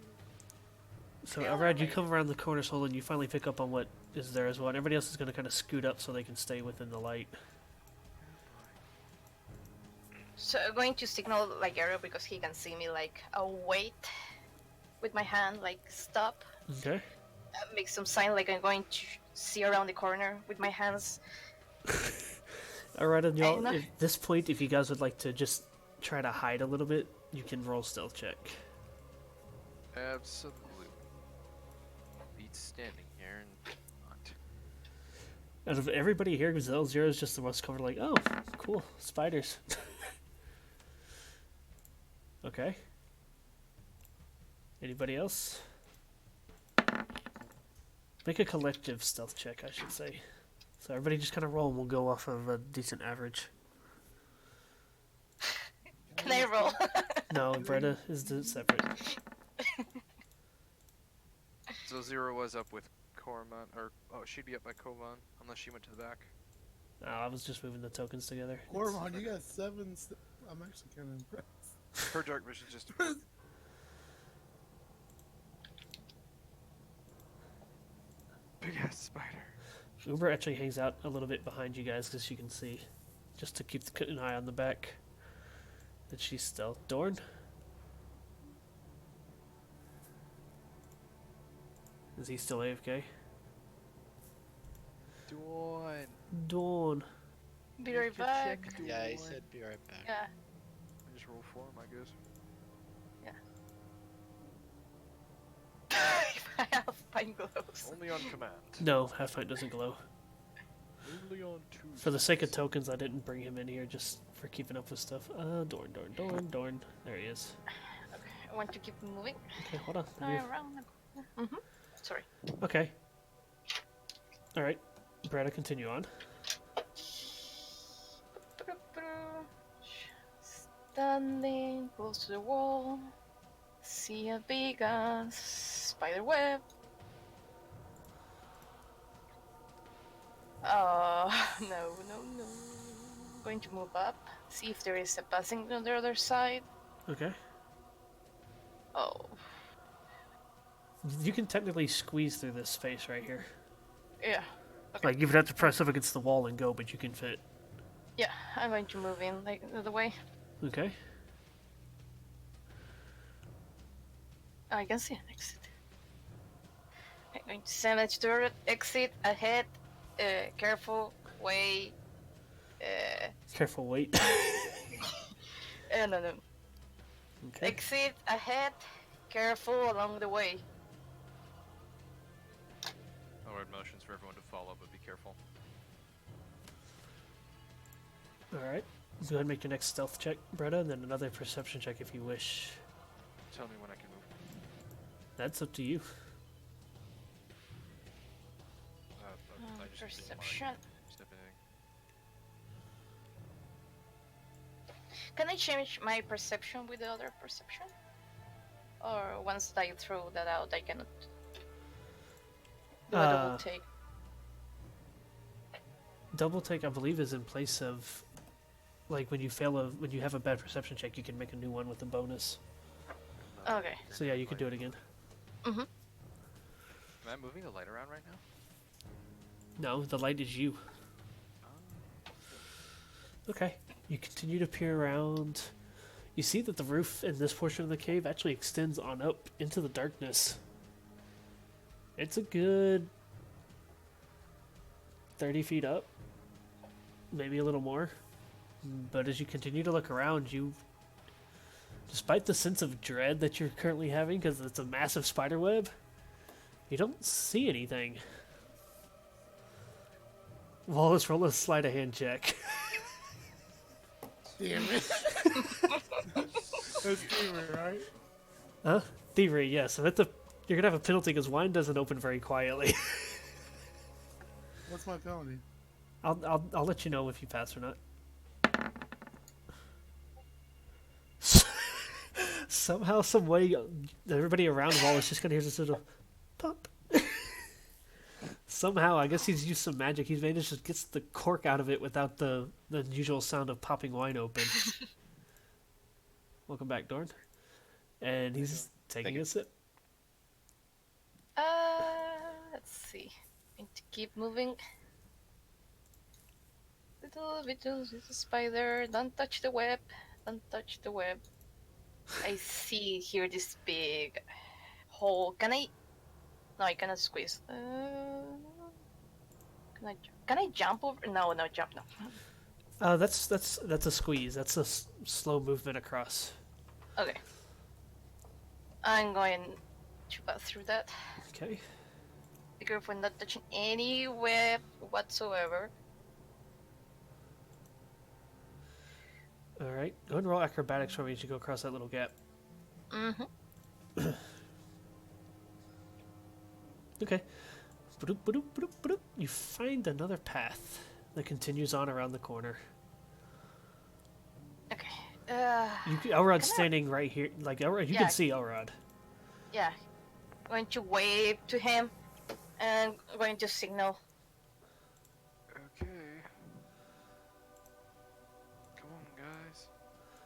Speaker 2: So,
Speaker 1: Yeah,
Speaker 2: Elrod, you
Speaker 1: wait.
Speaker 2: come around the corner hole and you finally pick up on what is there as well. And everybody else is going to kind of scoot up so they can stay within the light.
Speaker 1: So I'm going to signal like Arrow because he can see me like wait with my hand like stop.
Speaker 2: Okay.
Speaker 1: Make some sign like I'm going to see around the corner with my hands.
Speaker 2: Alright, and y'all,
Speaker 1: know.
Speaker 2: at this point, if you guys would like to just try to hide a little bit, you can roll stealth check.
Speaker 3: Absolutely. Beats standing here and not.
Speaker 2: Out of everybody here, Gazelle Zero is just the most covered, like, oh, cool, spiders. Okay. Anybody else? Make a collective stealth check, I should say. So everybody just kind of roll and we'll go off of a decent average.
Speaker 1: Can I roll?
Speaker 2: No, Bretta is separate.
Speaker 3: So Zero was up with Korman, or oh, she'd be up by Kovan, unless she went to the back.
Speaker 2: No, I was just moving the tokens together.
Speaker 4: Cormon, you got 7. I'm actually kind of impressed.
Speaker 3: Her dark vision's just. Big ass spider.
Speaker 2: Uber actually hangs out a little bit behind you guys because she can see. Just to keep an eye on the back. And she's stealth. Dorn? Is he still AFK?
Speaker 3: Dawn.
Speaker 2: Dawn.
Speaker 1: Be right back.
Speaker 5: Yeah, he said be right back.
Speaker 1: Yeah.
Speaker 3: I just roll for him, I guess.
Speaker 1: If I have fine gloves.
Speaker 3: Only on command.
Speaker 2: No, Half-Pint doesn't glow.
Speaker 3: Only on two.
Speaker 2: For the sake of tokens, I didn't bring him in here just for keeping up with stuff. Dorn. There he is.
Speaker 1: Okay, I want to keep moving.
Speaker 2: Okay, hold on. Let me-
Speaker 1: Around the corner. Sorry.
Speaker 2: Okay. Alright. Bretta, continue on.
Speaker 1: Standing close to the wall. See a big spider web. Oh, no. Going to move up. See if there is a passing on the other side.
Speaker 2: Okay.
Speaker 1: Oh.
Speaker 2: You can technically squeeze through this space right here.
Speaker 1: Yeah.
Speaker 2: Like, you would have to press up against the wall and go, but you can fit.
Speaker 1: Yeah, I'm going to move in like the other way.
Speaker 2: Okay.
Speaker 1: I can see an exit. I'm going to send it to the exit ahead. Careful, way.
Speaker 2: Careful, wait.
Speaker 1: No.
Speaker 2: Okay.
Speaker 1: Exit ahead. Careful along the way.
Speaker 3: Alright, motions for everyone to follow, but be careful.
Speaker 2: Alright. Go ahead and make your next stealth check, Bretta, and then another perception check if you wish.
Speaker 3: Tell me when I can move.
Speaker 2: That's up to you.
Speaker 3: I just didn't wanna
Speaker 1: Perception.
Speaker 3: step in.
Speaker 1: Can I change my perception with the other perception? Or once I throw that out, I cannot do a double take.
Speaker 2: Double take, I believe, is in place of, like, when you when you have a bad perception check, you can make a new one with a bonus.
Speaker 1: Okay.
Speaker 2: So yeah, you could do it again.
Speaker 1: Mm-hmm.
Speaker 3: Am I moving the light around right now?
Speaker 2: No, the light is you. Okay. You continue to peer around. You see that the roof in this portion of the cave actually extends on up into the darkness. It's a good 30 feet up, maybe a little more. But as you continue to look around, you, despite the sense of dread that you're currently having because it's a massive spider web, you don't see anything. Wallace, roll a sleight of hand check.
Speaker 4: Damn it. That's gamer, right?
Speaker 2: Huh? Thievery, yes. You're gonna have a penalty because wine doesn't open very quietly.
Speaker 4: What's my penalty?
Speaker 2: I'll let you know if you pass or not. Somehow, some way, everybody around Wallace just gonna hear this little pop. Somehow, I guess he's used some magic. He's managed to get the cork out of it without the usual sound of popping wine open. Welcome back, Dorn. And he's taking a sip.
Speaker 1: Let's see. Going to keep moving. Little spider. Don't touch the web. Don't touch the web. I see here this big hole. Can I? No, I cannot squeeze. Can I jump over? No, jump no.
Speaker 2: That's a squeeze. That's a slow movement across.
Speaker 1: Okay. I'm going to pass through that.
Speaker 2: Okay.
Speaker 1: Be careful not touching any web whatsoever.
Speaker 2: All right. Go ahead and roll acrobatics for me as you go across that little gap.
Speaker 1: Mm-hmm.
Speaker 2: Okay. Ba-doop, ba-doop, ba-doop, ba-doop. You find another path that continues on around the corner.
Speaker 1: Okay.
Speaker 2: Elrod's standing right here. Like Elrod, you
Speaker 1: Yeah.
Speaker 2: can see Elrod.
Speaker 1: Yeah. Going to wave to him and going to signal.
Speaker 3: Okay. Come on, guys.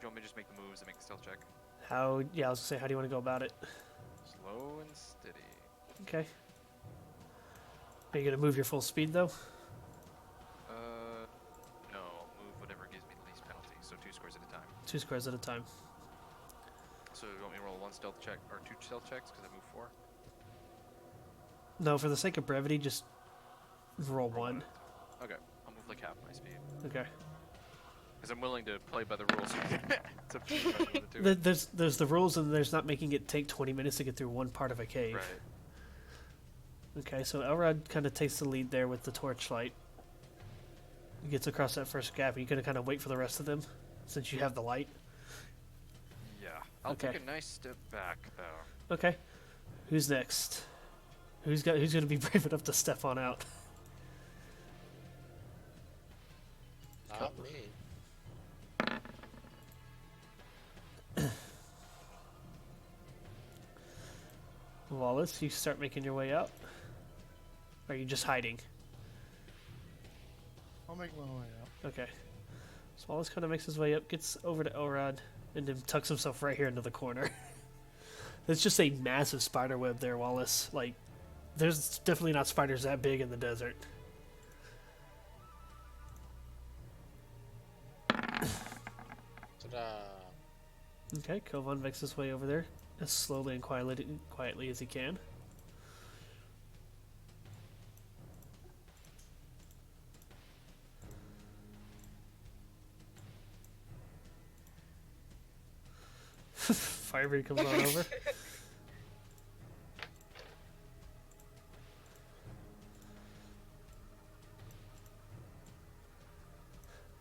Speaker 3: Do you want me to just make the moves and make a stealth check?
Speaker 2: How? Yeah, I was gonna say, how do you want to go about it?
Speaker 3: Slow and steady.
Speaker 2: Okay. Are you gonna move your full speed though?
Speaker 3: No. Move whatever gives me the least penalty. So 2 squares at a time.
Speaker 2: 2 squares at a time.
Speaker 3: So you want me to roll 1 stealth check or 2 stealth checks because I move 4?
Speaker 2: No, for the sake of brevity, just roll
Speaker 3: Roll
Speaker 2: 1.
Speaker 3: Okay. I'll move like half my speed
Speaker 2: Okay.
Speaker 3: because I'm willing to play by the rules. It's up to you guys what to do.
Speaker 2: There's the rules, and there's not making it take 20 minutes to get through one part of a cave.
Speaker 3: Right.
Speaker 2: Okay, so Elrod kind of takes the lead there with the torchlight. He gets across that first gap. Are you gonna kind of wait for the rest of them, since you have the light?
Speaker 3: Yeah. I'll
Speaker 2: Okay.
Speaker 3: take a nice step back though.
Speaker 2: Okay. Who's next? Who's gonna be brave enough to step on out?
Speaker 5: Not me.
Speaker 2: Wallace, you start making your way up. Or are you just hiding?
Speaker 4: I'll make my way up.
Speaker 2: Okay. So Wallace kind of makes his way up, gets over to Elrod, and then tucks himself right here into the corner. It's just a massive spider web there, Wallace. Like, there's definitely not spiders that big in the desert.
Speaker 5: Ta-da.
Speaker 2: Okay, Kovan makes his way over there as slowly and quietly as he can. Firebird comes on over.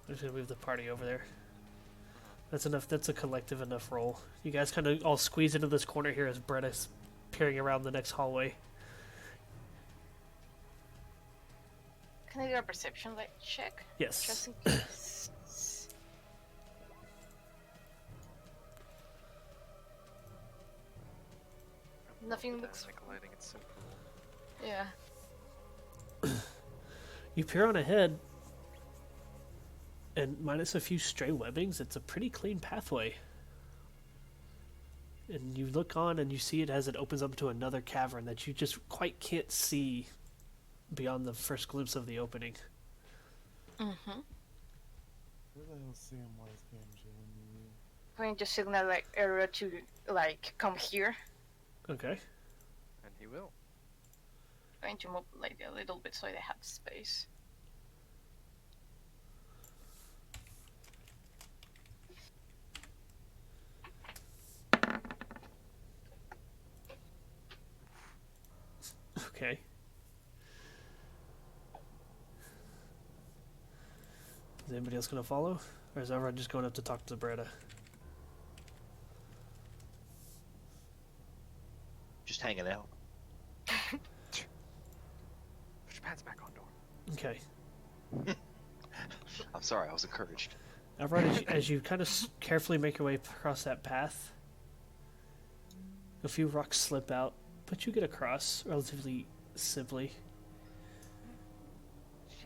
Speaker 2: I'm just gonna move the party over there. That's enough. That's a collective enough roll. You guys kind of all squeeze into this corner here as Brett is peering around the next hallway.
Speaker 1: Can I do a perception check?
Speaker 2: Yes.
Speaker 1: Just in case. Nothing looks.
Speaker 3: Lighting, it's so cool.
Speaker 1: Yeah.
Speaker 2: You peer on ahead, and minus a few stray webbings, it's a pretty clean pathway. And you look on and you see it as it opens up to another cavern that you just quite can't see beyond the first glimpse of the opening.
Speaker 1: Mm-hmm.
Speaker 4: Where the hell is Samwise Gamgee when you need?
Speaker 1: going to signal like Era to like come here.
Speaker 2: Okay.
Speaker 3: And he will.
Speaker 1: Going to move like a little bit so they have space.
Speaker 2: Okay. Is anybody else gonna follow? Or is everyone just going up to talk to Bretta?
Speaker 7: Just hanging out.
Speaker 3: Put your pants back on, door.
Speaker 2: Okay.
Speaker 7: I'm sorry, I was encouraged.
Speaker 2: Everyone, as you kind of carefully make your way across that path, a few rocks slip out, but you get across relatively simply.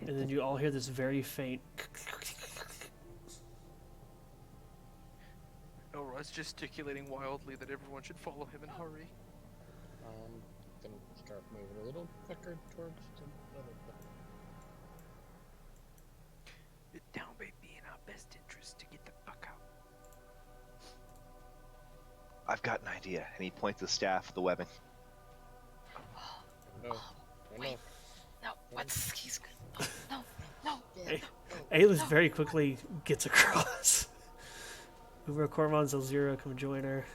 Speaker 2: And then you all hear this very faint.
Speaker 3: Elrod's gesticulating wildly that everyone should follow him and hurry.
Speaker 5: Gonna start moving a little quicker towards the other.
Speaker 3: It down may be in our best interest to get the fuck out.
Speaker 7: I've got an idea. And he points the staff, the weapon.
Speaker 5: No,
Speaker 1: Wait. No, what's he's good? No, no.
Speaker 2: Hey, Aylis very quickly gets across. Uber, Cormon, Zelzira come join her.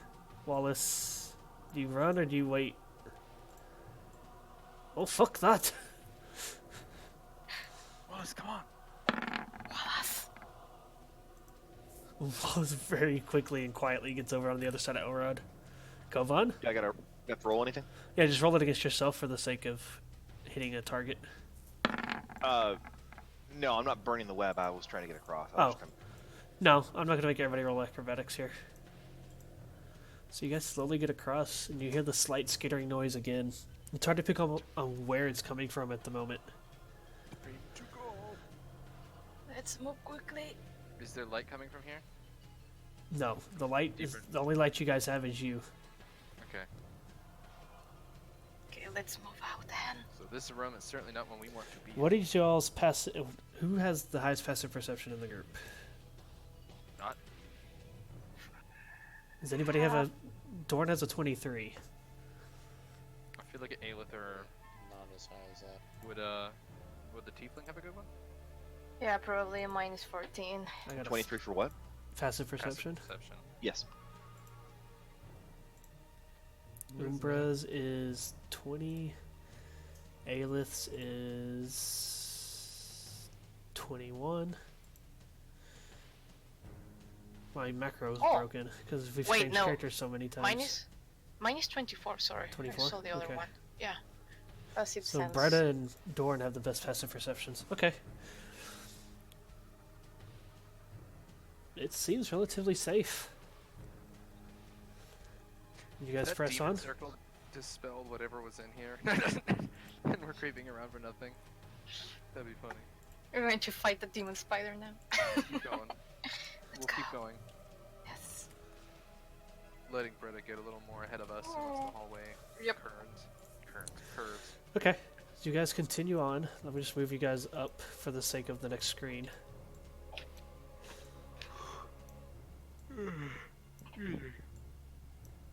Speaker 2: Wallace, do you run or do you wait? Oh, fuck that.
Speaker 3: Wallace, come on.
Speaker 1: Wallace.
Speaker 2: Wallace very quickly and quietly gets over on the other side of Elrod. Govan?
Speaker 7: I gotta have to roll anything?
Speaker 2: Yeah, just roll it against yourself for the sake of hitting a target.
Speaker 7: No, I'm not burning the web. I was trying to get across. I
Speaker 2: Oh.
Speaker 7: was just
Speaker 2: No, I'm not going to make everybody roll acrobatics here. So you guys slowly get across, and you hear the slight skittering noise again. It's hard to pick up on where it's coming from at the moment.
Speaker 3: Ready to go.
Speaker 1: Let's move quickly.
Speaker 3: Is there light coming from here?
Speaker 2: No, the light is
Speaker 3: Different.
Speaker 2: the only light you guys have is you.
Speaker 3: Okay.
Speaker 1: Okay, let's move out then.
Speaker 3: So this room is certainly not one we want to be.
Speaker 2: What did y'all's passive? Who has the highest passive perception in the group?
Speaker 3: Not.
Speaker 2: Does anybody have a? Dorn has a 23.
Speaker 3: I feel like an Aelith or
Speaker 5: Not as high as that.
Speaker 3: would the Tiefling have a good one?
Speaker 1: Yeah, probably a minus 14.
Speaker 2: I got a
Speaker 7: 23 for what?
Speaker 2: passive perception.
Speaker 3: Passive perception.
Speaker 7: Yes.
Speaker 2: Rumbra's is 20. Aelith's is 21. My macro is
Speaker 1: Oh.
Speaker 2: broken because we've
Speaker 1: Wait,
Speaker 2: changed
Speaker 1: no.
Speaker 2: characters so many times.
Speaker 1: Minus 24, sorry.
Speaker 2: 24?
Speaker 1: I saw the other
Speaker 2: Okay.
Speaker 1: one. Yeah. Passive
Speaker 2: So
Speaker 1: sense.
Speaker 2: Bretta and Dorn have the best passive perceptions. Okay. It seems relatively safe. You guys
Speaker 3: That
Speaker 2: press
Speaker 3: demon
Speaker 2: on?
Speaker 3: circle dispelled whatever was in here, and we're creeping around for nothing. That'd be funny.
Speaker 1: We're going to fight the demon spider now.
Speaker 3: Keep going. We'll keep going.
Speaker 1: Yes.
Speaker 3: Letting Bretta get a little more ahead of us once the hallway
Speaker 1: Yep.
Speaker 3: curves.
Speaker 2: Okay. So you guys continue on. Let me just move you guys up for the sake of the next screen.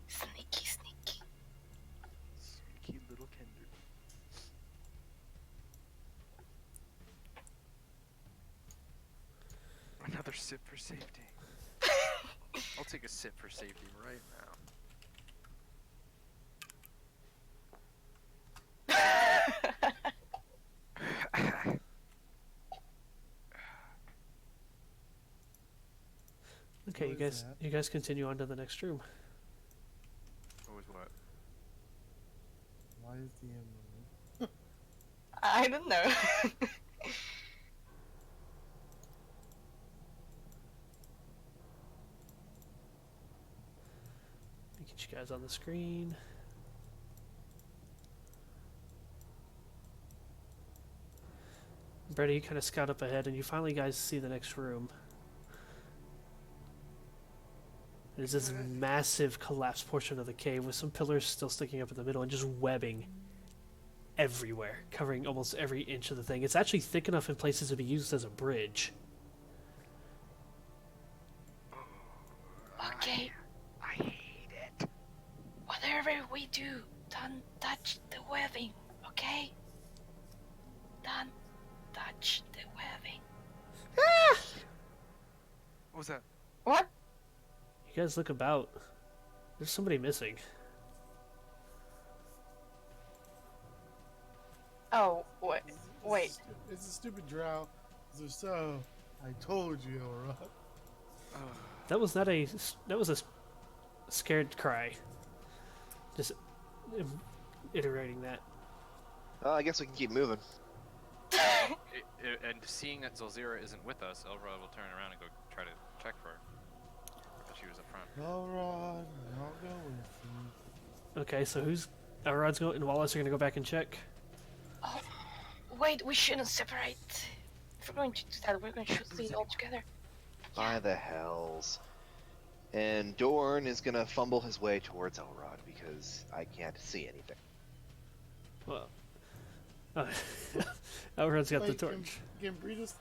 Speaker 1: Sneaky, sneaky.
Speaker 3: Sneaky little Kender. Another sip for safety. I'll take a sip for safety right now.
Speaker 2: Okay,
Speaker 4: What
Speaker 2: you
Speaker 4: is
Speaker 2: guys
Speaker 4: that?
Speaker 2: you guys continue on to the next room.
Speaker 3: What was what?
Speaker 4: Why is the emerald?
Speaker 1: I don't know.
Speaker 2: Let me get you guys on the screen. Brady, you kind of scout up ahead, and you finally guys see the next room. It is this massive collapsed portion of the cave with some pillars still sticking up in the middle and just webbing everywhere, covering almost every inch of the thing. It's actually thick enough in places to be used as a bridge.
Speaker 1: Okay?
Speaker 3: I hate it.
Speaker 1: Whatever we do, don't touch the webbing, okay? Don't touch the webbing.
Speaker 3: What was that?
Speaker 1: What?
Speaker 2: You guys look about. There's somebody missing.
Speaker 1: Oh, wait.
Speaker 4: It's a stupid drow. So, I told you, alright?
Speaker 2: That was not a. That was a scared cry. Just iterating that.
Speaker 7: I guess we can keep moving.
Speaker 3: And seeing that Zolzira isn't with us, Elrod will turn around and go try to check for her. But she was up front.
Speaker 4: Elrod, I'll go with you.
Speaker 2: Okay, so who's Elrod's going and Wallace are gonna go back and check.
Speaker 1: Oh, wait, we shouldn't separate. If we're going to do that, we're going to shoot these all together.
Speaker 7: By the hells. And Dorn is gonna fumble his way towards Elrod because I can't see anything.
Speaker 2: Well, Elrod's got the
Speaker 4: Wait,
Speaker 2: torch.
Speaker 4: Can Breedus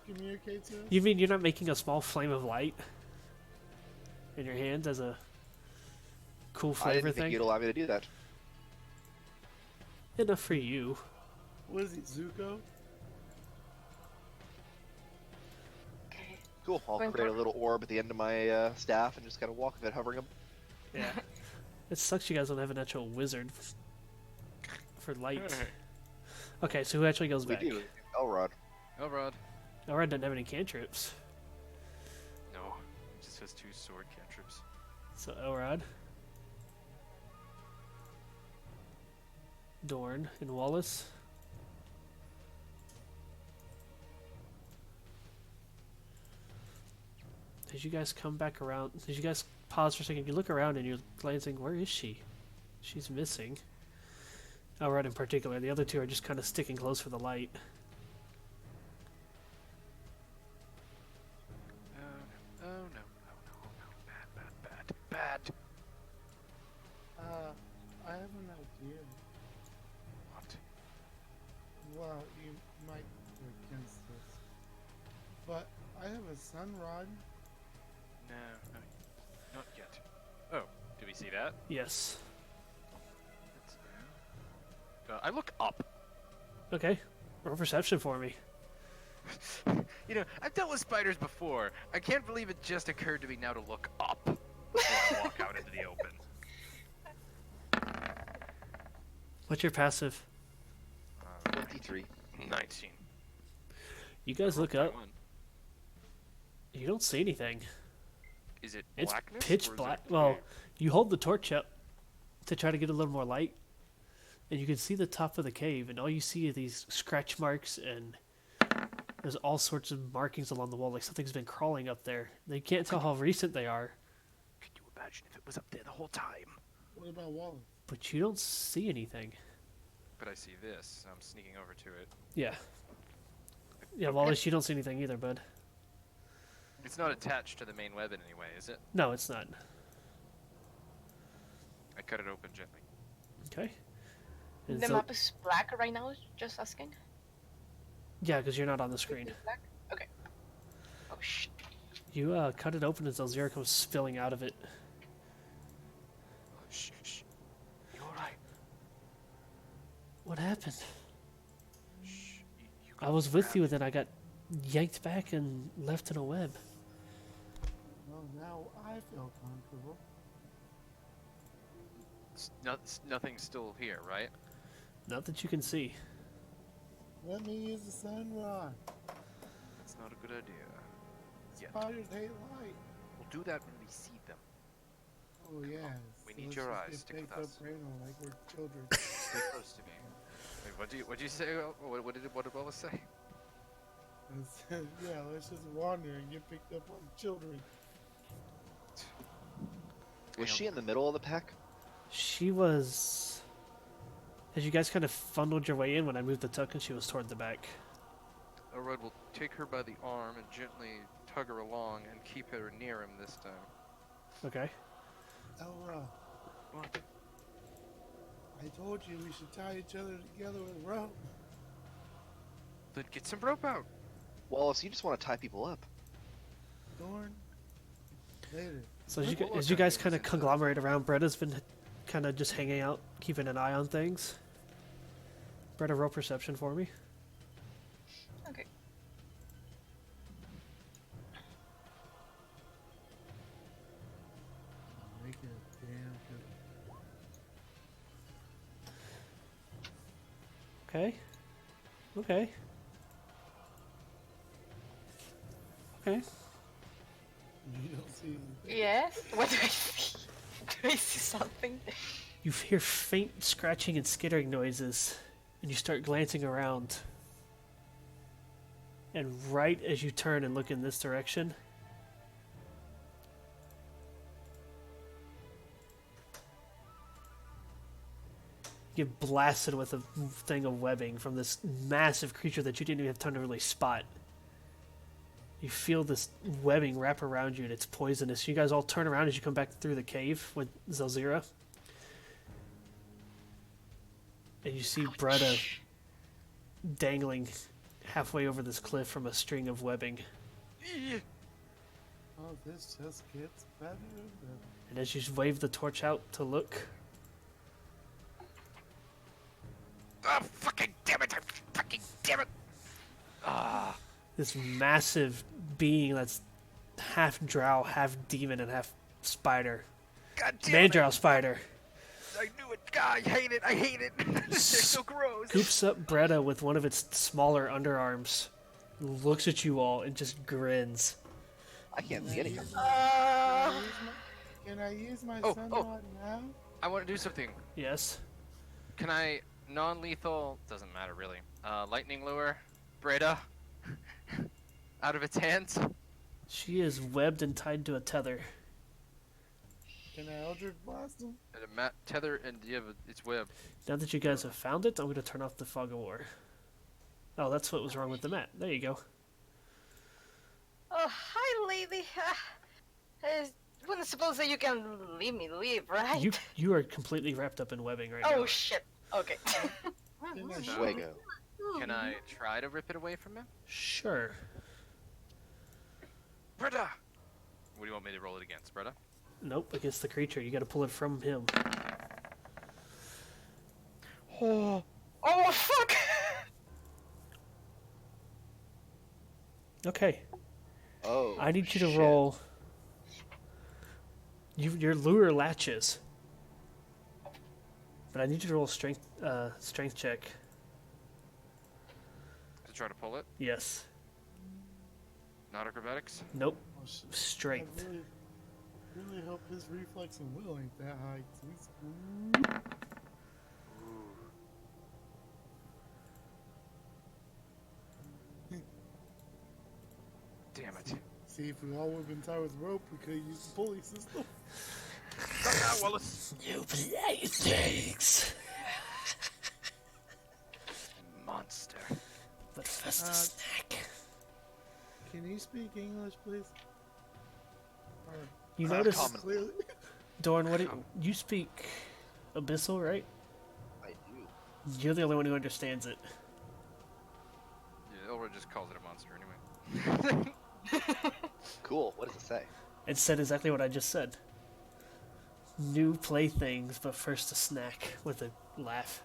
Speaker 4: communicate to us?
Speaker 2: You mean you're not making a small flame of light in your hands as a cool
Speaker 7: I
Speaker 2: flavor
Speaker 7: didn't think
Speaker 2: thing?
Speaker 7: you'd allow me to do that.
Speaker 2: Enough for you.
Speaker 4: What is he, Zuko?
Speaker 1: Okay.
Speaker 7: Cool. I'll
Speaker 1: Going
Speaker 7: create a
Speaker 1: for-
Speaker 7: little orb at the end of my staff and just kind of walk with it, hovering him.
Speaker 2: Yeah. It sucks you guys don't have an actual wizard for light. Okay, so who actually goes
Speaker 7: We
Speaker 2: back?
Speaker 7: do. Elrod.
Speaker 3: Elrod.
Speaker 2: Elrod doesn't have any cantrips.
Speaker 3: No. It just has 2 sword cantrips.
Speaker 2: So Elrod, Dorn, and Wallace. As you guys come back around, as you guys pause for a second, you look around and you're glancing, where is she? She's missing. Elrod in particular. The other two are just kind of sticking close for the light.
Speaker 3: Oh no. Bad.
Speaker 4: I have an idea.
Speaker 3: What?
Speaker 4: Well, you might go against this. But I have a sun rod.
Speaker 3: No, not yet. Oh, do we see that?
Speaker 2: Yes.
Speaker 3: I look up.
Speaker 2: Okay. Roll perception for me.
Speaker 3: You know, I've dealt with spiders before. I can't believe it just occurred to me now to look up before I walk out into the open.
Speaker 2: What's your passive?
Speaker 7: 23.
Speaker 3: 19.
Speaker 2: You guys look up.
Speaker 3: 21.
Speaker 2: You don't see anything.
Speaker 3: Is it
Speaker 2: It's
Speaker 3: blackness?
Speaker 2: pitch
Speaker 3: or is
Speaker 2: black.
Speaker 3: it
Speaker 2: Well,
Speaker 3: clear?
Speaker 2: you hold the torch up to try to get a little more light, and you can see the top of the cave, and all you see are these scratch marks, and there's all sorts of markings along the wall, like something's been crawling up there. They can't tell how recent they are,
Speaker 3: Could you imagine if it was up there the whole time?
Speaker 4: What about Wallace?
Speaker 2: but you don't see anything.
Speaker 3: But I see this. I'm sneaking over to it.
Speaker 2: Yeah. Yeah, Wallace, you don't see anything either, bud.
Speaker 3: It's not attached to the main web in any way, is it?
Speaker 2: No, it's not.
Speaker 3: I cut it open gently.
Speaker 2: Okay. And
Speaker 1: The
Speaker 2: so-
Speaker 1: map is black right now, just asking.
Speaker 2: yeah, because you're not on the screen.
Speaker 1: It's black? Okay. Oh, shit.
Speaker 2: You cut it open and Zelzira comes spilling out of it.
Speaker 3: Shh. You alright?
Speaker 2: What happened?
Speaker 3: Shh. You
Speaker 2: I was with you, and then I got yanked back and left in a web.
Speaker 4: Well, now I feel comfortable.
Speaker 3: Nothing's still here, right?
Speaker 2: Not that you can see.
Speaker 4: Let me use the sun rod.
Speaker 3: That's not a good idea. Yet.
Speaker 4: Spiders hate light.
Speaker 3: We'll do that when we see them.
Speaker 4: Oh yeah.
Speaker 3: We
Speaker 4: so
Speaker 3: need
Speaker 4: let's
Speaker 3: your
Speaker 4: just
Speaker 3: eyes.
Speaker 4: get
Speaker 3: Stick with
Speaker 4: baked up
Speaker 3: us.
Speaker 4: right now like we're children.
Speaker 3: Stay close to me. Wait, what'd you say? What did Wallace say?
Speaker 4: I said, yeah, let's just wander and get picked up like children.
Speaker 7: Was she in the middle of the pack?
Speaker 2: She was. As you guys kind of funneled your way in, when I moved the tuck, and she was toward the back.
Speaker 3: Elrod will take her by the arm and gently tug her along and keep her near him this time.
Speaker 2: Okay.
Speaker 4: Elra,
Speaker 3: What?
Speaker 4: I told you we should tie each other together with rope.
Speaker 3: Then get some rope out.
Speaker 7: Wallace, you just want to tie people up.
Speaker 4: Dorn, later.
Speaker 2: So as
Speaker 3: Well,
Speaker 2: as you
Speaker 3: look,
Speaker 2: guys
Speaker 3: I mean,
Speaker 2: kind of
Speaker 3: since-
Speaker 2: conglomerate around, Bretta's been kind of just hanging out, keeping an eye on things. Bretta, roll perception for me.
Speaker 1: Okay.
Speaker 4: Make it damn good.
Speaker 2: Okay. Okay. Okay.
Speaker 4: You don't see anything.
Speaker 1: Yes. What do I see? Do I see something?
Speaker 2: You hear faint scratching and skittering noises, and you start glancing around. And right as you turn and look in this direction, you get blasted with a thing of webbing from this massive creature that you didn't even have time to really spot. You feel this webbing wrap around you, and it's poisonous. You guys all turn around as you come back through the cave with Zelzira. And you see Bretta dangling halfway over this cliff from a string of webbing.
Speaker 4: Oh, this just gets better and better.
Speaker 2: And as you wave the torch out to look,
Speaker 3: Ah, fucking damn it! Fucking damn it! Ah,
Speaker 2: this massive being that's half drow, half demon, and half spider.
Speaker 3: god damn
Speaker 2: Mandrow
Speaker 3: it!
Speaker 2: spider
Speaker 3: I knew it. God, I hate it. I hate it. They're so gross.
Speaker 2: scoops up Bretta with one of its smaller underarms, looks at you all, and just grins.
Speaker 7: I can't see anything.
Speaker 4: Can I use my
Speaker 3: Oh,
Speaker 4: sunrod now?
Speaker 3: I want to do something.
Speaker 2: Yes.
Speaker 3: Can I non-lethal? Doesn't matter really. Lightning lure, Breda, out of its hands.
Speaker 2: She is webbed and tied to a tether.
Speaker 4: Can I Eldritch Blast him?
Speaker 3: And a tether and it's web.
Speaker 2: Now that you guys have found it, I'm going to turn off the fog of war. Oh, that's what was wrong with the mat. There you go.
Speaker 1: Oh, hi, lady. I wouldn't suppose that you can leave me leave, right?
Speaker 2: You are completely wrapped up in webbing right now.
Speaker 1: Oh, shit. Okay.
Speaker 7: Fuego.
Speaker 3: Can I try to rip it away from him?
Speaker 2: Sure.
Speaker 3: Breda. What do you want me to roll it against, Breda?
Speaker 2: Nope, against the creature. You got to pull it from him.
Speaker 1: Oh, fuck!
Speaker 2: Okay.
Speaker 7: Oh.
Speaker 2: I need you to
Speaker 7: shit.
Speaker 2: roll. Your lure latches, but I need you to roll a strength check.
Speaker 3: To try to pull it?
Speaker 2: Yes.
Speaker 3: Not acrobatics?
Speaker 2: Nope.
Speaker 4: Oh, shit. I
Speaker 2: Strength.
Speaker 4: really hope his reflex and will ain't that high. 'cause he's-
Speaker 3: Damn it.
Speaker 4: See, if we all would have been tied with rope, we could have used the pulley system.
Speaker 3: Wallace.
Speaker 2: You play things,
Speaker 3: Monster.
Speaker 2: but first a
Speaker 4: Uh,
Speaker 2: snack.
Speaker 4: Can you speak English, please? Or
Speaker 2: You notice,
Speaker 7: common.
Speaker 4: clearly?
Speaker 2: Dorn, you speak Abyssal, right?
Speaker 7: I do.
Speaker 2: You're the only one who understands it.
Speaker 3: Yeah, Elroy just calls it a monster anyway.
Speaker 7: Cool. What does it say?
Speaker 2: It said exactly what I just said. New playthings, but first a snack, with a laugh.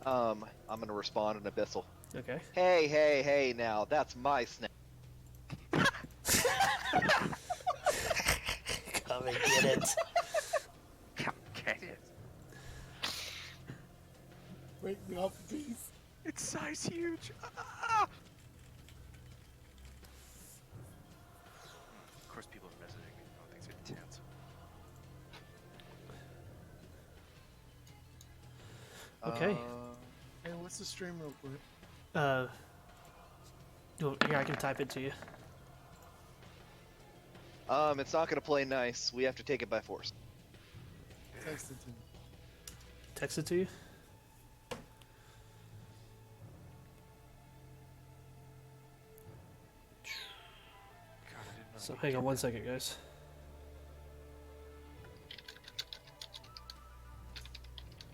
Speaker 7: I'm gonna respond in Abyssal.
Speaker 2: Okay.
Speaker 7: Hey, hey, hey! Now that's my snack.
Speaker 2: Come and get it.
Speaker 3: Come get it.
Speaker 4: Break me off a piece.
Speaker 3: It's size huge. Ah! Of course, people are visiting. Oh, things are intense.
Speaker 2: Okay.
Speaker 4: Hey, what's the stream real quick?
Speaker 2: Here, I can type it to you.
Speaker 7: It's not gonna play nice. We have to take it by force.
Speaker 4: Text it to me.
Speaker 2: Text it to you?
Speaker 3: God, I didn't know
Speaker 2: So
Speaker 3: we
Speaker 2: hang
Speaker 3: did
Speaker 2: on one
Speaker 3: that.
Speaker 2: second, guys.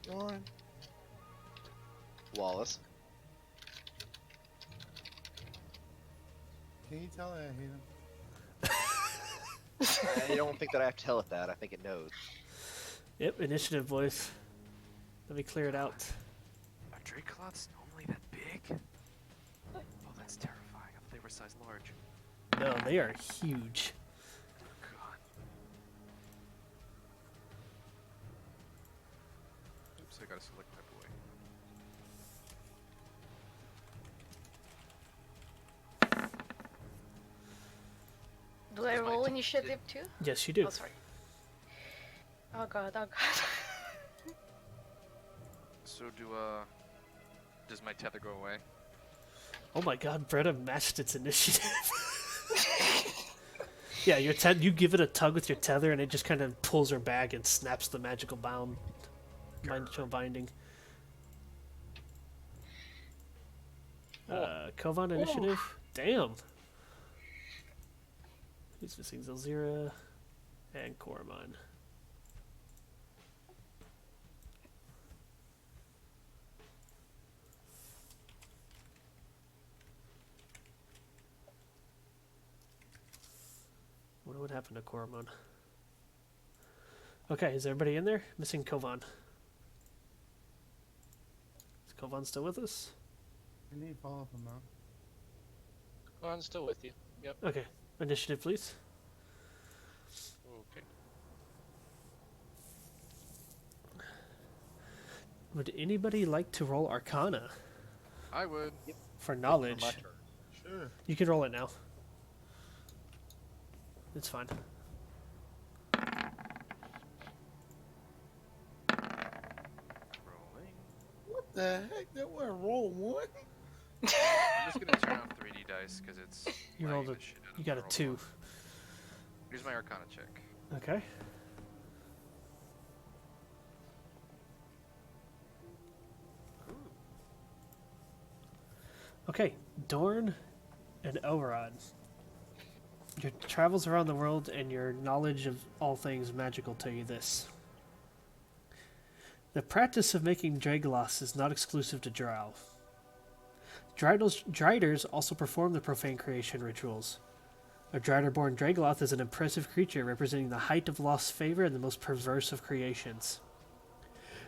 Speaker 4: Dawn,
Speaker 7: Wallace.
Speaker 4: can you tell that I hate him?
Speaker 7: I don't think that I have to tell it that. I think it knows.
Speaker 2: Yep, initiative, boys. Let me clear it out.
Speaker 3: Are Dracoloths normally that big? Oh, that's terrifying. I thought they were size large.
Speaker 2: No, they are huge.
Speaker 3: God. Oops, I gotta select my boy.
Speaker 1: Do I roll initiative too?
Speaker 2: Yes, you do.
Speaker 1: Oh, sorry. Oh god, oh god.
Speaker 3: So does my tether go away?
Speaker 2: Oh my god, Bretta matched its initiative. Yeah, you give it a tug with your tether and it just kind of pulls her back and snaps the magical magical binding. Kovan initiative? Damn. Who's missing? Zelzira and Koromon. Wonder what happened to Koromon. Okay, is everybody in there? Missing Kovan. Is Kovan still with us?
Speaker 4: I need to follow up him out.
Speaker 9: Oh, I'm still with you. Yep.
Speaker 2: Okay, initiative, please.
Speaker 9: Okay.
Speaker 2: Would anybody like to roll Arcana
Speaker 3: I would.
Speaker 2: for knowledge?
Speaker 7: My turn.
Speaker 4: Sure.
Speaker 2: You can roll it now. It's fine.
Speaker 3: Rolling.
Speaker 4: What the heck? That was roll one?
Speaker 3: I'm just gonna turn off 3D dice because it's.
Speaker 2: You
Speaker 3: lagging
Speaker 2: rolled
Speaker 3: the shit out of
Speaker 2: You
Speaker 3: my
Speaker 2: got a
Speaker 3: roll
Speaker 2: 2.
Speaker 3: one. Here's my Arcana check.
Speaker 2: Okay. Okay, Dorn and Elrod. Your travels around the world and your knowledge of all things magical tell you this. The practice of making Dragoloths is not exclusive to Drow. Driders also perform the profane creation rituals. A Drider-born Dragoloth is an impressive creature representing the height of lost favor and the most perverse of creations.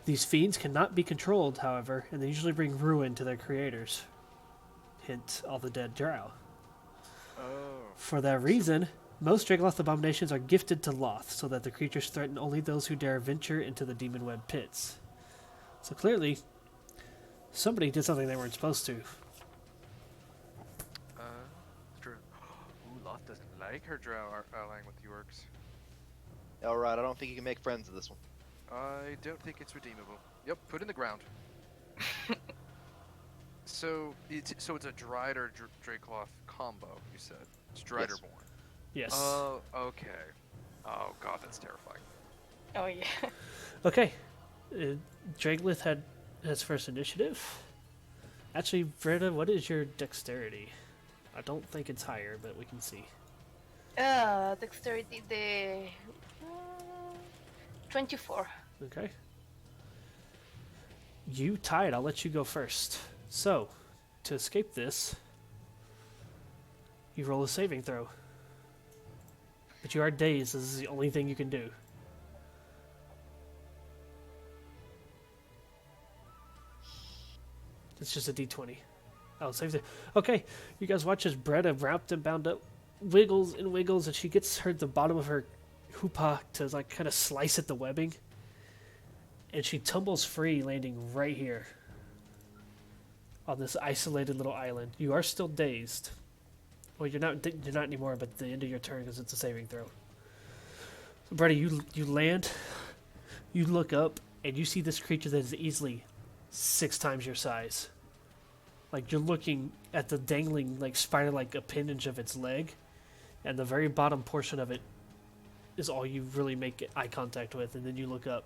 Speaker 2: These fiends cannot be controlled, however, and they usually bring ruin to their creators. Hint, all the dead Drow.
Speaker 3: Oh.
Speaker 2: For that reason, most Dragoloth abominations are gifted to Loth, so that the creatures threaten only those who dare venture into the demon web pits. So clearly, somebody did something they weren't supposed to.
Speaker 3: True. Ooh, Loth doesn't like her drow allying with the orcs.
Speaker 7: Alright, I don't think you can make friends with this one.
Speaker 3: I don't think it's redeemable. Yep, put in the ground. So it's a Drider Dracoloth combo. You said it's Drider born.
Speaker 2: Yes.
Speaker 3: Oh, okay. Oh god, that's terrifying.
Speaker 1: Oh yeah.
Speaker 2: Okay. Draglith has first initiative. Actually, Brita, what is your dexterity? I don't think it's higher, but we can see.
Speaker 1: Dexterity, the 24.
Speaker 2: Okay. You tied. I'll let you go first. So, to escape this, you roll a saving throw. But you are dazed. This is the only thing you can do. It's just a d20. Oh, save the. Okay, you guys watch as Bretta, wrapped and bound up, wiggles and wiggles, and she gets the bottom of her hoopah to like kind of slice at the webbing, and she tumbles free, landing right here on this isolated little island. You are still dazed. Well, you're not anymore, but at the end of your turn because it's a saving throw. So, Bretta, you land, you look up, and you see this creature that is easily 6 times your size. Like, you're looking at the dangling, like, spider-like appendage of its leg, and the very bottom portion of it is all you really make eye contact with, and then you look up.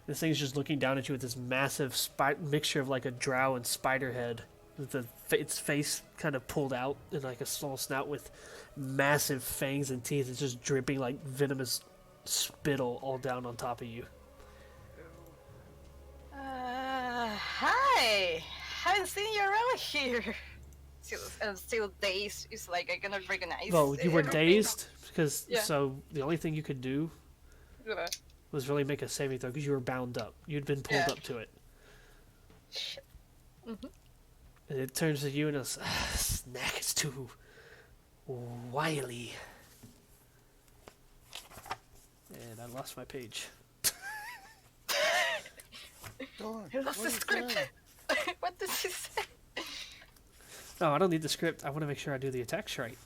Speaker 2: This thing's just looking down at you with this massive mixture of, like, a drow and spider head, with its face kind of pulled out, and, like, a small snout with massive fangs and teeth. It's just dripping, like, venomous spittle all down on top of you.
Speaker 1: Hi! Haven't seen you around here. still dazed. It's like I cannot recognize.
Speaker 2: Well, you were
Speaker 1: everything.
Speaker 2: dazed because
Speaker 1: Yeah.
Speaker 2: so the only thing you could do
Speaker 1: Yeah.
Speaker 2: was really make a saving throw because you were bound up. You'd been pulled
Speaker 1: Yeah.
Speaker 2: up to it,
Speaker 1: Shit. Mhm.
Speaker 2: and it turns to you and goes, "Snack is too wily." And I lost my page.
Speaker 4: Darn,
Speaker 1: I lost
Speaker 4: what
Speaker 1: the
Speaker 4: is
Speaker 1: script.
Speaker 4: that?
Speaker 1: What does he say?
Speaker 2: Oh, I don't need the script. I want to make sure I do the attacks right.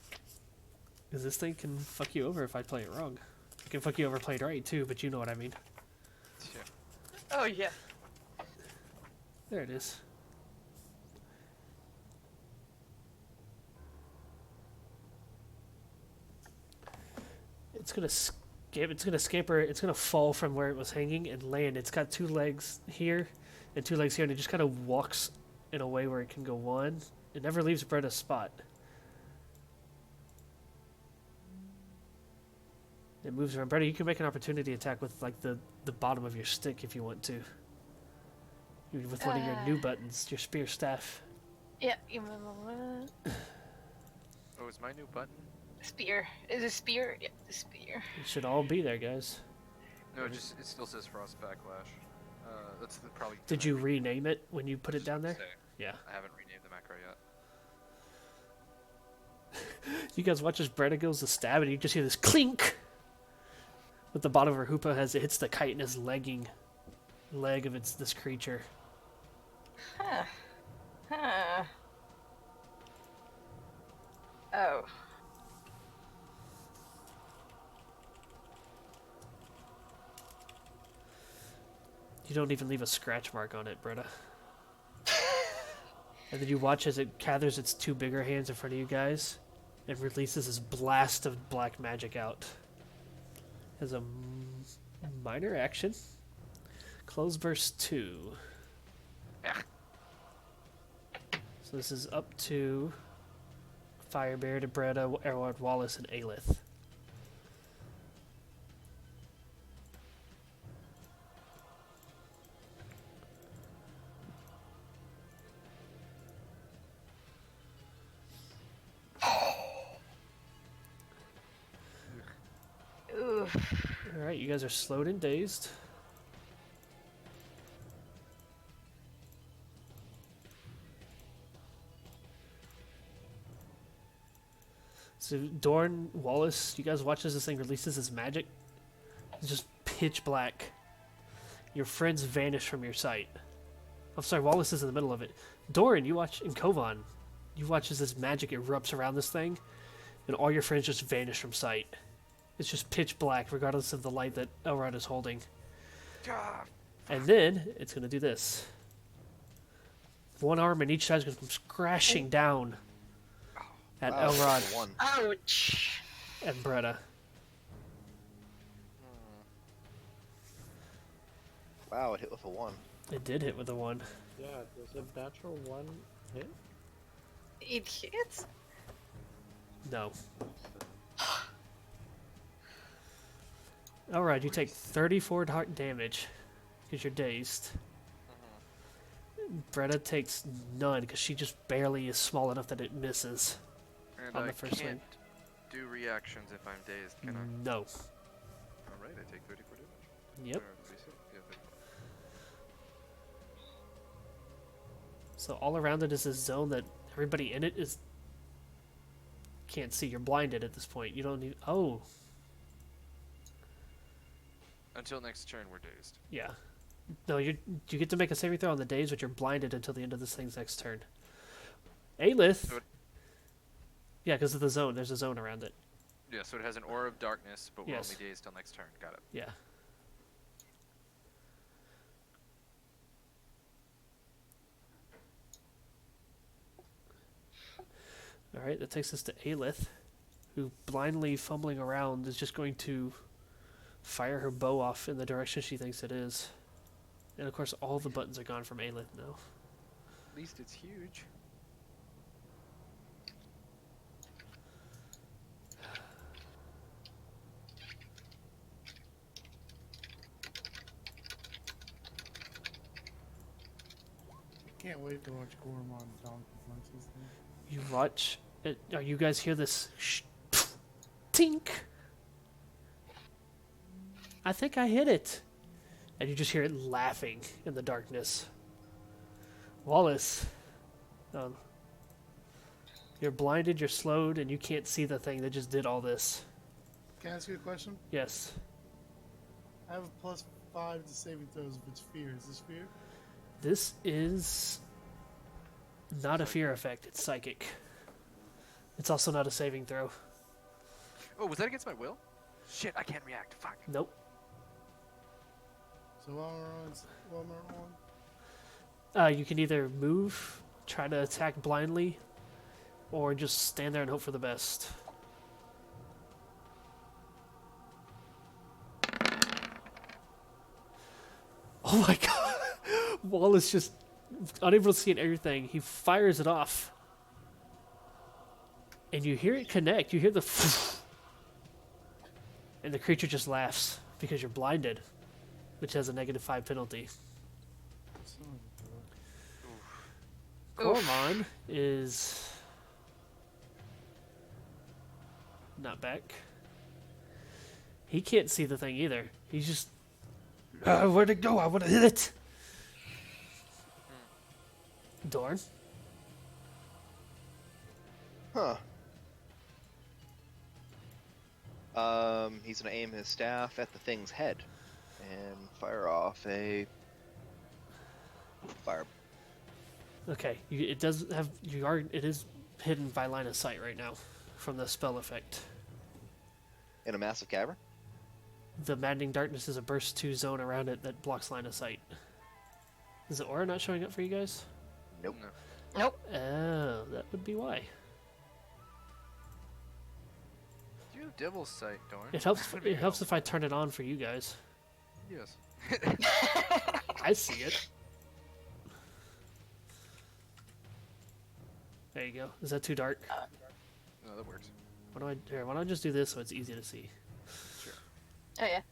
Speaker 2: Because this thing can fuck you over if I play it wrong. It can fuck you over played right too, but you know what I mean.
Speaker 3: Yeah.
Speaker 1: Oh yeah.
Speaker 2: There it is. It's gonna skip. It's gonna scamper. It's gonna fall from where it was hanging and land. It's got 2 legs here and 2 legs here, and it just kind of walks in a way where it can go one. It never leaves Bretta's spot. It moves around. Bretta, you can make an opportunity attack with like the bottom of your stick if you want to. With one of your new buttons, your spear staff.
Speaker 1: Yeah. Give me a moment.
Speaker 3: Oh, is my new button?
Speaker 1: Spear. Is it spear? Yeah, the spear.
Speaker 2: It should all be there, guys.
Speaker 3: No, it still says Frost Backlash. That's probably.
Speaker 2: Did you rename it when you put it down there?
Speaker 3: Say.
Speaker 2: Yeah.
Speaker 3: I haven't renamed the macro yet.
Speaker 2: You guys watch as Bretta goes to stab, and you just hear this clink. With the bottom of her hoopah as it hits the chitinous leg of this creature.
Speaker 1: Huh. Huh. Oh.
Speaker 2: You don't even leave a scratch mark on it, Bretta. And then you watch as it gathers its 2 bigger hands in front of you guys and releases this blast of black magic out. As a minor action. Close burst 2. So this is up to Firebear, to Bretta, Erward, Wallace, and Aelith.
Speaker 1: Oof.
Speaker 2: Alright, you guys are slowed and dazed. So, Dorn, Wallace, you guys watch as this thing releases its magic. It's just pitch black. Your friends vanish from your sight. I'm sorry, Wallace is in the middle of it. Doran, you watch, and Kovan, you watch as this magic erupts around this thing, and all your friends just vanish from sight. It's just pitch black, regardless of the light that Elrond is holding. And then, it's going to do this. One arm on each side is going to come crashing down at
Speaker 5: Wow,
Speaker 2: Elrond
Speaker 5: one.
Speaker 1: Ouch.
Speaker 2: and Bretta.
Speaker 5: Wow, it hit with a 1.
Speaker 2: It did hit with a 1.
Speaker 9: Yeah, does a natural 1 hit?
Speaker 1: It hits.
Speaker 2: No. Alright, you take 34 heart damage because you're dazed. Bretta takes none because she just barely is small enough that it misses.
Speaker 3: And
Speaker 2: On
Speaker 3: I
Speaker 2: the first
Speaker 3: can't
Speaker 2: swing.
Speaker 3: do reactions if I'm dazed, can I?
Speaker 2: No.
Speaker 3: Alright, I take 34 damage.
Speaker 2: Yep.
Speaker 3: Or 36? Yeah, 34.
Speaker 2: So all around it is this zone that everybody in it is can't see. You're blinded at this point. You don't need. Oh,
Speaker 3: Until next turn, we're dazed.
Speaker 2: yeah. No, you get to make a saving throw on the days, but you're blinded until the end of this thing's next turn. Aelith.
Speaker 3: So it-
Speaker 2: Yeah, because of the zone. There's a zone around it.
Speaker 3: Yeah, so it has an aura of darkness, but we're
Speaker 2: Yes.
Speaker 3: only dazed till next turn. Got it.
Speaker 2: Yeah. Alright, that takes us to Aelith, who, blindly fumbling around, is just going to fire her bow off in the direction she thinks it is. And of course, all the buttons are gone from Aelith now.
Speaker 3: At least it's huge.
Speaker 4: Can't wait to watch Gormon Donkey Punch this thing.
Speaker 2: You watch it. You guys hear this tink? I think I hit it. And you just hear it laughing in the darkness. Wallace. You're blinded, you're slowed, and you can't see the thing that just did all this.
Speaker 4: Can I ask you a question?
Speaker 2: Yes.
Speaker 4: I have a +5 to saving throws if it's fear. Is this fear?
Speaker 2: This is not a fear effect, it's psychic. It's also not a saving throw.
Speaker 3: Oh, was that against my will? Shit, I can't react. Fuck.
Speaker 2: Nope.
Speaker 4: So while we're on,
Speaker 2: You can either move, try to attack blindly, or just stand there and hope for the best. Oh my god! Wallace just unable to see everything. He fires it off. And you hear it connect. You hear the and the creature just laughs because you're blinded, which has a -5 penalty. Cormon is not back. He can't see the thing either. He's just where'd it go? I want to hit it. Dorn.
Speaker 7: Huh. He's gonna aim his staff at the thing's head and fire off a fire.
Speaker 2: Okay, it does have it is hidden by line of sight right now from the spell effect.
Speaker 7: In a massive cavern?
Speaker 2: The maddening darkness is a burst 2 zone around it that blocks line of sight. Is the aura not showing up for you guys?
Speaker 7: Nope.
Speaker 3: No.
Speaker 1: Nope.
Speaker 2: Oh, that would be why.
Speaker 3: Do you have Devil's Sight, Dorn?
Speaker 2: It helps.
Speaker 3: That'd be
Speaker 2: It helps if I turn it on for you guys.
Speaker 3: Yes.
Speaker 2: I see it. There you go. Is that too dark?
Speaker 3: No, that works.
Speaker 2: Why don't I just do this so it's easy to see?
Speaker 1: Oh yeah.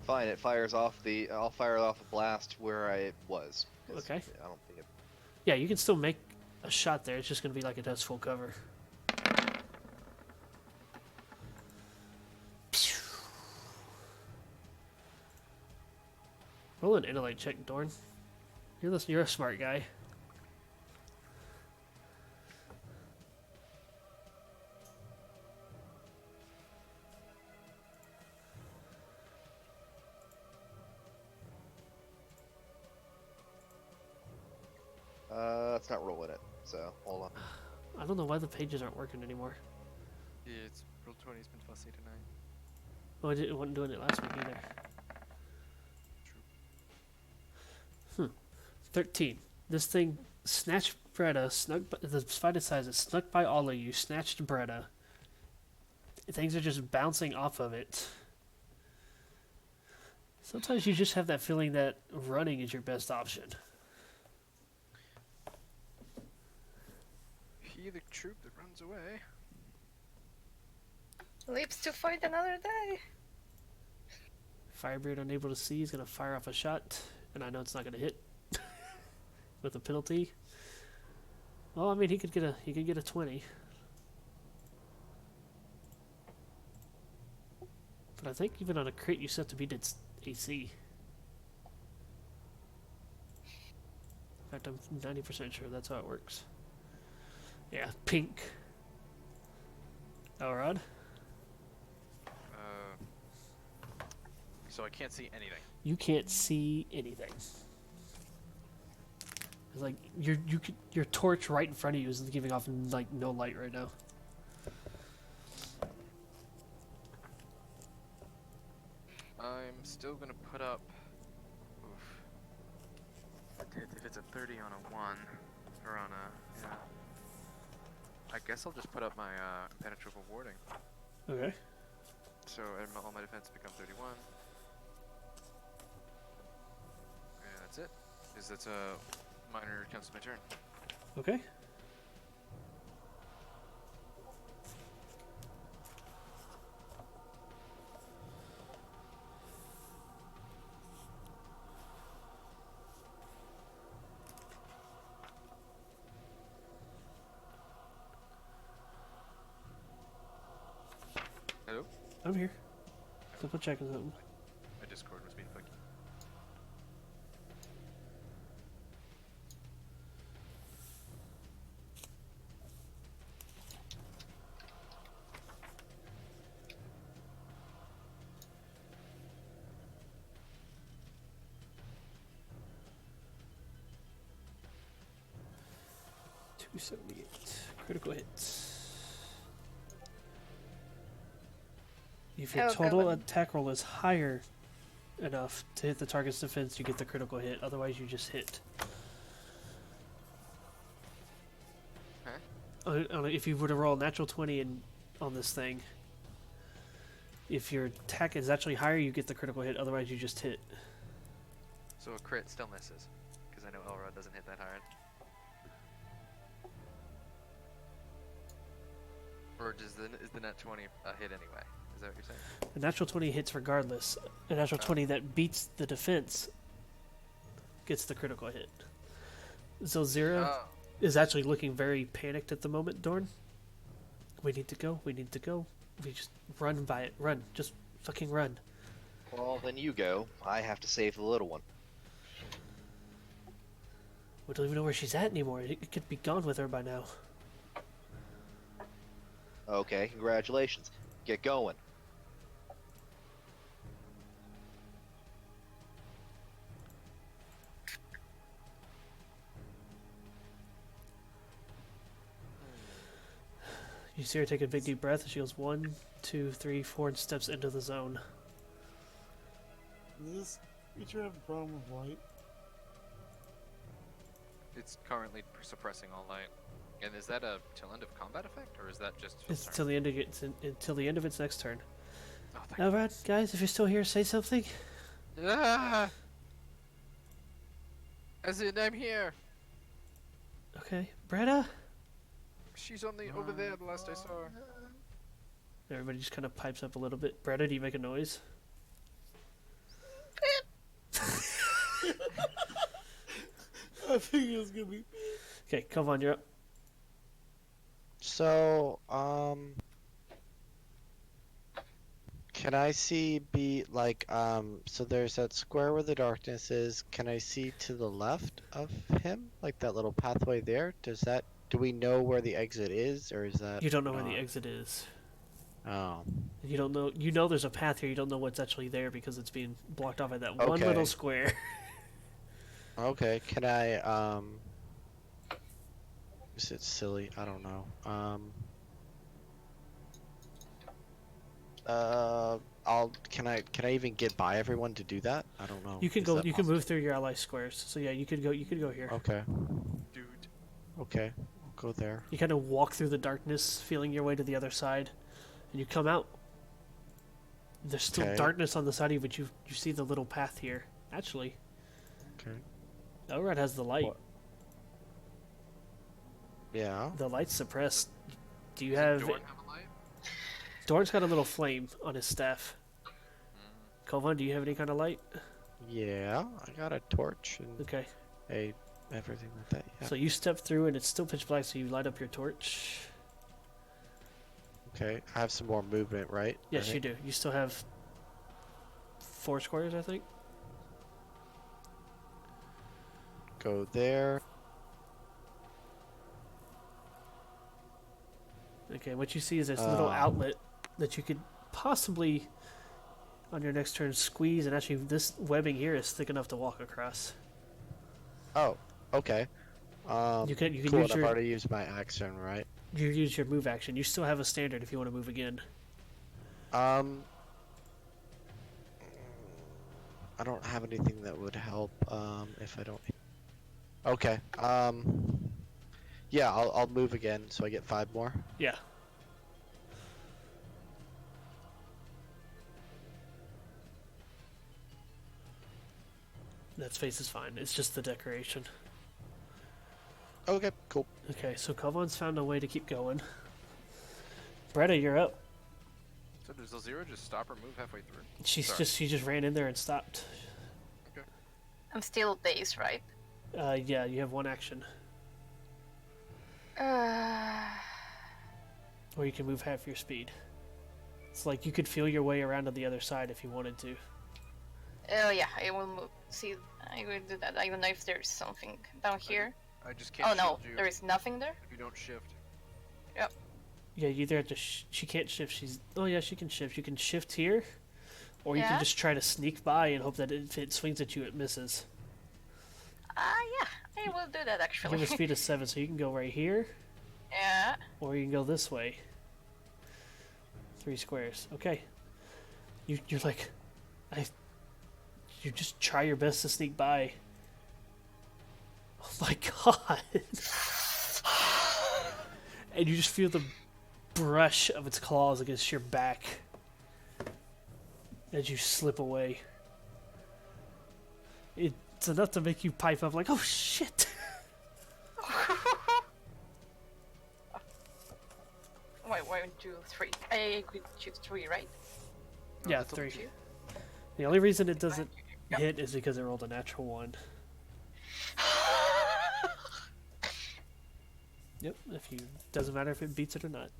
Speaker 7: Fine, it fires off the. I'll fire off a blast where I was. 'Cause
Speaker 2: Okay.
Speaker 7: I don't think it.
Speaker 2: Yeah, you can still make a shot there. It's just going to be like it has full cover. Roll an intellect check, Dorn. You're a smart guy.
Speaker 7: It's not rolling it. So hold on.
Speaker 2: I don't know why the pages aren't working anymore.
Speaker 3: Yeah, it's roll 20. It's been fussy tonight.
Speaker 2: Oh, it wasn't doing it last week either. 13. This thing snatched Bretta, the spider size is snuck by all of you, snatched Bretta. Things are just bouncing off of it. Sometimes you just have that feeling that running is your best option.
Speaker 3: He the troop that runs away.
Speaker 1: Lives to fight another day.
Speaker 2: Firebeard, unable to see, is going to fire off a shot, and I know it's not going to hit with a penalty. Well, I mean, he could get a 20. But I think even on a crit, you still have to beat its AC. In fact, I'm 90% sure that's how it works. Yeah, pink. Elrod?
Speaker 3: So I can't see anything.
Speaker 2: You can't see anything. It's like your torch right in front of you is giving off like no light right now.
Speaker 3: I'm still gonna put up. Oof. If it's a 30 on a 1, or on a. Yeah. I guess I'll just put up my impenetrable warding.
Speaker 2: Okay.
Speaker 3: So all my defense become 31. Yeah, that's it. That's a minor counts my turn.
Speaker 2: Okay. I'm here. Double checking something.
Speaker 3: My Discord was being funky.
Speaker 2: .278 critical hit. If your
Speaker 1: Oh,
Speaker 2: total
Speaker 1: God.
Speaker 2: attack roll is higher enough to hit the target's defense, you get the critical hit. Otherwise, you just hit. If you were to roll a natural 20 on this thing, if your attack is actually higher, you get the critical hit. Otherwise, you just hit.
Speaker 3: So a crit still misses, because I know Elrod doesn't hit that hard. Or is the net 20 a hit anyway? Is that what you're saying?
Speaker 2: A natural 20 hits regardless. A natural 20 that beats the defense gets the critical hit. So Zira
Speaker 3: Oh.
Speaker 2: is actually looking very panicked at the moment, Dorn. We need to go. We need to go. We just run by it. Run. Just fucking run.
Speaker 7: Well, then you go. I have to save the little one.
Speaker 2: We don't even know where she's at anymore. It could be gone with her by now.
Speaker 7: Okay, congratulations. Get going.
Speaker 2: You see her take a big deep breath. She goes 1, 2, 3, 4, and steps into the zone.
Speaker 4: Does this creature have a problem with light?
Speaker 3: It's currently suppressing all light. And is that a till end of combat effect, or is that just?
Speaker 2: It's
Speaker 3: turn?
Speaker 2: till the end of until the end of its next turn.
Speaker 3: Oh, thank
Speaker 2: Now, Brad, guys, if you're still here, say something.
Speaker 3: Ah! As in, I'm here.
Speaker 2: Okay, Bretta.
Speaker 3: She's on the over there. The last I saw her.
Speaker 2: Everybody just kind of pipes up a little bit. Bretta, do you make a noise?
Speaker 4: I think it was gonna be.
Speaker 2: Okay, come on, you're up.
Speaker 5: So, can I see so there's that square where the darkness is. Can I see to the left of him? Like that little pathway there? Do we know where the exit is, or is that?
Speaker 2: You don't know where the
Speaker 5: not?
Speaker 2: exit is.
Speaker 5: Oh.
Speaker 2: You don't know. You know there's a path here. You don't know what's actually there because it's being blocked off by that one
Speaker 5: Okay.
Speaker 2: little square.
Speaker 5: Okay, can I, is it silly? I don't know. Can I even get by everyone to do that? I don't know.
Speaker 2: You can
Speaker 5: Is
Speaker 2: go.
Speaker 5: that
Speaker 2: You can
Speaker 5: possible?
Speaker 2: move through your ally squares. So yeah, you could go. You could go here.
Speaker 5: Okay,
Speaker 3: Dude.
Speaker 5: okay, I'll go there.
Speaker 2: You kind of walk through the darkness, feeling your way to the other side, and you come out. There's still
Speaker 5: Okay.
Speaker 2: darkness on the side of you, but you see the little path here. Actually,
Speaker 5: Okay.
Speaker 2: Elrod has the light.
Speaker 5: What? Yeah.
Speaker 2: The light's suppressed. Do you
Speaker 3: Does
Speaker 2: have?
Speaker 3: Dorn have a light?
Speaker 2: Dorn's got a little flame on his staff. Kovan, do you have any kind of light?
Speaker 5: Yeah, I got a torch and
Speaker 2: Okay.
Speaker 5: everything like that. Yeah.
Speaker 2: So you step through and it's still pitch black, so you light up your torch.
Speaker 5: Okay, I have some more movement, right?
Speaker 2: Yes,
Speaker 5: Right?
Speaker 2: you do. You still have 4 squares, I think.
Speaker 5: Go there.
Speaker 2: Okay, what you see is this little outlet that you could possibly, on your next turn, squeeze, and actually this webbing here is thick enough to walk across.
Speaker 5: Oh, okay.
Speaker 2: You can
Speaker 5: cool,
Speaker 2: use
Speaker 5: I've
Speaker 2: your
Speaker 5: already used my action, right?
Speaker 2: you use your move action. You still have a standard if you want to move again.
Speaker 5: I don't have anything that would help, if I don't. Okay, yeah, I'll move again, so I get 5 more.
Speaker 2: Yeah. That space is fine. It's just the decoration.
Speaker 5: Okay, cool.
Speaker 2: Okay, so Kovan's found a way to keep going. Bretta, you're up.
Speaker 3: So does Zero just stop or move halfway through?
Speaker 2: She
Speaker 3: Sorry.
Speaker 2: just ran in there and stopped.
Speaker 1: I'm still dazed, right?
Speaker 2: Yeah, you have 1 action,
Speaker 1: Uh,
Speaker 2: or you can move half your speed. It's like you could feel your way around to the other side if you wanted to.
Speaker 1: Oh yeah, I will move. See, I will do that. I don't know if there's something down here.
Speaker 3: I just can't
Speaker 1: Oh no,
Speaker 3: shield you
Speaker 1: there is nothing there.
Speaker 3: if you don't shift.
Speaker 2: Yeah, you either have to. She can't shift. She's. Oh yeah, she can shift. You can shift here, or you
Speaker 1: Yeah?
Speaker 2: can just try to sneak by and hope that if it swings at you, it misses.
Speaker 1: Yeah, I will do that
Speaker 2: You
Speaker 1: actually.
Speaker 2: have a speed of 7, so you can go right here,
Speaker 1: Yeah.
Speaker 2: or you can go this way. 3 squares. Okay. You're like, you just try your best to sneak by. Oh my god! And you just feel the brush of its claws against your back as you slip away. It's enough to make you pipe up like, oh shit!
Speaker 1: Wait, 1, 2, 3. I could choose 3, right?
Speaker 3: No,
Speaker 2: Yeah,
Speaker 3: that's up
Speaker 2: 3.
Speaker 3: to you.
Speaker 2: The only reason it doesn't hit is because it rolled a natural 1. Yep, doesn't matter if it beats it or not.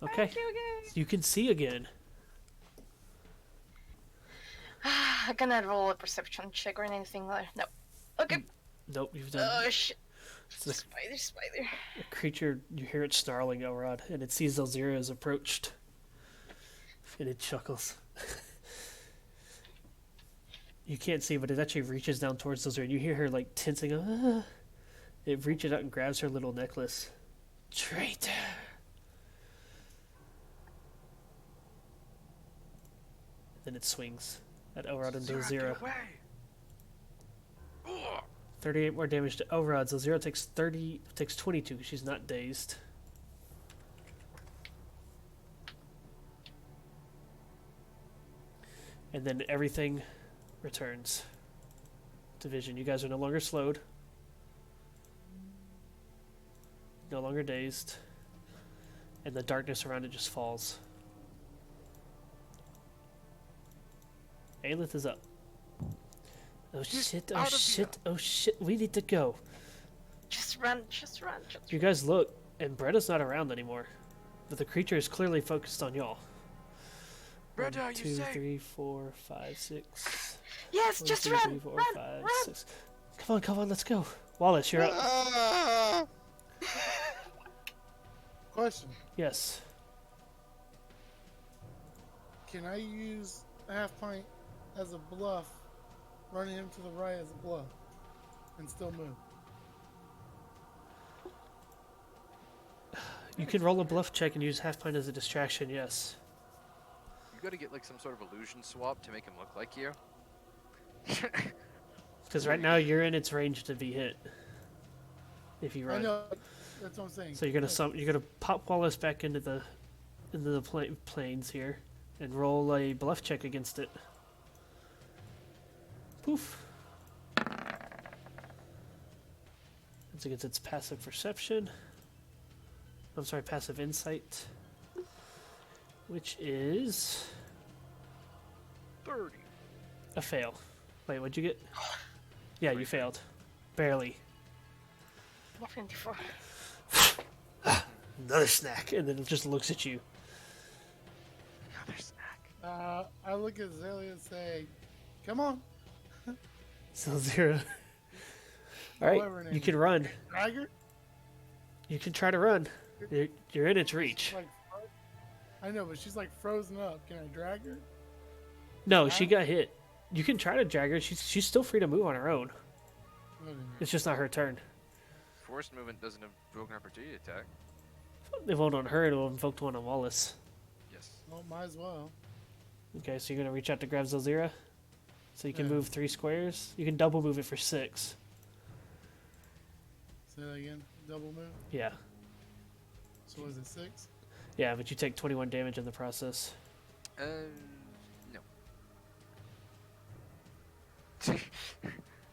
Speaker 2: Okay,
Speaker 1: Thank you again.
Speaker 2: you can see again.
Speaker 1: I cannot roll a perception check or anything like that. No. Okay.
Speaker 2: Nope, you've done.
Speaker 1: Oh shit.
Speaker 2: It's the
Speaker 1: Spider.
Speaker 2: a creature. You hear it snarling, Elrod, and it sees Elzira has approached, and it chuckles. You can't see, but it actually reaches down towards Elzira, and you hear her like tensing. It reaches out and grabs her little necklace. Traitor. Then it swings at Elrod and
Speaker 3: Zira,
Speaker 2: Elzira.
Speaker 3: get away! Ugh.
Speaker 2: 38 more damage to Elrod. So Zero takes 22 because she's not dazed. And then everything returns to Vision. You guys are no longer slowed. No longer dazed. And the darkness around it just falls. Aelith is up. Oh shit, oh
Speaker 3: out of
Speaker 2: shit, oh shit, we need to go.
Speaker 1: Just run.
Speaker 2: You guys look, and Bretta's not around anymore. But the creature is clearly focused on y'all.
Speaker 3: Bretta,
Speaker 2: 1,
Speaker 3: you
Speaker 2: 2,
Speaker 3: safe?
Speaker 2: 3, 4, 5, 6.
Speaker 1: Yes,
Speaker 2: 1,
Speaker 1: just
Speaker 2: 2,
Speaker 1: run.
Speaker 2: 3, 4,
Speaker 1: Run.
Speaker 2: 5,
Speaker 1: Run.
Speaker 2: 6. Come on, let's go. Wallace, you're up.
Speaker 4: Question:
Speaker 2: Yes.
Speaker 4: Can I use a half pint as a bluff, running him to the right as a bluff, and still move?
Speaker 2: You can roll a bluff check and use half pint as a distraction, yes.
Speaker 3: You gotta get like some sort of illusion swap to make him look like you.
Speaker 2: Because right now you're in its range to be hit. If you
Speaker 4: I
Speaker 2: run.
Speaker 4: know. That's what I'm saying.
Speaker 2: So you're gonna pop Wallace back into the planes here, and roll a bluff check against it. Poof. It's against its passive perception. I'm sorry, passive insight, which is
Speaker 3: 30.
Speaker 2: a fail. Wait, what'd you get? Yeah, you failed, barely.
Speaker 1: 24.
Speaker 2: Another snack, and then it just looks at you.
Speaker 3: Another snack.
Speaker 4: I look at Zelia and say, "Come on,
Speaker 2: So 0. All right,
Speaker 4: Whatever her name
Speaker 2: you can
Speaker 4: is.
Speaker 2: run.
Speaker 4: drag her."
Speaker 2: You can try to run. You're in its reach.
Speaker 4: She's like, I know, but she's like frozen up. Can I drag her?
Speaker 2: No, she got hit. You can try to drag her. She's still free to move on her own.
Speaker 4: Okay.
Speaker 2: It's just not her turn.
Speaker 3: Forced movement doesn't invoke an opportunity attack.
Speaker 2: It won't on her. It'll invoke one on Wallace.
Speaker 3: Yes.
Speaker 4: Well, might as well.
Speaker 2: Okay, so you're gonna reach out to grab Zelzira. So you can
Speaker 4: Yeah.
Speaker 2: move 3 squares. You can double move it for 6.
Speaker 4: Say that again. Double move.
Speaker 2: Yeah,
Speaker 4: So is it 6?
Speaker 2: yeah, but you take 21 damage in the process.
Speaker 3: No.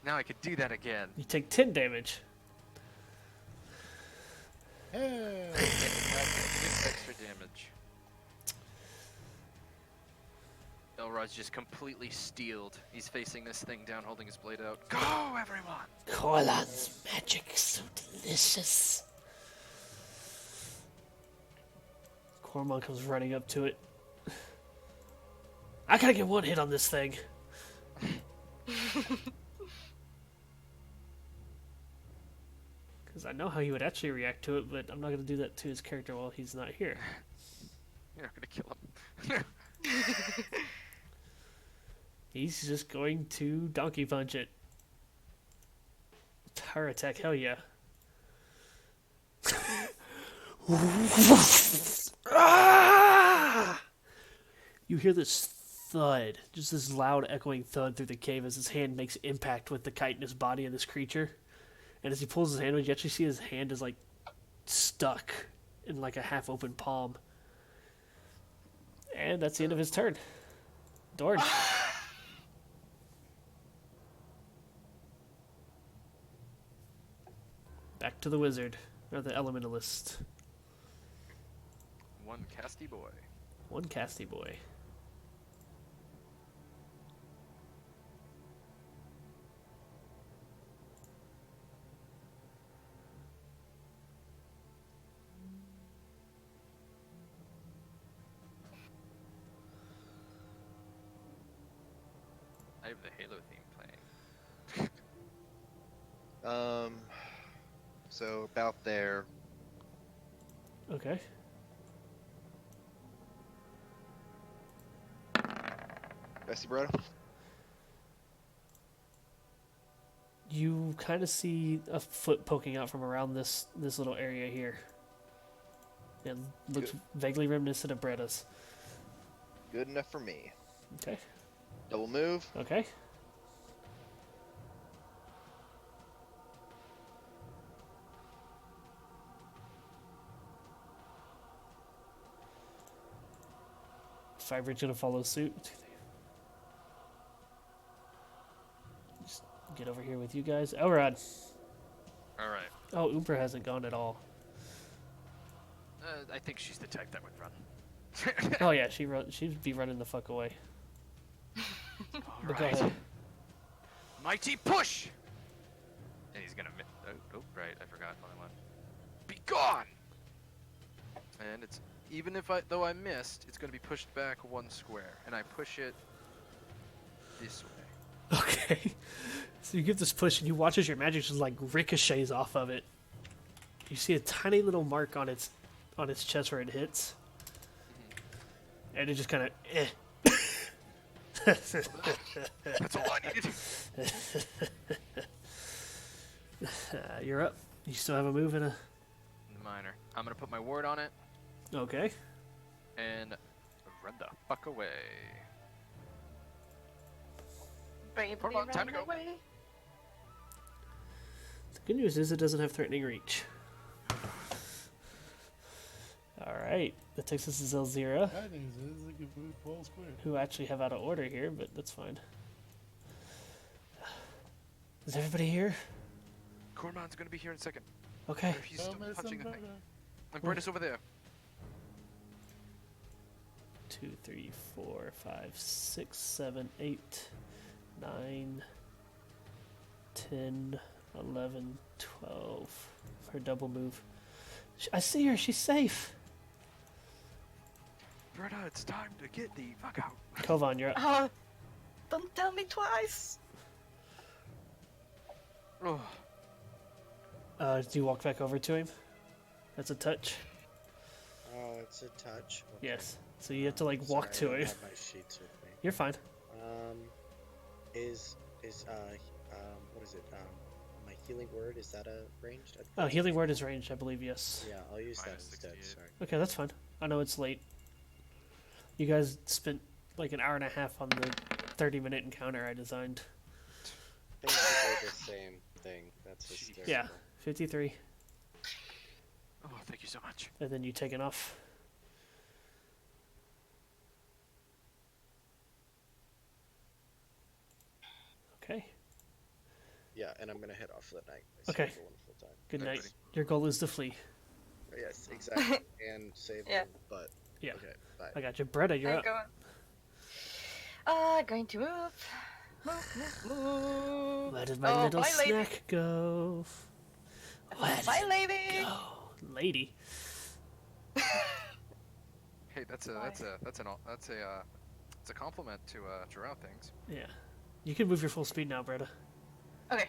Speaker 3: Now I could do that again.
Speaker 2: You take 10 damage.
Speaker 4: Hey.
Speaker 3: That's extra damage. Elrod's just completely steeled. He's facing this thing down, holding his blade out. Go, everyone!
Speaker 2: Corlan's magic so delicious. Cormon comes running up to it. I gotta get one hit on this thing. Because I know how he would actually react to it, but I'm not gonna do that to his character while he's not here.
Speaker 3: You're not gonna kill him.
Speaker 2: He's just going to donkey punch it. Power attack, hell yeah. Ah! You hear this thud, just this loud echoing thud through the cave as his hand makes impact with the chitinous body of this creature. And as he pulls his hand, you actually see his hand is like stuck in like a half open palm. And that's the end of his turn. Dorn. Back to the wizard, or the elementalist.
Speaker 3: One casty boy.
Speaker 2: One casty boy.
Speaker 3: I have the Halo theme playing.
Speaker 7: So about there.
Speaker 2: Okay.
Speaker 7: Bessie Brother?
Speaker 2: You kind of see a foot poking out from around this little area here. It looks vaguely reminiscent of Bretta's.
Speaker 7: Good enough for me.
Speaker 2: Okay.
Speaker 7: Double move.
Speaker 2: Okay. Firebridge gonna follow suit. Just get over here with you guys. Elrod.
Speaker 3: Alright.
Speaker 2: Oh, Uber hasn't gone at all.
Speaker 3: I think she's the type that would run.
Speaker 2: Oh yeah, she'd be running the fuck away. But go ahead.
Speaker 3: Mighty push! And he's gonna oh, right, I forgot what I want. Be gone! And it's even if though I missed, it's gonna be pushed back one square, and I push it this way.
Speaker 2: Okay. So you give this push, and you watch as your magic just like ricochets off of it. You see a tiny little mark on its chest where it hits, and it just kind of.
Speaker 3: That's all I needed.
Speaker 2: You're up. You still have a move and a.
Speaker 3: Minor. I'm gonna put my ward on it
Speaker 2: Okay.
Speaker 3: and run the fuck away.
Speaker 1: Bravely
Speaker 3: Hold on, time to
Speaker 1: run
Speaker 3: go.
Speaker 1: away.
Speaker 2: The good news is it doesn't have threatening reach. All right. That takes us to Zelzira,
Speaker 4: I think this is a good move, 12 square.
Speaker 2: who actually have out of order here, but that's fine. Is everybody here?
Speaker 3: Cormon's gonna be here in a second.
Speaker 2: Okay.
Speaker 3: If he's still
Speaker 4: Tell me
Speaker 3: punching the
Speaker 4: something
Speaker 3: thing.
Speaker 4: better.
Speaker 3: And Brenda's over there.
Speaker 2: 2, 3, 4, 5, 6, 7, 8, 9, 10, 11, 12. Her double move. I see her. She's safe.
Speaker 3: Brenda, it's time to get the fuck out.
Speaker 2: Kovan, you're up.
Speaker 1: Oh, don't tell me twice.
Speaker 3: Oh,
Speaker 2: Do you walk back over to him? That's a touch.
Speaker 5: Oh, it's a touch. Okay.
Speaker 2: Yes. So you have to like walk
Speaker 5: Sorry, I
Speaker 2: to
Speaker 5: don't
Speaker 2: him.
Speaker 5: have my sheets with me.
Speaker 2: You're fine.
Speaker 5: Is what is it? My healing word, is that a ranged?
Speaker 2: Oh, healing word is ranged, I believe. Yes.
Speaker 5: Yeah, I'll use that
Speaker 3: Minus
Speaker 5: instead.
Speaker 3: 68.
Speaker 5: Sorry.
Speaker 2: Okay, that's fine. I know it's late. You guys spent like an hour and a half on the 30-minute encounter I designed.
Speaker 5: Basically the same thing. That's hysterical.
Speaker 2: Yeah, 53,
Speaker 3: oh, thank you so much.
Speaker 2: and then you taken off. Okay.
Speaker 5: Yeah, and I'm gonna head off for the night.
Speaker 2: Okay.
Speaker 5: Have a wonderful time.
Speaker 2: Good night.
Speaker 3: Everybody.
Speaker 2: Your goal is to flee.
Speaker 5: Yes, exactly. And save
Speaker 1: Yeah.
Speaker 5: them, but
Speaker 2: Yeah.
Speaker 5: okay, bye.
Speaker 2: I got you. Bretta, you're
Speaker 1: I'm
Speaker 2: up.
Speaker 1: going to move. Move.
Speaker 2: Where did my
Speaker 1: Oh,
Speaker 2: little
Speaker 1: bye, lady.
Speaker 2: snack go? Where did
Speaker 1: Bye,
Speaker 2: it
Speaker 1: lady.
Speaker 2: go? Lady.
Speaker 3: Hey, that's a compliment to Drow things.
Speaker 2: Yeah. You can move your full speed now, Bretta.
Speaker 1: Okay.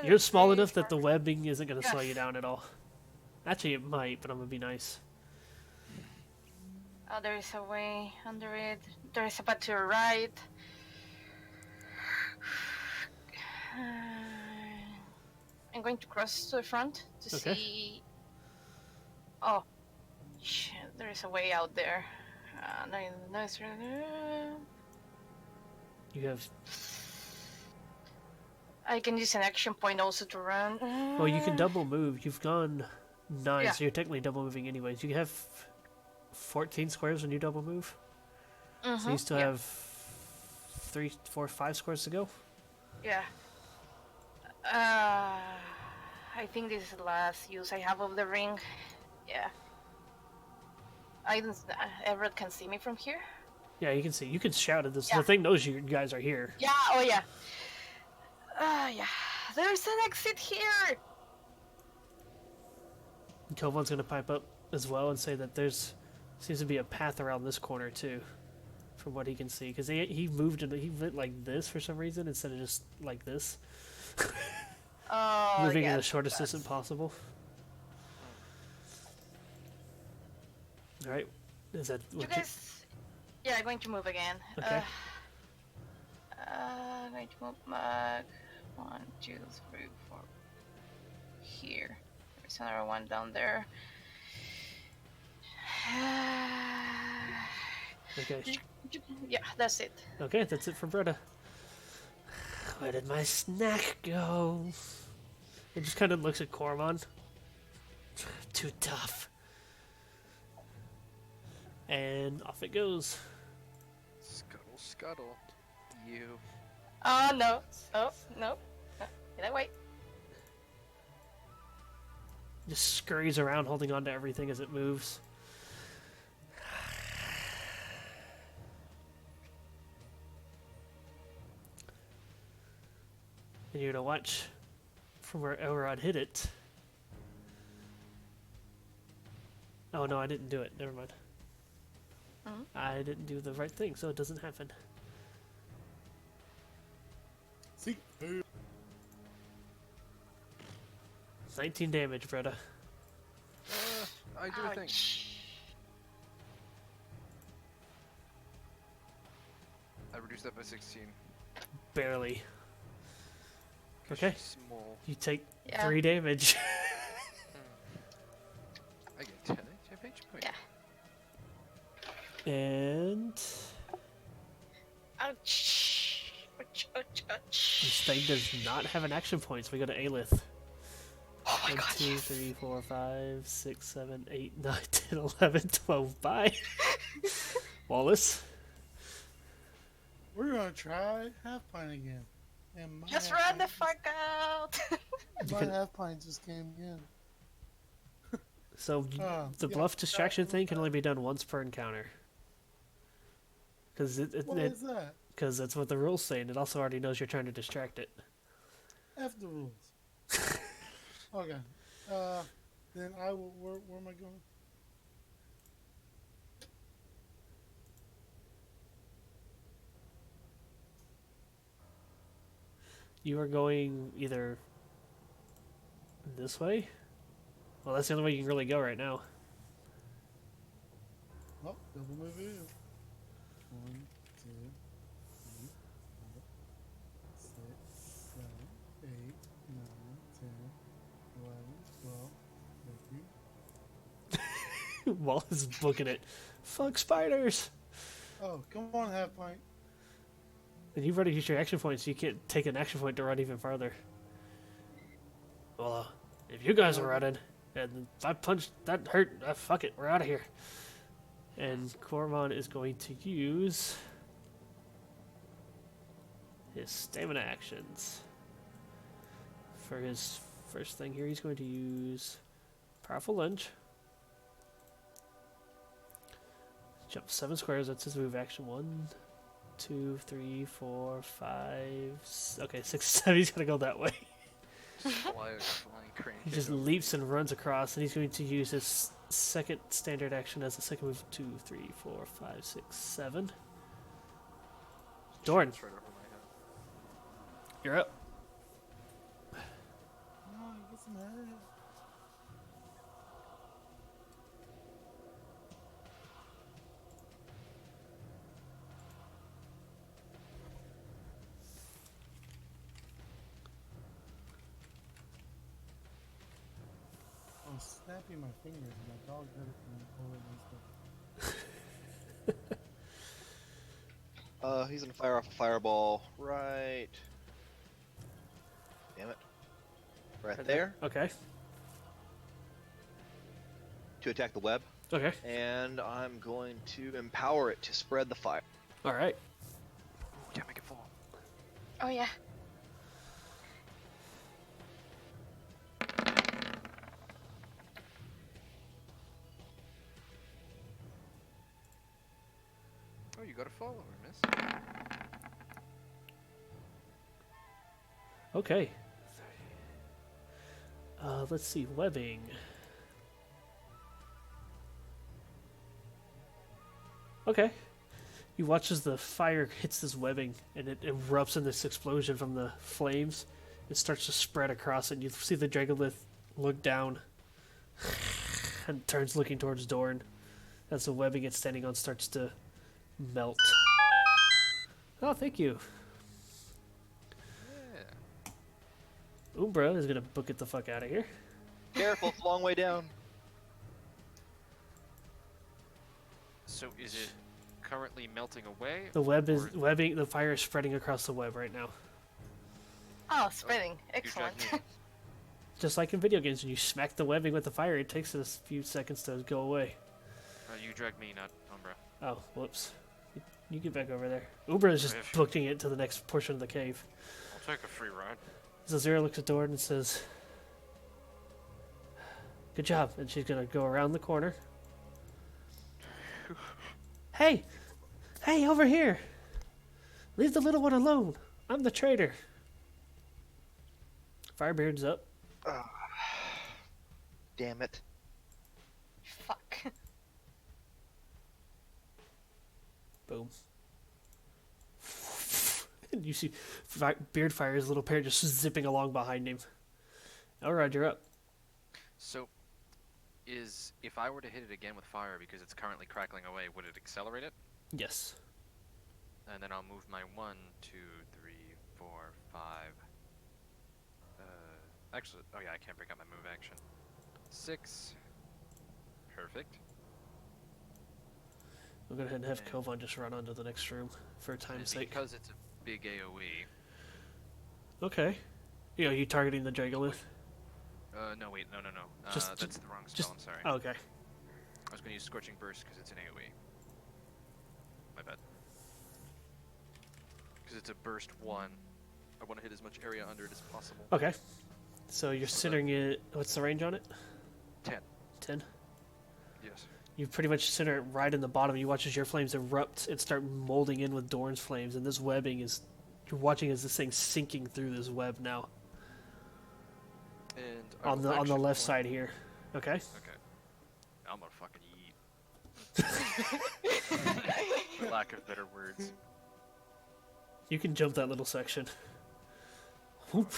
Speaker 2: You're small
Speaker 1: 3,
Speaker 2: enough that the
Speaker 1: 4.
Speaker 2: webbing isn't going to slow you
Speaker 1: Yes.
Speaker 2: down at all. Actually, it might, but I'm going to be nice.
Speaker 1: Oh, there is a way under it. There is a path to the right. I'm going to cross to the front to
Speaker 2: Okay.
Speaker 1: see. Oh, shit! There is a way out there. Nice.
Speaker 2: You have...
Speaker 1: I can use an action point also to run.
Speaker 2: Well, you can double move. You've gone 9,
Speaker 1: Yeah.
Speaker 2: so you're technically double moving anyways. You have 14 squares when you double move. So you still
Speaker 1: yeah.
Speaker 2: have 3, 4, 5 squares to go.
Speaker 1: Yeah. I think this is the last use I have of the ring. Yeah. I don't. Everett can see me from here.
Speaker 2: Yeah, you can see. You can shout at this.
Speaker 1: Yeah.
Speaker 2: The thing knows you guys are here.
Speaker 1: Yeah. Oh yeah. Yeah. There's an exit here.
Speaker 2: Kovan's going to pipe up as well and say that there's seems to be a path around this corner too, from what he can see. Because he moved and he went like this for some reason instead of just like this,
Speaker 1: Oh
Speaker 2: moving
Speaker 1: yeah.
Speaker 2: in the shortest distance possible. All right, is that
Speaker 1: You
Speaker 2: what
Speaker 1: guys. Yeah, I'm going to move again.
Speaker 2: Okay.
Speaker 1: Going to move back. 1, 2, 3, 4. Here. There's another one down there.
Speaker 2: Okay.
Speaker 1: Yeah, that's it.
Speaker 2: Okay, that's it for Bretta. Where did my snack go? It just kind of looks at Cormon. Too tough. And off it goes.
Speaker 3: Scuttle, scuttle. You.
Speaker 1: Oh no. Oh no. That way.
Speaker 2: Just scurries around holding on to everything as it moves. And you're gonna watch from where Elrod hit it. Oh no, I didn't do it. Never mind.
Speaker 1: Mhm.
Speaker 2: I didn't do the right thing, so it doesn't happen.
Speaker 4: See?
Speaker 2: 19 damage, Bretta.
Speaker 3: I do a thing.
Speaker 1: Ouch.
Speaker 3: I reduced that by 16.
Speaker 2: Barely.
Speaker 3: 'Cause
Speaker 2: Okay.
Speaker 3: she's small.
Speaker 2: You take
Speaker 1: Yeah.
Speaker 2: 3 damage.
Speaker 3: I get 10 HP point.
Speaker 1: Yeah.
Speaker 2: And
Speaker 1: Ouch. Ouch. Ouch. Ouch.
Speaker 2: this thing does not have an action point, so we go to Aelith.
Speaker 1: Oh my
Speaker 2: 1,
Speaker 1: god.
Speaker 2: 2,
Speaker 1: Yes.
Speaker 2: 3, 4, 5, 6, 7, 8, 9, 10, 11, 12. Bye. Wallace.
Speaker 4: We're gonna try half pint again. And my
Speaker 1: Just
Speaker 4: half
Speaker 1: run the
Speaker 4: pint
Speaker 1: fuck out.
Speaker 4: My
Speaker 2: can-
Speaker 4: half pint just came in.
Speaker 2: So the
Speaker 4: yeah,
Speaker 2: bluff distraction thing can only be done once per encounter. Because
Speaker 4: What is that?
Speaker 2: that's what the rules say, and it also already knows you're trying to distract it.
Speaker 4: F the rules. Okay. Then I will. Where am I going?
Speaker 2: You are going either this way. Well, that's the only way you can really go right now.
Speaker 4: Oh, double move in. 1, 2, 3, 4, 6, 7, 8, 9, 10, 11, 12, 13.
Speaker 2: Wallace is booking it. Fuck spiders!
Speaker 4: Oh, come on, half pint.
Speaker 2: And you've already used your action point, so you can't take an action point to run even farther. Well, if you guys are running, and if I punched, that hurt, fuck it, we're out of here. And Cormon is going to use his stamina actions. For his first thing here, he's going to use Powerful Lunge. Jump 7 squares, that's his move action. 1, 2, 3, 4, 5, okay, 6, 7, he's gonna go that way.
Speaker 3: Flying crane.
Speaker 2: He just leaps and runs across, and he's going to use his second standard action as a second move. 2, 3, 4, 5, 6, 7. Dorn,
Speaker 3: Shoots right over my head.
Speaker 2: you're up.
Speaker 4: No, he gets mad. I'm snapping my fingers and my dog heard it from the corner and stuff.
Speaker 7: He's gonna fire off a fireball right. Damn it. Right there
Speaker 2: Okay.
Speaker 7: to attack the web,
Speaker 2: Okay.
Speaker 7: and I'm going to empower it to spread the fire.
Speaker 2: All right.
Speaker 3: Can't make it fall.
Speaker 1: Oh yeah.
Speaker 3: Oh, you got a follower, miss.
Speaker 2: Okay. Let's see. Webbing. Okay. You watch as the fire hits this webbing and it erupts in this explosion from the flames. It starts to spread across it. And you see the Dragolith look down and turns looking towards Dorn as the webbing it's standing on starts to melt. Oh, thank you.
Speaker 3: Yeah.
Speaker 2: Umbra is gonna book it the fuck out of here.
Speaker 7: Careful, it's a long way down.
Speaker 3: So is it currently melting away?
Speaker 2: The web is
Speaker 3: or
Speaker 2: webbing. The fire is spreading across the web right now.
Speaker 1: Oh, spreading.
Speaker 3: you
Speaker 1: Excellent.
Speaker 3: dragged me.
Speaker 2: Just like in video games, when you smack the webbing with the fire, it takes a few seconds to go away.
Speaker 3: You dragged me, not Umbra.
Speaker 2: Oh, whoops. You get back over there. Umbra is just
Speaker 3: Ish.
Speaker 2: booking it to the next portion of the cave.
Speaker 3: I'll take a free ride.
Speaker 2: Zazira looks at Dorn and says, "Good job." And she's gonna go around the corner. Hey! Hey, over here! Leave the little one alone. I'm the traitor. Firebeard's up.
Speaker 7: Damn it.
Speaker 1: Fuck.
Speaker 2: Boom. And you see Beardfire's little pair just zipping along behind him. Elrod, you're up.
Speaker 3: So, if I were to hit it again with fire because it's currently crackling away, would it accelerate it?
Speaker 2: Yes.
Speaker 3: And then I'll move my 1, 2, 3, 4, 5. Actually, oh yeah, I can't break out my move action. 6. Perfect.
Speaker 2: We'll go ahead and have
Speaker 3: Okay.
Speaker 2: Kovan just run onto the next room for
Speaker 3: And
Speaker 2: time's sake.
Speaker 3: because it's a big AoE.
Speaker 2: Okay. Yeah, you targeting the Dragolith?
Speaker 3: No, wait, no.
Speaker 2: Just-
Speaker 3: That's the wrong spell.
Speaker 2: just-
Speaker 3: I'm sorry.
Speaker 2: Oh, okay.
Speaker 3: I was going to use Scorching Burst because it's an AoE. My bad. Because it's a burst 1. I want to hit as much area under it as possible.
Speaker 2: Okay. So you're centering it. What's the range on it?
Speaker 3: 10.
Speaker 2: 10.
Speaker 3: Yes.
Speaker 2: You pretty much center it right in the bottom. You watch as your flames erupt and start molding in with Dorn's flames, and this webbing is. You're watching as this thing's sinking through this web now.
Speaker 3: And I
Speaker 2: On
Speaker 3: will
Speaker 2: the
Speaker 3: action
Speaker 2: left
Speaker 3: point-
Speaker 2: side here. Okay.
Speaker 3: Okay. I'm gonna fucking eat. For lack of better words.
Speaker 2: You can jump that little section. Whoop.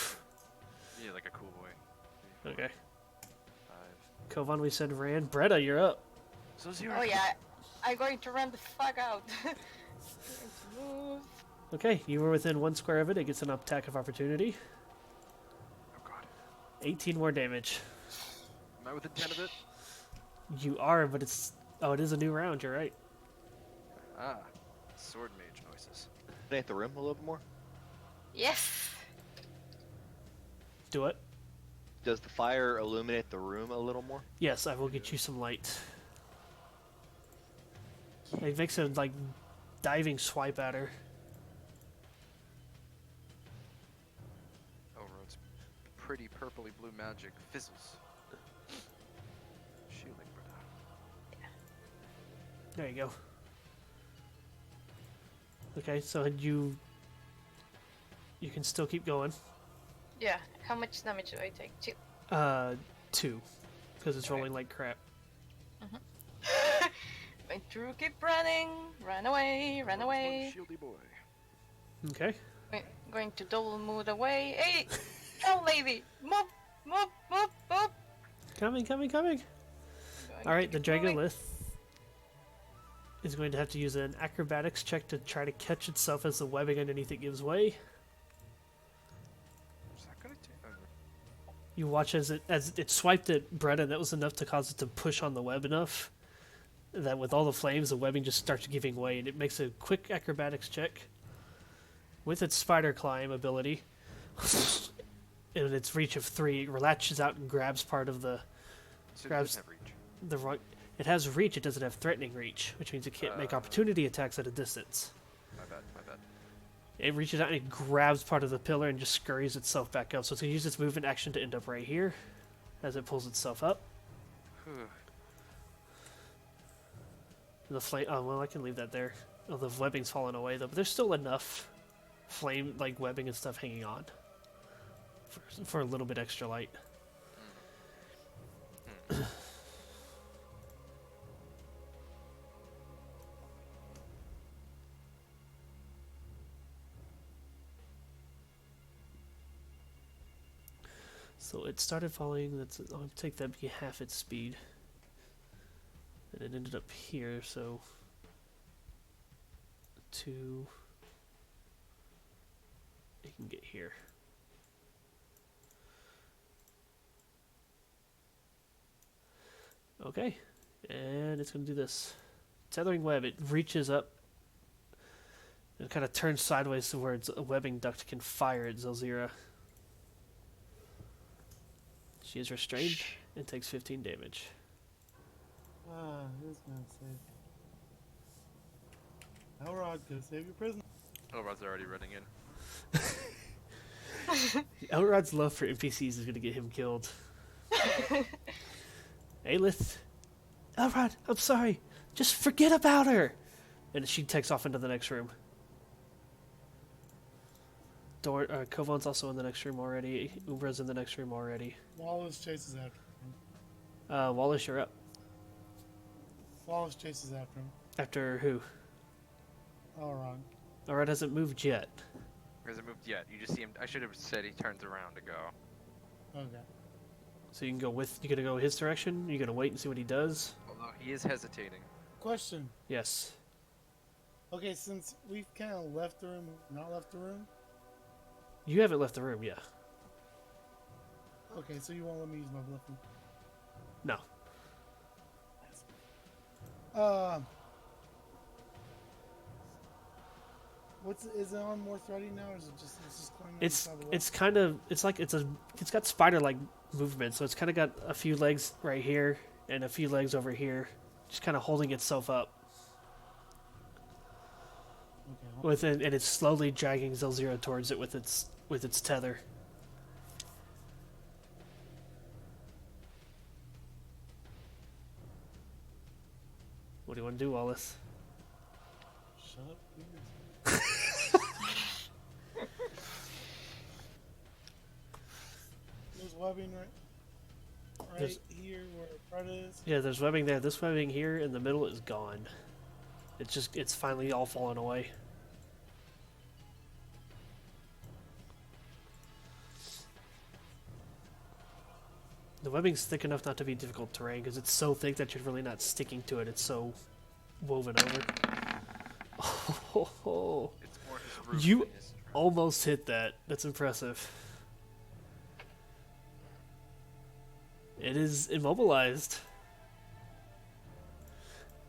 Speaker 3: Yeah, like a cool boy.
Speaker 2: Okay.
Speaker 3: 5.
Speaker 2: Kovan, we said ran. Bretta, you're up.
Speaker 3: So 0.
Speaker 1: Oh yeah. I'm going to run the fuck out. Going to move.
Speaker 2: Okay, you were within 1 square of it. It gets an attack of opportunity.
Speaker 3: Oh god.
Speaker 2: 18 more damage.
Speaker 3: Am I within 10 of it?
Speaker 2: You are, but it's. Oh, it is a new round. You're right.
Speaker 3: Ah. Sword mage noises.
Speaker 7: Illuminate the room a little bit more.
Speaker 1: Yes.
Speaker 2: Do it.
Speaker 7: Does the fire illuminate the room a little more?
Speaker 2: Yes, I will get you some light. It makes a like diving swipe at her.
Speaker 3: Elrod's pretty purpley blue magic fizzles. Shielding, brother.
Speaker 2: There you go. Okay, so you can still keep going.
Speaker 1: Yeah. How much damage do I take? 2.
Speaker 2: 2, because it's
Speaker 1: Okay.
Speaker 2: rolling like crap.
Speaker 1: Going to keep running. Run away. Run away.
Speaker 3: Shieldy boy.
Speaker 2: Okay.
Speaker 1: Going to double move away. Hey, old lady, move, move, move, move.
Speaker 2: Coming.
Speaker 1: Going
Speaker 2: All right,
Speaker 1: to
Speaker 2: the
Speaker 1: keep moving.
Speaker 2: Dragolith is going to have to use an acrobatics check to try to catch itself as the webbing underneath it gives way.
Speaker 3: Is that gonna take?
Speaker 2: You watch as it swiped at Brennan. That was enough to cause it to push on the web enough that with all the flames, the webbing just starts giving way, and it makes a quick acrobatics check with its spider climb ability. In its reach of 3, it latches out and grabs part of the
Speaker 3: So it
Speaker 2: grabs
Speaker 3: doesn't have reach.
Speaker 2: the right. It has reach. It doesn't have threatening reach, which means it can't make opportunity attacks at a distance.
Speaker 3: My bad. My bad.
Speaker 2: It reaches out and it grabs part of the pillar and just scurries itself back up. So it's going to use its movement action to end up right here as it pulls itself up.
Speaker 3: Whew.
Speaker 2: The flame. Oh, well, I can leave that there. Oh, the webbing's fallen away, though. But there's still enough flame, like webbing and stuff hanging on for a little bit extra light. So it started falling. I'll take that be half its speed, and it ended up here. So 2. It can get here. Okay, and it's gonna do this. Tethering web. It reaches up. It kind of turns sideways to where its webbing duct can fire at Zelzira. She is restrained and takes 15 damage.
Speaker 4: Who's gonna save? Elrod, go save your prisoner.
Speaker 3: Elrod's already running in.
Speaker 2: Elrod's love for NPCs is going to get him killed. Aelith, Elrod, I'm sorry. Just forget about her. And she takes off into the next room. Kovan's also in the next room already. Umbra's in the next room already.
Speaker 4: Wallace chases after him.
Speaker 2: Wallace, you're up.
Speaker 4: Wallace chases after him.
Speaker 2: After who?
Speaker 4: Elrod.
Speaker 2: Elrod hasn't moved yet.
Speaker 3: He hasn't moved yet. You just see him. I should have said he turns around to go.
Speaker 4: Okay.
Speaker 2: So you can go with. You gonna go his direction? You gonna wait and see what he does?
Speaker 3: Although he is hesitating.
Speaker 4: Question.
Speaker 2: Yes.
Speaker 4: Okay, since we've kind of left the room, not left the room.
Speaker 2: You haven't left the room, yeah.
Speaker 4: Okay, so you won't let me use my bluffing.
Speaker 2: No.
Speaker 4: Is it on more threatening now, or is it just climbing
Speaker 2: It's
Speaker 4: inside the wall?
Speaker 2: it's kind of it's got spider-like movement, so it's kind of got a few legs right here and a few legs over here, just kind of holding itself up.
Speaker 4: Okay,
Speaker 2: And it's slowly dragging Zelzira towards it with its tether. What do you want to do, Wallace?
Speaker 4: shut up, please. There's webbing right
Speaker 2: There's-
Speaker 4: here where Fred is.
Speaker 2: Yeah, there's webbing there. This webbing here in the middle is gone. It's finally all fallen away. The webbing's thick enough not to be difficult terrain because it's so thick that you're really not sticking to it. It's so woven over. Oh,
Speaker 3: It's more his roof
Speaker 2: You-
Speaker 3: than his
Speaker 2: almost hit that. That's impressive. It is immobilized.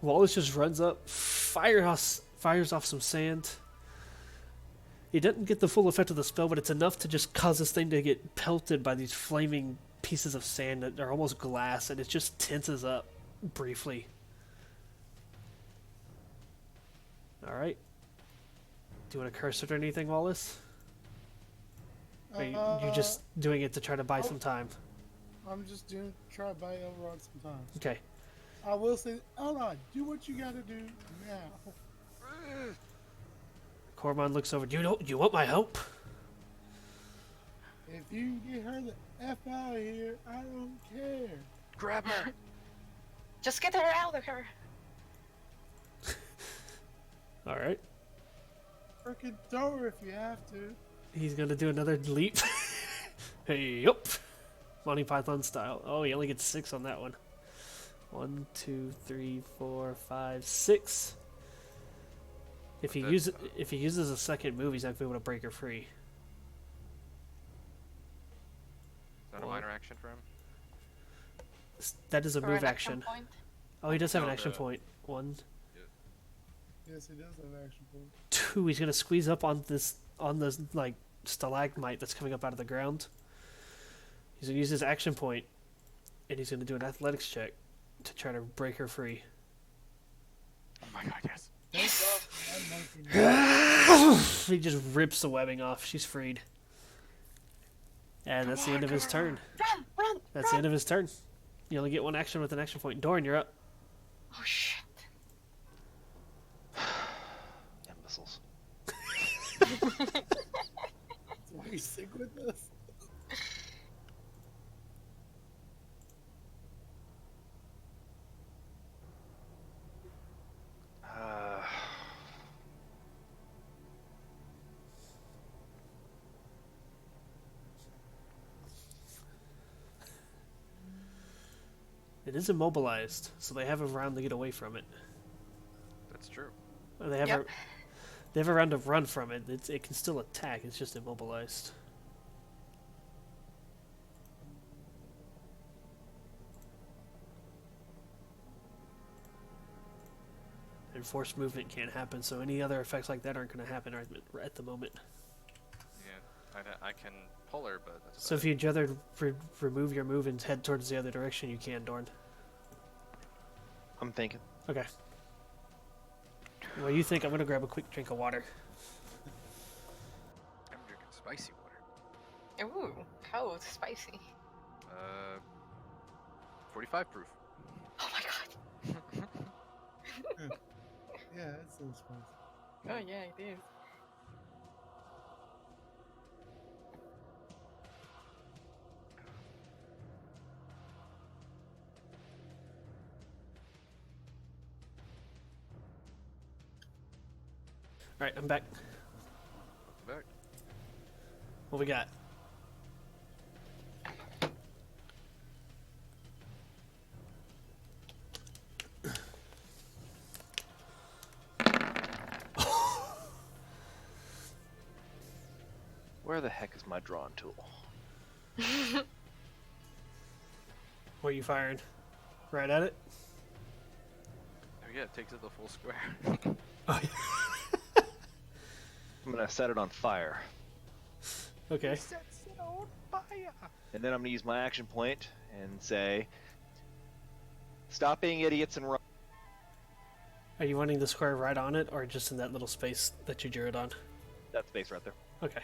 Speaker 2: Wallace just runs up, fires off some sand. He doesn't get the full effect of the spell, but it's enough to just cause this thing to get pelted by these flaming pieces of sand that are almost glass, and it just tenses up briefly. Alright. Do you want to curse it or anything, Wallace? Or you just doing it to try to buy some time?
Speaker 4: I'm just try to buy Elrod some time.
Speaker 2: Okay.
Speaker 4: I will say, Elrod, do what you gotta do now.
Speaker 2: Cormon looks over. Do you want my help?
Speaker 4: If you can get her the F out of here, I don't care.
Speaker 3: Grab her!
Speaker 1: Just get her out of her.
Speaker 2: All right.
Speaker 4: Freaking throw her if you have to.
Speaker 2: He's gonna do another leap. Hey, yup. Monty Python style. Oh, he only gets 6 on that one. 1, 2, 3, 4, 5, 6. If he uses a second move, he's not gonna be able to break her free.
Speaker 3: Is that a minor action for him?
Speaker 2: That is a
Speaker 1: Or
Speaker 2: move
Speaker 1: an
Speaker 2: action.
Speaker 1: point.
Speaker 2: Oh, he does have an
Speaker 3: No,
Speaker 2: action
Speaker 3: the-
Speaker 2: point. 1,
Speaker 4: Yes, he does have action point.
Speaker 2: 2. He's gonna squeeze up on this like stalagmite that's coming up out of the ground. He's gonna use his action point, and he's gonna do an athletics check to try to break her free.
Speaker 3: Oh my god, yes.
Speaker 1: Yes.
Speaker 4: That monkey.
Speaker 2: He just rips the webbing off. She's freed. And that's the end of his turn.
Speaker 1: Run, run,
Speaker 2: That's the end of his turn. You only get 1 action with an action point. Doran, you're up.
Speaker 1: Oh shit.
Speaker 7: Imbeciles.
Speaker 4: That's why you stick with us.
Speaker 2: It is immobilized, so they have a round to get away from it.
Speaker 3: That's true.
Speaker 2: Or they have
Speaker 1: Yep.
Speaker 2: they have a round to run from it. It can still attack. It's just immobilized. And forced movement can't happen, so any other effects like that aren't going to happen right at the moment.
Speaker 3: Yeah, I can pull her, but that's
Speaker 2: So if you'd rather remove your move and head towards the other direction, you can, Dorn.
Speaker 7: I'm thinking.
Speaker 2: Okay. Well, you think I'm going to grab a quick drink of water.
Speaker 3: I'm drinking spicy water.
Speaker 1: Ooh, cold, spicy.
Speaker 3: 45 proof.
Speaker 1: Oh my god.
Speaker 4: Yeah, it's so spicy.
Speaker 1: Oh yeah, it is.
Speaker 2: Alright, I'm back.
Speaker 3: Back.
Speaker 2: What we got?
Speaker 7: Where the heck is my drawing tool?
Speaker 2: Where you firing? Right at it?
Speaker 3: Oh yeah, it takes it the full square.
Speaker 2: Oh,
Speaker 7: I'm gonna set it on fire,
Speaker 2: okay.
Speaker 3: Sets it on fire.
Speaker 7: and then I'm gonna use my action point and say, "Stop being idiots and run."
Speaker 2: Are you wanting the square right on it, or just in that little space that you drew it on?
Speaker 7: That space right there.
Speaker 2: Okay.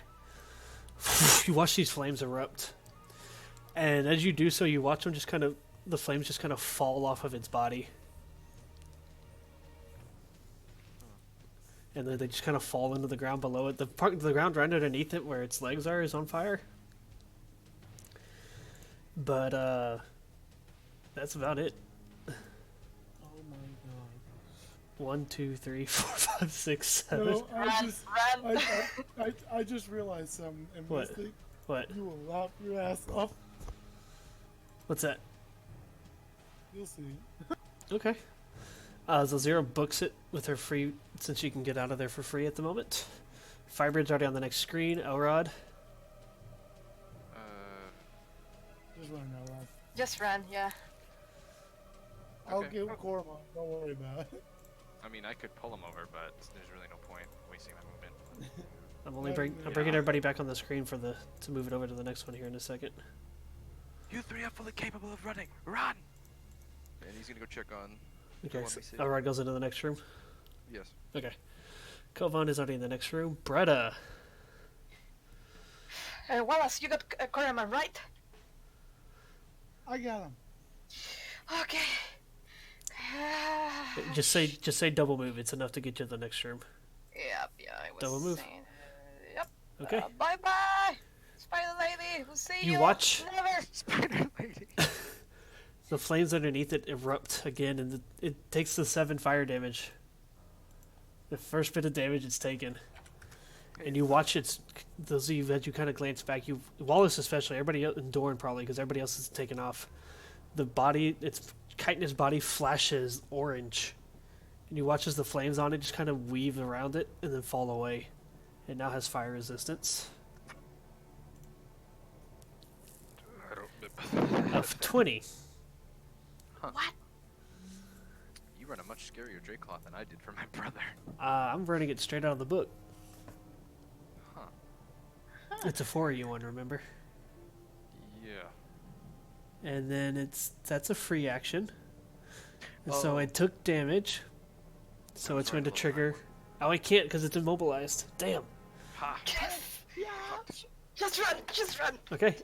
Speaker 2: You watch these flames erupt. And as you do so, you watch them just kind of, the flames just kind of fall off of its body. And then they just kind of fall into the ground below it. The ground right underneath it, where its legs are, is on fire. But, that's about it.
Speaker 4: Oh my god.
Speaker 2: 1, 2, 3, 4, 5, 6, 7.
Speaker 4: No,
Speaker 1: Run, run.
Speaker 4: I just realized something, and
Speaker 2: What?
Speaker 4: Mystic,
Speaker 2: What?
Speaker 4: you will laugh your ass off.
Speaker 2: What's that?
Speaker 4: You'll see.
Speaker 2: Okay. Zazira books it with her free, since she can get out of there for free at the moment. Firebird's already on the next screen. Elrod.
Speaker 4: Just run now, Rod.
Speaker 1: Just run, yeah.
Speaker 4: I'll
Speaker 3: Okay.
Speaker 4: get Corma. Don't worry about it.
Speaker 3: I mean, I could pull him over, but there's really no point wasting my movement.
Speaker 2: I'm bringing everybody back on the screen for to move it over to the next one here in a second.
Speaker 3: You three are fully capable of running. Run! And he's gonna go check on.
Speaker 2: Okay,
Speaker 3: Let
Speaker 2: so
Speaker 3: me see.
Speaker 2: Elrod goes into the next room.
Speaker 3: Yes.
Speaker 2: Okay. Kovan is already in the next room. Bretta.
Speaker 1: Wallace, you got Koraman, right?
Speaker 4: I got him.
Speaker 1: Okay.
Speaker 2: Just say double move. It's enough to get you to the next room.
Speaker 1: Yep, yeah, I was
Speaker 2: Double move.
Speaker 1: saying. Yep.
Speaker 2: Okay.
Speaker 1: Bye bye, Spider Lady. We'll see you.
Speaker 2: You watch-
Speaker 1: Never.
Speaker 3: Spider lady.
Speaker 2: The flames underneath it erupt again, and it takes the 7 fire damage. The first bit of damage it's taken. And you watch it, those of you that you kind of glance back, Wallace especially, everybody else, and Dorn probably, because everybody else is taken off. The body, chitinous body flashes orange. And you watch as the flames on it just kind of weave around it and then fall away. It now has fire resistance.
Speaker 3: I don't remember.
Speaker 2: Of 20.
Speaker 3: Huh. You run a much scarier Dracloth than I did for my brother.
Speaker 2: I'm running it straight out of the book.
Speaker 3: Huh.
Speaker 2: It's a 4E one, remember?
Speaker 3: Yeah.
Speaker 2: And then that's a free action. And so
Speaker 3: Oh.
Speaker 2: it took damage. So
Speaker 3: I'm
Speaker 2: it's
Speaker 3: sorry,
Speaker 2: going to
Speaker 3: a little
Speaker 2: trigger. Oh, I can't because it's immobilized. Damn.
Speaker 3: Ha!
Speaker 1: Yes. Yeah. Just run. Just run.
Speaker 2: Okay.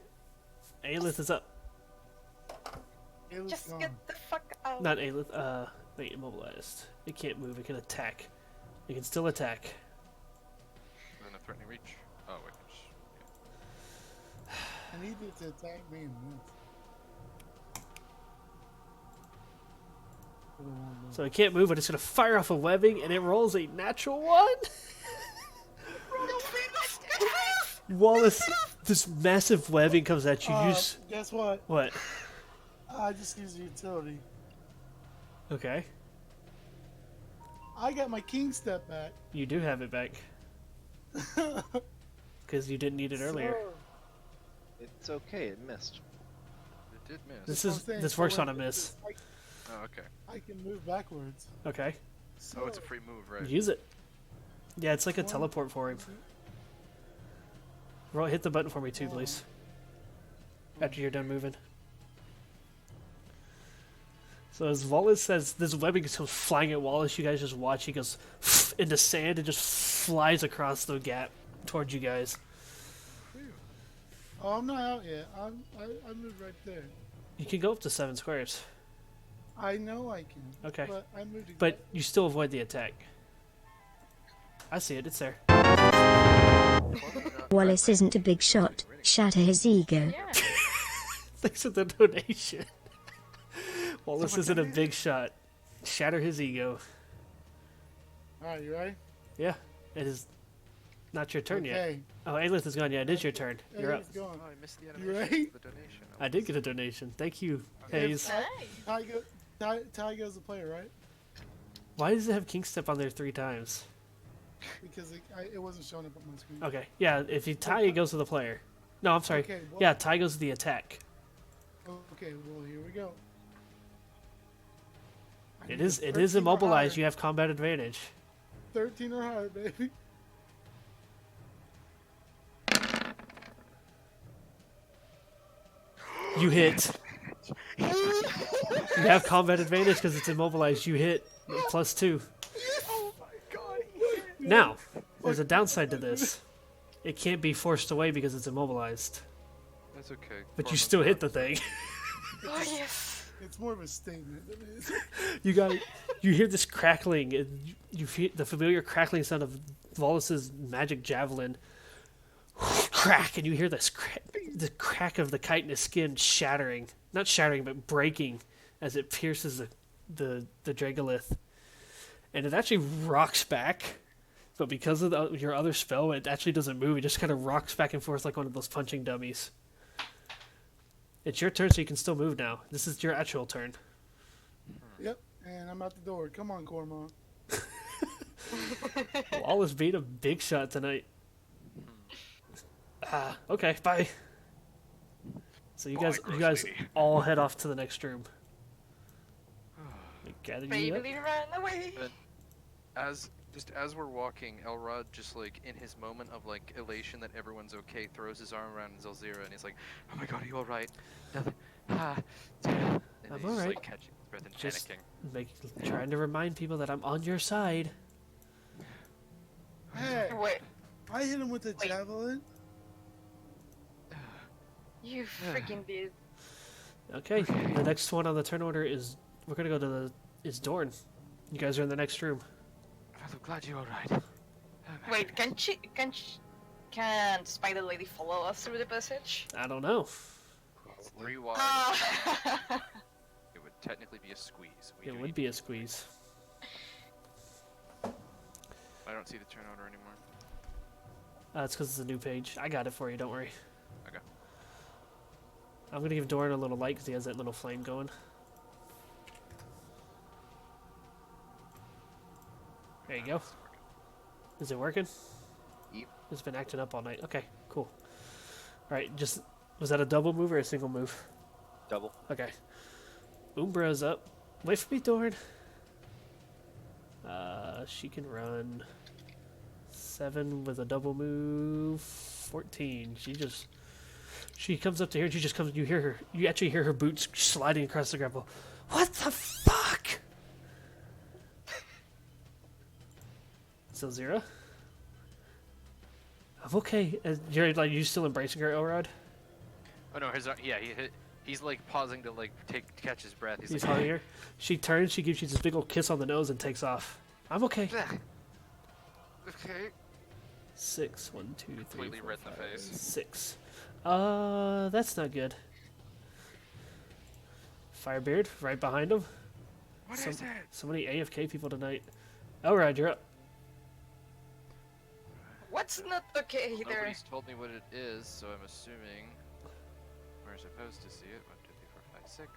Speaker 2: Aelith is up.
Speaker 4: It was
Speaker 1: Just
Speaker 4: gone.
Speaker 1: get the fuck out.
Speaker 2: Not Aelith. Wait, immobilized. It can't move. It can attack. It can still attack.
Speaker 3: Within a threatening reach. Oh, wait.
Speaker 4: I need it to attack me and miss. But it won't move.
Speaker 2: So it can't move, but it's going to fire off a webbing, and it rolls a natural 1. Wallace, this massive webbing comes at you. Use
Speaker 4: Guess what?
Speaker 2: what?
Speaker 4: I just used the utility.
Speaker 2: Okay.
Speaker 4: I got my king step back.
Speaker 2: You do have it back because you didn't need it earlier.
Speaker 4: So,
Speaker 7: It's okay, it missed.
Speaker 3: It did miss.
Speaker 2: This
Speaker 4: that's what
Speaker 2: is
Speaker 4: I'm saying.
Speaker 2: this
Speaker 4: So
Speaker 2: works
Speaker 4: when
Speaker 2: on a
Speaker 4: it-
Speaker 2: miss.
Speaker 3: Oh, okay.
Speaker 4: I can move backwards.
Speaker 2: Okay.
Speaker 4: So,
Speaker 3: Oh, it's a free move, right?
Speaker 2: Use it. Yeah, it's like a teleport for him. Roll, hit the button for me too, please. After you're done moving. So as Wallace says, this webbing comes flying at Wallace. You guys just watch. He goes into sand and just flies across the gap towards you guys.
Speaker 4: Oh, I'm not out yet. I moved right there.
Speaker 2: You can go up to 7 squares.
Speaker 4: I know I can.
Speaker 2: Okay.
Speaker 4: But I moved.
Speaker 2: But you still avoid the attack. I see it. It's there.
Speaker 8: Wallace isn't a big shot. Shatter his ego.
Speaker 1: Yeah.
Speaker 2: Thanks for the donation. Wallace isn't a big shot. Shatter his ego.
Speaker 4: All right, you ready?
Speaker 2: Yeah, it is not your turn yet.
Speaker 4: Okay.
Speaker 2: Oh, Aelith is gone. Yeah, it is your turn. You're up.
Speaker 4: It's going.
Speaker 3: Oh, I missed the
Speaker 4: You
Speaker 3: animation.
Speaker 4: ready?
Speaker 3: The donation.
Speaker 2: I did get a donation. Thank you, Hayes.
Speaker 1: Nice.
Speaker 4: Ty goes the player, right?
Speaker 2: Why does it have King Step on there 3 times?
Speaker 4: Because it wasn't showing up on my screen.
Speaker 2: Okay, yeah, if you tie, it goes to the player. No, I'm sorry.
Speaker 4: Okay, well-
Speaker 2: Yeah, tie goes to the attack.
Speaker 4: Okay, well here we go. I
Speaker 2: It
Speaker 4: need
Speaker 2: is
Speaker 4: a
Speaker 2: it is
Speaker 4: 13 or
Speaker 2: immobilized.
Speaker 4: higher.
Speaker 2: You have combat advantage.
Speaker 4: 13 or higher, baby.
Speaker 2: You hit. You have combat advantage because it's immobilized. You hit +2.
Speaker 4: Oh my god.
Speaker 2: Now, there's a downside to this. It can't be forced away because it's immobilized.
Speaker 3: That's okay.
Speaker 2: But you
Speaker 3: Corman's
Speaker 2: still hit
Speaker 3: not-
Speaker 2: the thing.
Speaker 1: Oh yes.
Speaker 4: It's more of a statement than it is.
Speaker 2: You hear this crackling, and you hear the familiar crackling sound of Wallace's magic javelin. Crack, and you hear this the crack of the chitinous skin shattering. Not shattering, but breaking as it pierces the Dragolith. And it actually rocks back, but because of your other spell, it actually doesn't move. It just kind of rocks back and forth like one of those punching dummies. It's your turn, so you can still move now. This is your actual turn.
Speaker 4: Yep, and I'm out the door. Come on, Cormon.
Speaker 2: Wallace beat a big shot tonight. Okay, bye. So you guys all head off to the next room. I gather you up.
Speaker 1: Baby, run away.
Speaker 3: As we're walking, Elrod just like in his moment of like elation that everyone's okay, throws his arm around Zelzira and he's like, "Oh my god, are you all right? Nothing. And
Speaker 2: I'm
Speaker 3: he's
Speaker 2: all right.
Speaker 3: like catching his breath and
Speaker 2: Just
Speaker 3: panicking.
Speaker 2: trying to remind people that I'm on your side.
Speaker 4: Hey,
Speaker 1: Wait,
Speaker 4: I hit him with a
Speaker 1: Wait.
Speaker 4: javelin.
Speaker 1: you freaking did.
Speaker 2: Okay, the next one on the turn order is we're gonna go to is Dorn. You guys are in the next room.
Speaker 3: I'm glad you're all right.
Speaker 1: Wait, can Spider Lady follow us through the passage?
Speaker 2: I don't know.
Speaker 3: Rewind.
Speaker 1: Ah.
Speaker 3: technically be a squeeze. We
Speaker 2: It
Speaker 3: do
Speaker 2: would
Speaker 3: need-
Speaker 2: be a squeeze.
Speaker 3: I don't see the turn order anymore.
Speaker 2: It's because it's a new page. I got it for you, don't worry.
Speaker 3: Okay.
Speaker 2: I'm going to give Doran a little light because he has that little flame going. There you go. Is it working?
Speaker 7: Yep.
Speaker 2: It's been acting up all night. Okay, cool. Alright, just... Was that a double move or a single move?
Speaker 7: Double.
Speaker 2: Okay. Umbra's up. Wait for me, Doran. She can run 7 with a double move. 14. She comes up to here and she just comes. You actually hear her boots sliding across the gravel. What the fuck? So Zira. I'm okay. You're like you still embracing her, Elrod?
Speaker 3: Oh no, he's like pausing to like catch his breath.
Speaker 2: He's
Speaker 3: like,
Speaker 2: hugging her. She turns. She gives you this big old kiss on the nose and takes off. I'm okay.
Speaker 3: Okay.
Speaker 2: 6, 1, 2, 3,
Speaker 3: Completely
Speaker 2: 4,
Speaker 3: red in the
Speaker 2: 5,
Speaker 3: face.
Speaker 2: 6. That's not good. Firebeard right behind him.
Speaker 3: What is it?
Speaker 2: So many AFK people tonight. Elrod, you're up.
Speaker 1: What's not okay there?
Speaker 3: Nobody's told me what it is, so I'm assuming we're supposed to see it. 1, 2, 3, 4, 5, 6.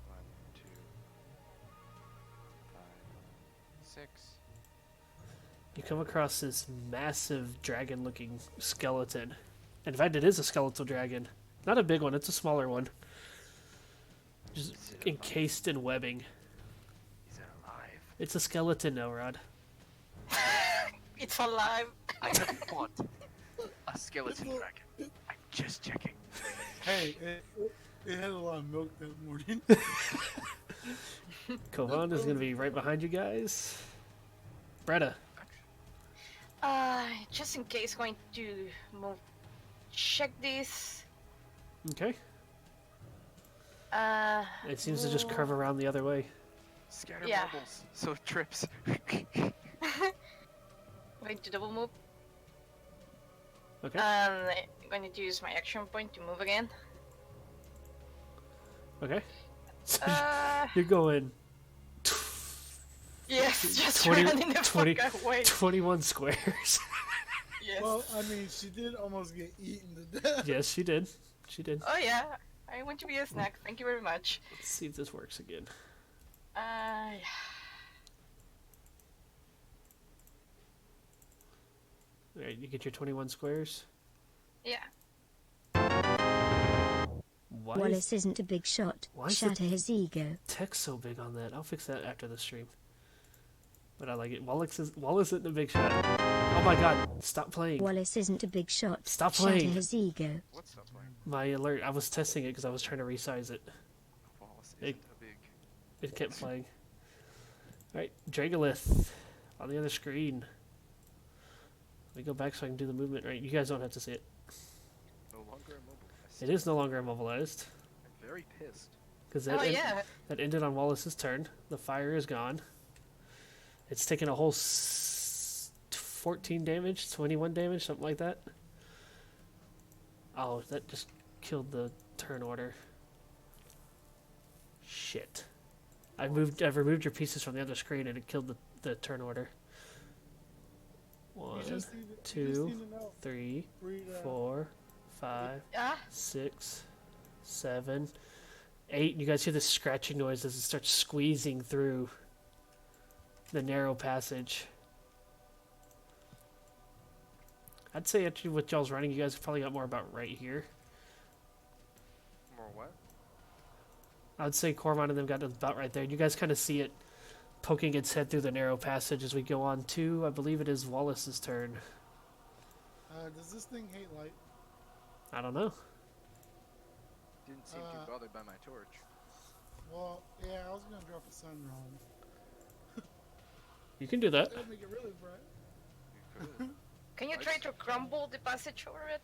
Speaker 3: 1, 2, 5, 6.
Speaker 2: You come across this massive dragon-looking skeleton. In fact, it is a skeletal dragon. Not a big one, it's a smaller one. Just
Speaker 3: Is it
Speaker 2: encased in webbing.
Speaker 3: Is it alive?
Speaker 2: It's a skeleton, Elrod.
Speaker 1: It's alive.
Speaker 3: I don't want a skeleton dragon. I'm just checking.
Speaker 4: Hey, it had a lot of milk that morning.
Speaker 2: Kovan is going to be right behind you guys. Bretta.
Speaker 1: Just in case, going to move. Check this.
Speaker 2: Okay. It seems to just
Speaker 1: move-
Speaker 2: curve around the other way.
Speaker 3: Scatter
Speaker 1: Yeah.
Speaker 3: marbles, so it trips.
Speaker 1: Going to double move.
Speaker 2: Okay.
Speaker 1: I'm going to use my action point to move again.
Speaker 2: Okay. So
Speaker 1: Uh,
Speaker 2: you're going
Speaker 1: yes, just
Speaker 2: 20
Speaker 1: running the
Speaker 2: 20
Speaker 1: fuck away.
Speaker 2: 21 squares.
Speaker 1: Yes.
Speaker 4: Well, I mean, she did almost get eaten to death.
Speaker 2: Yes, she did. She did.
Speaker 1: Oh yeah, I want to be a snack. Thank you very much.
Speaker 2: Let's see if this works again.
Speaker 1: Yeah.
Speaker 2: Alright, you get your 21 squares.
Speaker 1: Yeah.
Speaker 2: Why is
Speaker 8: Wallace isn't a big shot.
Speaker 2: Why is
Speaker 8: Shatter his ego.
Speaker 2: text so big on that? I'll fix that after the stream. But I like it. Wallace isn't a big shot. Oh my god, stop playing.
Speaker 8: Wallace isn't a big shot.
Speaker 2: Stop
Speaker 8: Shatter
Speaker 2: playing.
Speaker 8: his ego.
Speaker 3: What's up, playing?
Speaker 2: My alert, I was testing it because I was trying to resize it.
Speaker 3: Wallace
Speaker 2: Hey.
Speaker 3: isn't a big.
Speaker 2: It kept playing. Alright, Dragolith on the other screen. Let me go back so I can do the movement right. You guys don't have to see it.
Speaker 3: No longer immobilized.
Speaker 2: It is no longer immobilized.
Speaker 3: I'm very pissed.
Speaker 2: Because
Speaker 1: Oh yeah.
Speaker 2: that ended on Wallace's turn. The fire is gone. It's taken a whole 14 damage, 21 damage, something like that. Oh, that just killed the turn order. Shit. I've removed your pieces from the other screen and it killed the turn order.
Speaker 4: You
Speaker 2: 1,
Speaker 4: just need to-
Speaker 2: 2,
Speaker 4: you just need to know.
Speaker 2: 3,
Speaker 4: Breed,
Speaker 2: 4, 5,
Speaker 1: Ah.
Speaker 2: 6, 7, 8. You guys hear this scratching noise as it starts squeezing through the narrow passage. I'd say actually with y'all's running, you guys probably got more about right here.
Speaker 3: More what?
Speaker 2: I would say Cormon and them got about right there. You guys kind of see it poking its head through the narrow passage as we go on to, I believe it is Wallace's turn.
Speaker 4: Does this thing hate light?
Speaker 2: I don't know.
Speaker 3: Didn't seem too bothered by my torch.
Speaker 4: Well, yeah, I was gonna drop a sun on.
Speaker 2: You can do that.
Speaker 4: That'd make it really bright.
Speaker 3: You could.
Speaker 1: Can you try to crumble the passage over it?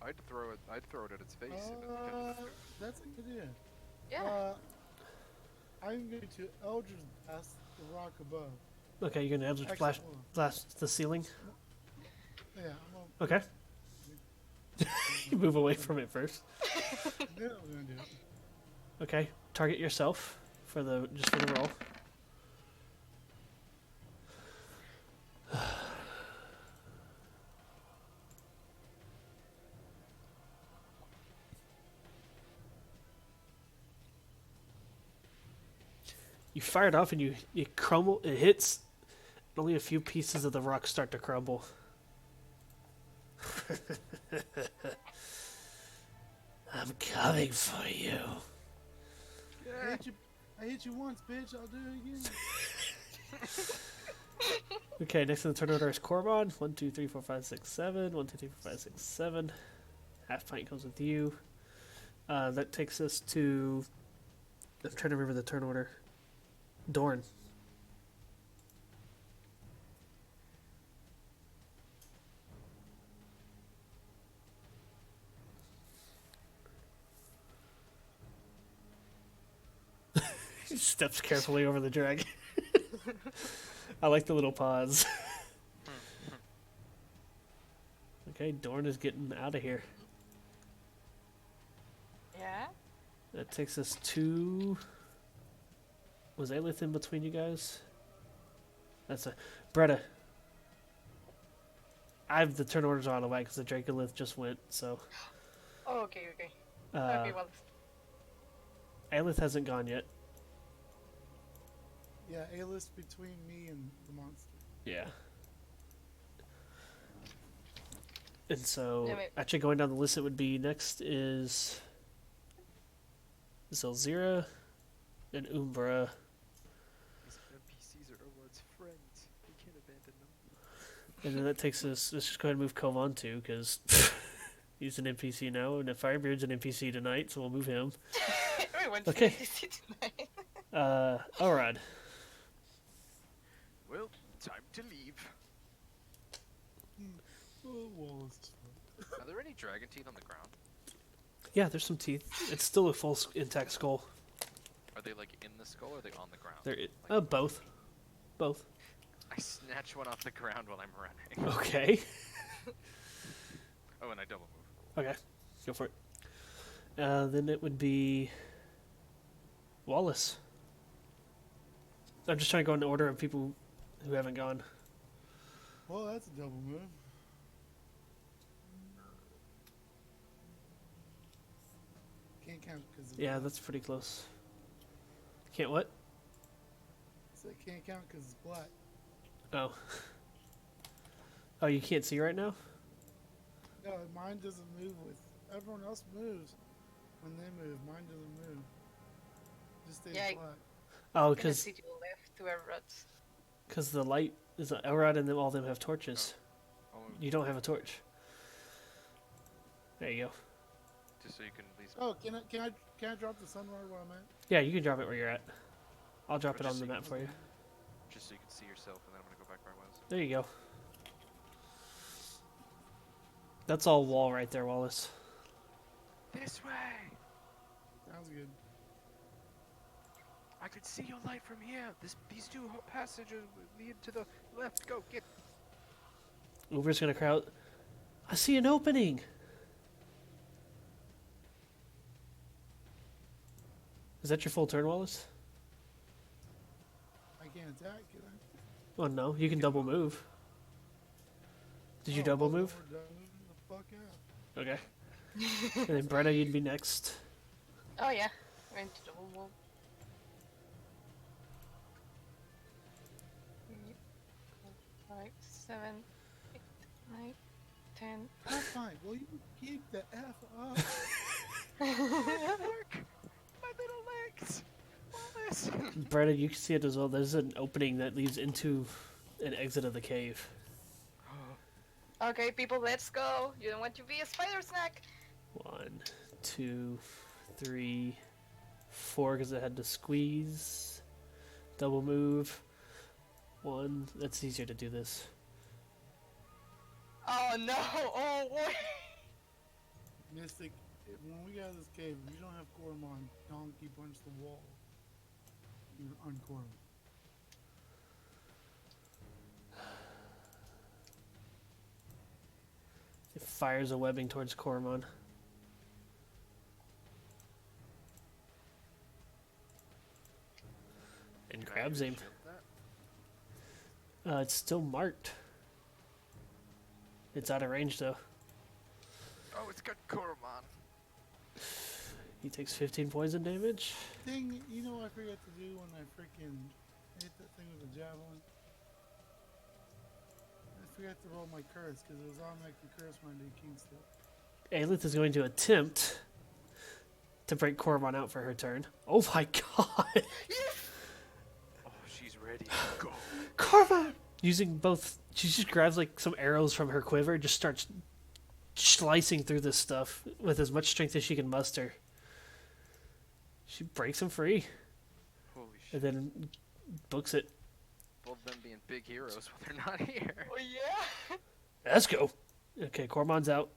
Speaker 3: I'd throw it at its face. if it couldn't-
Speaker 4: That's a good idea.
Speaker 1: Yeah.
Speaker 4: I'm going to Eldritch Blast the rock above.
Speaker 2: Okay, you're gonna have to
Speaker 4: Actually,
Speaker 2: flash
Speaker 4: hold on.
Speaker 2: blast the ceiling.
Speaker 4: Yeah, I'm
Speaker 2: Okay. you move away from it first.
Speaker 4: gonna do it.
Speaker 2: Okay. target yourself for the roll. You fire it off and you crumble. It hits. And only a few pieces of the rock start to crumble. I'm coming for you.
Speaker 4: I hit you once, bitch. I'll do it again.
Speaker 2: Okay, next in the turn order is Korban. 1, 2, 3, 4, 5, 6, 7. 1, 2, 3, 4, 5, 6, 7. Half pint comes with you. That takes us to. I'm trying to remember the turn order. Dorn. He steps carefully over the dragon. I like the little pause. Okay, Dorn is getting out of here.
Speaker 1: Yeah.
Speaker 2: That takes us to. Was Aelith in between you guys? That's a Bretta. I have the turn orders on the way because the Dracolith just went. So.
Speaker 1: Oh, okay. Okay, well.
Speaker 2: Aelith hasn't gone yet.
Speaker 4: Yeah, A-list between me and the monster.
Speaker 2: Yeah. And so,
Speaker 1: Yeah, wait.
Speaker 2: actually going down the list, it would be next is Zelzira and Umbra.
Speaker 3: These NPCs are Elrod's friends. We can't abandon them.
Speaker 2: And then that takes us. Let's just go ahead and move Kovan too, because he's an NPC now, and Firebeard's an NPC tonight, so we'll move him.
Speaker 1: Everyone's
Speaker 2: Okay.
Speaker 1: busy tonight.
Speaker 2: Elrod.
Speaker 3: Well, time to leave.
Speaker 4: Oh, Wallace.
Speaker 3: Are there any dragon teeth on the ground?
Speaker 2: Yeah, there's some teeth. It's still a full intact skull.
Speaker 3: Are they like in the skull or are they on the ground?
Speaker 2: They're both. Both.
Speaker 3: I snatch one off the ground while I'm running.
Speaker 2: Okay.
Speaker 3: Oh, and I double move.
Speaker 2: Okay, go for it. Then it would be Wallace. I'm just trying to go in order of people who haven't gone.
Speaker 4: Well, that's a double move. Can't count because
Speaker 2: Yeah, that's pretty close. Can't what?
Speaker 4: So it can't count because it's black.
Speaker 2: Oh. Oh, you can't see right now?
Speaker 4: No, mine doesn't move with. Everyone else moves when they move. Mine doesn't move. Just stays
Speaker 1: Yeah,
Speaker 4: black.
Speaker 2: Oh,
Speaker 1: I'm gonna
Speaker 2: because
Speaker 1: see to the left to Everett's.
Speaker 2: the light is Elrod and then all of them have torches.
Speaker 3: I'll move
Speaker 2: You don't have a torch. There you go.
Speaker 3: just so you can at least.
Speaker 4: Oh, can I drop the sunrise where I'm at?
Speaker 2: Yeah, you can drop it where you're at. I'll drop
Speaker 3: Or
Speaker 2: it on
Speaker 3: just
Speaker 2: the
Speaker 3: so you
Speaker 2: map for you.
Speaker 3: Just so you can see yourself, and then I'm gonna go back where I was.
Speaker 2: There you go. That's all wall right there, Wallace.
Speaker 3: This way!
Speaker 4: Sounds good.
Speaker 3: I could see your light from here. These two passages lead to the left. Go, get.
Speaker 2: Uber's gonna crowd. I see an opening! Is that your full turn, Wallace?
Speaker 4: I can't attack, can I?
Speaker 2: Oh no, you can double move. Did you
Speaker 4: Oh,
Speaker 2: double
Speaker 4: well,
Speaker 2: move?
Speaker 4: we're done. The fuck out.
Speaker 2: Okay. And then Brenna, you'd be next.
Speaker 1: Oh yeah, going to double move. 5, 7, 8, 9, 10.
Speaker 4: That's fine. Will you keep the F up?
Speaker 3: Look! My little legs! Wallace!
Speaker 2: Brenna, you can see it as well. There's an opening that leads into an exit of the cave.
Speaker 1: Okay, people, let's go. You don't want to be a spider snack.
Speaker 2: 1, 2, 3, 4, because it had to squeeze. Double move. 1. That's easier to do this.
Speaker 1: Oh no! Oh boy!
Speaker 4: Mystic, when we get out of this cave, if you don't have Coromon, donkey punch the wall. You're uncorm.
Speaker 2: It fires a webbing towards Koromon.
Speaker 3: Can I
Speaker 2: Grabs
Speaker 3: use
Speaker 2: him.
Speaker 3: shield that?
Speaker 2: It's still marked. It's out of range though.
Speaker 3: Oh, it's got Koromon.
Speaker 2: He takes 15 poison damage.
Speaker 4: Thing, you know what I forgot to do when I freaking hit that thing with the javelin? I forgot to roll my curse because it was automatically curse my new king still.
Speaker 2: Aelith is going to attempt to break Koromon out for her turn. Oh my god!
Speaker 3: Oh, she's ready to go.
Speaker 2: Koromon! Using both, she just grabs like some arrows from her quiver and just starts slicing through this stuff with as much strength as she can muster. She breaks him free
Speaker 3: Holy
Speaker 2: and
Speaker 3: shit.
Speaker 2: then books it.
Speaker 3: Both of them being big heroes when they're not here.
Speaker 1: Oh yeah.
Speaker 2: Let's go. Okay, Koromon's out.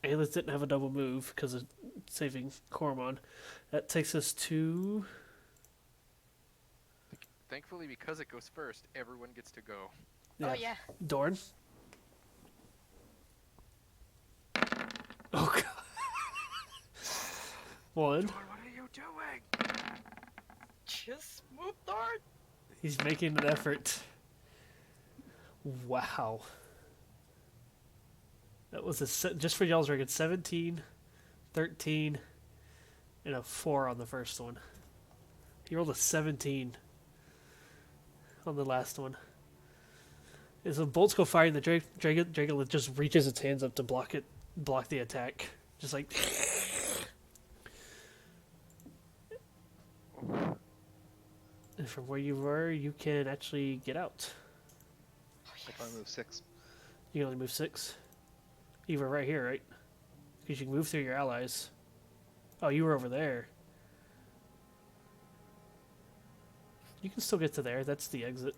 Speaker 2: Aelith didn't have a double move because of saving Koromon. That takes us to...
Speaker 3: Thankfully, because it goes first, everyone gets to go.
Speaker 1: Oh yeah.
Speaker 2: Dorn. Oh god. One.
Speaker 3: Lord, what are you doing?
Speaker 1: Just move, Dart.
Speaker 2: He's making an effort. Wow. That was just for y'all's record, 17, 13, and a 4 on the first one. He rolled a 17 on the last one. As the bolts go firing, the Dragolith just reaches its hands up to block the attack. Just like... And from where you were, you can actually get out.
Speaker 7: If I move 6.
Speaker 2: You can only move 6. You were right here, right? Because you can move through your allies. Oh, you were over there. You can still get to there. That's the exit.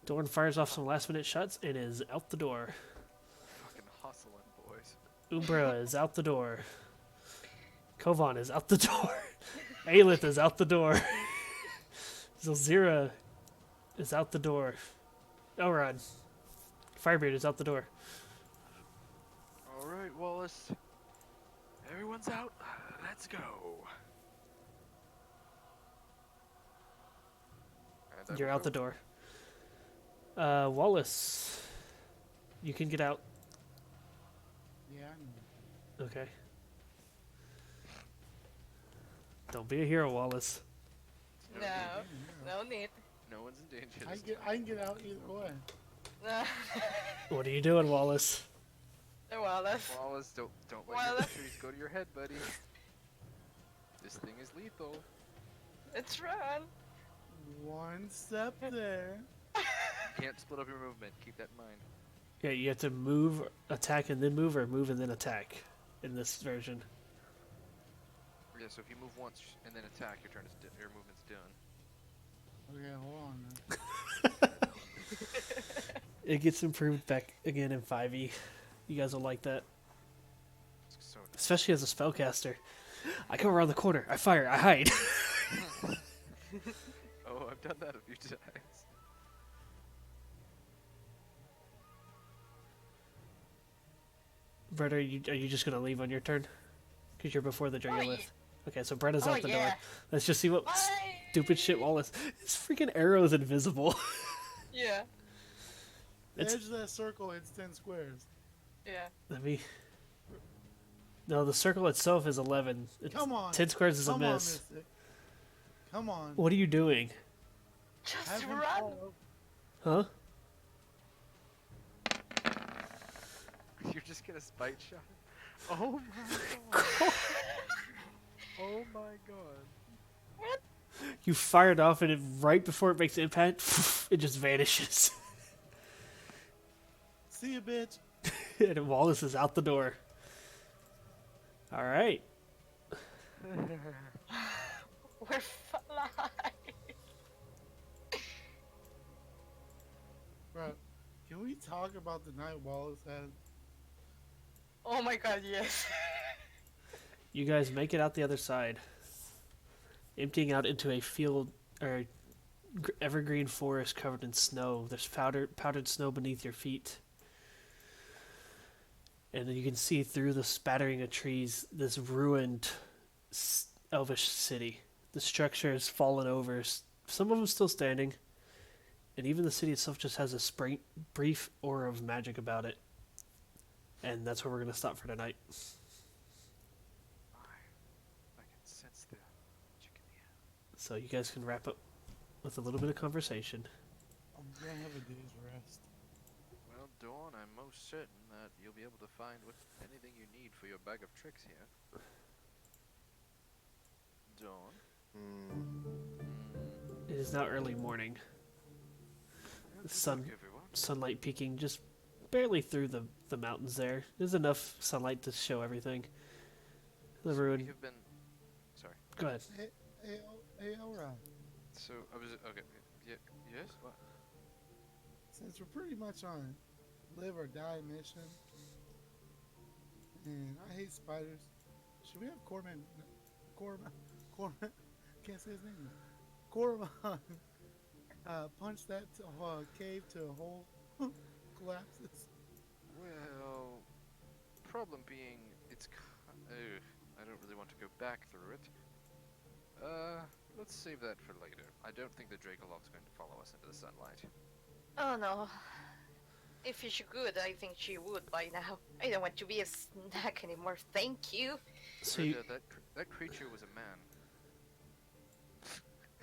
Speaker 2: Dorn fires off some last-minute shots and is out the door.
Speaker 3: Fucking hustling, boys.
Speaker 2: Umbra is out the door. Kovan is out the door. Aelith is out the door. Zilzira is out the door. Elrond. Firebeard is out the door.
Speaker 3: Alright, Wallace. Everyone's out. Let's go. And
Speaker 2: You're out the door. Wallace. You can get out.
Speaker 4: Yeah, I know.
Speaker 2: Okay. Don't be a hero, Wallace.
Speaker 1: No, no need.
Speaker 3: No one's in danger.
Speaker 4: I can get out either way.
Speaker 2: What are you doing, Wallace?
Speaker 1: Wallace.
Speaker 3: Wallace, don't let
Speaker 1: Wallace.
Speaker 3: your trees go to your head, buddy. This thing is lethal.
Speaker 1: It's run.
Speaker 4: One step there.
Speaker 3: You can't split up your movement. Keep that in mind.
Speaker 2: Yeah, you have to move, attack, and then move, or move and then attack in this version.
Speaker 3: Yeah, so if you move once and then attack, your turn is your movement's done.
Speaker 4: Okay, hold on then.
Speaker 2: It gets improved back again in 5e. You guys will like that.
Speaker 3: So
Speaker 2: Especially as a spellcaster. I come around the corner, I fire, I hide.
Speaker 3: oh, I've done that a few times.
Speaker 2: Brett, are you just going to leave on your turn? Because you're before the Dragolith.
Speaker 1: yeah.
Speaker 2: Okay, so Brett is
Speaker 1: Oh,
Speaker 2: out the
Speaker 1: yeah.
Speaker 2: door. Let's just see what
Speaker 1: Bye.
Speaker 2: stupid shit Wallace... His freaking arrow is invisible.
Speaker 1: Yeah.
Speaker 4: The
Speaker 2: It's-
Speaker 4: edge of that circle, it's 10 squares.
Speaker 1: Yeah.
Speaker 2: Let me... No, the circle itself is 11. It's,
Speaker 4: Come on.
Speaker 2: 10 squares is
Speaker 4: Come
Speaker 2: a
Speaker 4: on,
Speaker 2: miss.
Speaker 4: Mystic. Come on.
Speaker 2: What are you doing?
Speaker 1: Just
Speaker 4: Have him
Speaker 1: run.
Speaker 4: fall.
Speaker 2: Huh?
Speaker 3: You're just gonna spite shot him? Oh my god. Oh my god.
Speaker 2: You fired off and right before it makes impact, it just vanishes.
Speaker 4: See you, bitch.
Speaker 2: And Wallace is out the door. Alright.
Speaker 1: We're flying.
Speaker 4: Bro, can we talk about the night Wallace had?
Speaker 1: Oh my god, yes.
Speaker 2: You guys make it out the other side. Emptying out into a field, or evergreen forest covered in snow. There's powdered snow beneath your feet. And then you can see through the spattering of trees this ruined elvish city. The structure has fallen over. Some of them still standing, and even the city itself just has a brief aura of magic about it. And that's where we're going to stop for tonight.
Speaker 3: I can sense the chicken here.
Speaker 2: So you guys can wrap up with a little bit of conversation.
Speaker 4: I'm gonna have a day's rest.
Speaker 3: Well, Dawn, I'm most certain that you'll be able to find anything you need for your bag of tricks here. Dawn?
Speaker 2: It is now early morning. The sunlight peeking just barely through the mountains there. There's enough sunlight to show everything. The
Speaker 3: So
Speaker 2: ruin.
Speaker 3: we have been... Sorry.
Speaker 2: Go ahead.
Speaker 4: Hey, Elrond.
Speaker 3: So, I was... Okay. Yeah, yes? What?
Speaker 4: Since we're pretty much on a live or die mission, and I hate spiders, should we have Corman, can't say his name, Corman, punch that cave to a hole, collapses?
Speaker 3: Well, problem being, I don't really want to go back through it. Let's save that for later. I don't think the Dracolov's going to follow us into the sunlight.
Speaker 1: Oh no. If she could, I think she would by now. I don't want to be a snack anymore, thank you.
Speaker 2: So you,
Speaker 3: That creature was a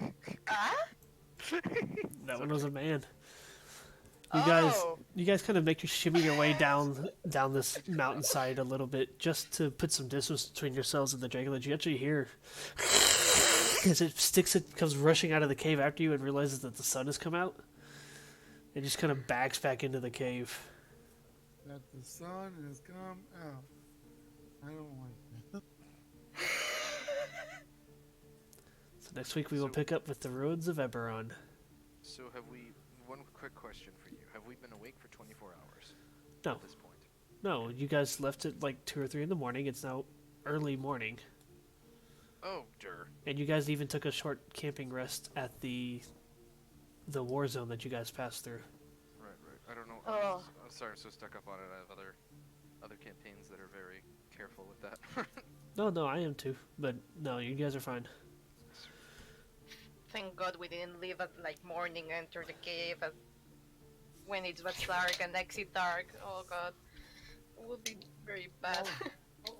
Speaker 3: man.
Speaker 1: Ah?
Speaker 2: that one was a man.
Speaker 1: Oh.
Speaker 2: You guys kind of make you shimmy your way down this mountainside a little bit, just to put some distance between yourselves and the Dracolid. You actually hear as it comes rushing out of the cave after you and realizes that the sun has come out. It just kind of backs back into the cave.
Speaker 4: That the sun has come out. I don't like that.
Speaker 2: So next week we will pick up with the ruins of Eberron.
Speaker 3: So have we... One quick question for you. Have we been awake for 24 hours?
Speaker 2: No.
Speaker 3: At this point?
Speaker 2: No, you guys left at like 2 or 3 in the morning. It's now early morning.
Speaker 3: Oh, dear.
Speaker 2: And you guys even took a short camping rest at the war zone that you guys passed through.
Speaker 3: Right. I don't know.
Speaker 1: Oh.
Speaker 3: I'm sorry, I'm so stuck up on it. I have other campaigns that are very careful with that.
Speaker 2: No, I am too. But no, you guys are fine.
Speaker 1: Thank God we didn't leave at like morning, enter the cave at when it was dark and exit dark. Oh God. It would be very bad.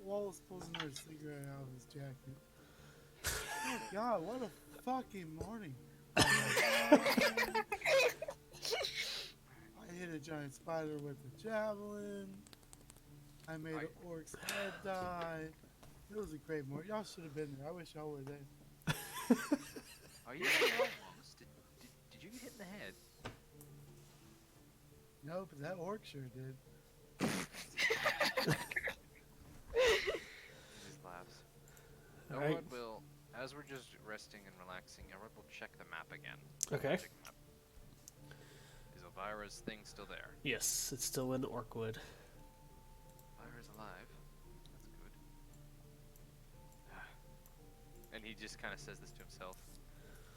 Speaker 4: Wallace pulls another cigarette out of his jacket. Oh God, what a fucking morning. I hit a giant spider with a javelin. I made an orc's head die. It was a great morning. Y'all should have been there. I wish y'all were there.
Speaker 3: Are you alright, Wallace? Did you get hit in the head?
Speaker 4: No, but that orc sure did.
Speaker 3: He just laughs.
Speaker 2: Alright.
Speaker 3: Elrod will, as we're just resting and relaxing, Elrod will check the map again.
Speaker 2: Okay.
Speaker 3: Magic map. Is Elvira's thing still there?
Speaker 2: Yes, it's still in Orkwood.
Speaker 3: Elvira's alive. That's good. And he just kind of says this to himself.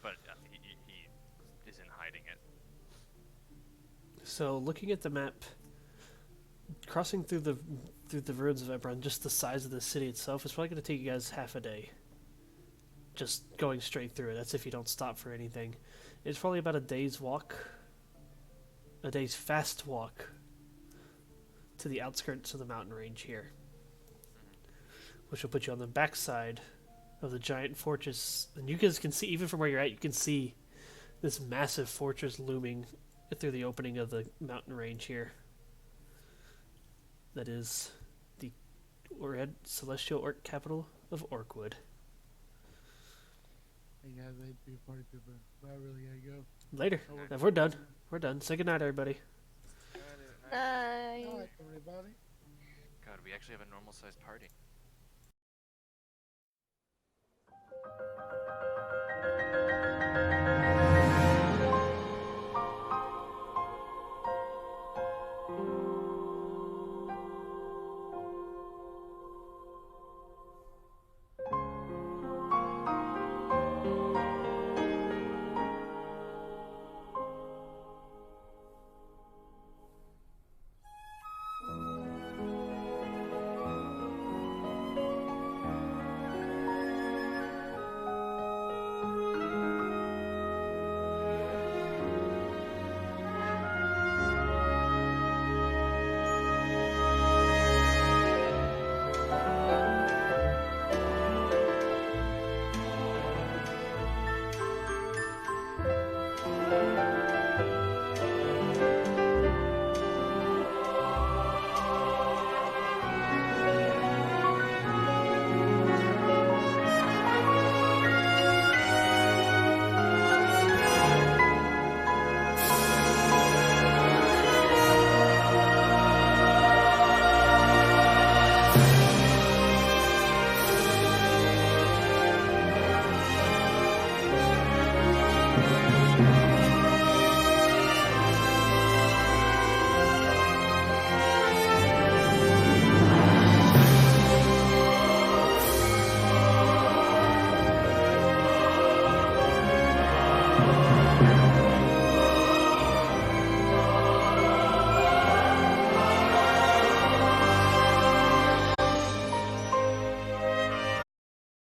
Speaker 3: But he isn't hiding it.
Speaker 2: So looking at the map, crossing through the ruins of Eberron, just the size of the city itself, is probably going to take you guys half a day. Just going straight through it. That's if you don't stop for anything. It's probably about a day's walk. A day's fast walk to the outskirts of the mountain range here. Which will put you on the backside of the giant fortress. And you guys can see, even from where you're at, you can see this massive fortress looming through the opening of the mountain range here. That is the celestial orc capital of Orkwood.
Speaker 4: Hey guys, I hate to be a party pooper, but I really gotta go.
Speaker 2: Later.
Speaker 4: Oh,
Speaker 2: If we're done. We're done. Say goodnight, everybody.
Speaker 1: Bye.
Speaker 4: Alright, everybody.
Speaker 3: God, we actually have a normal-sized party.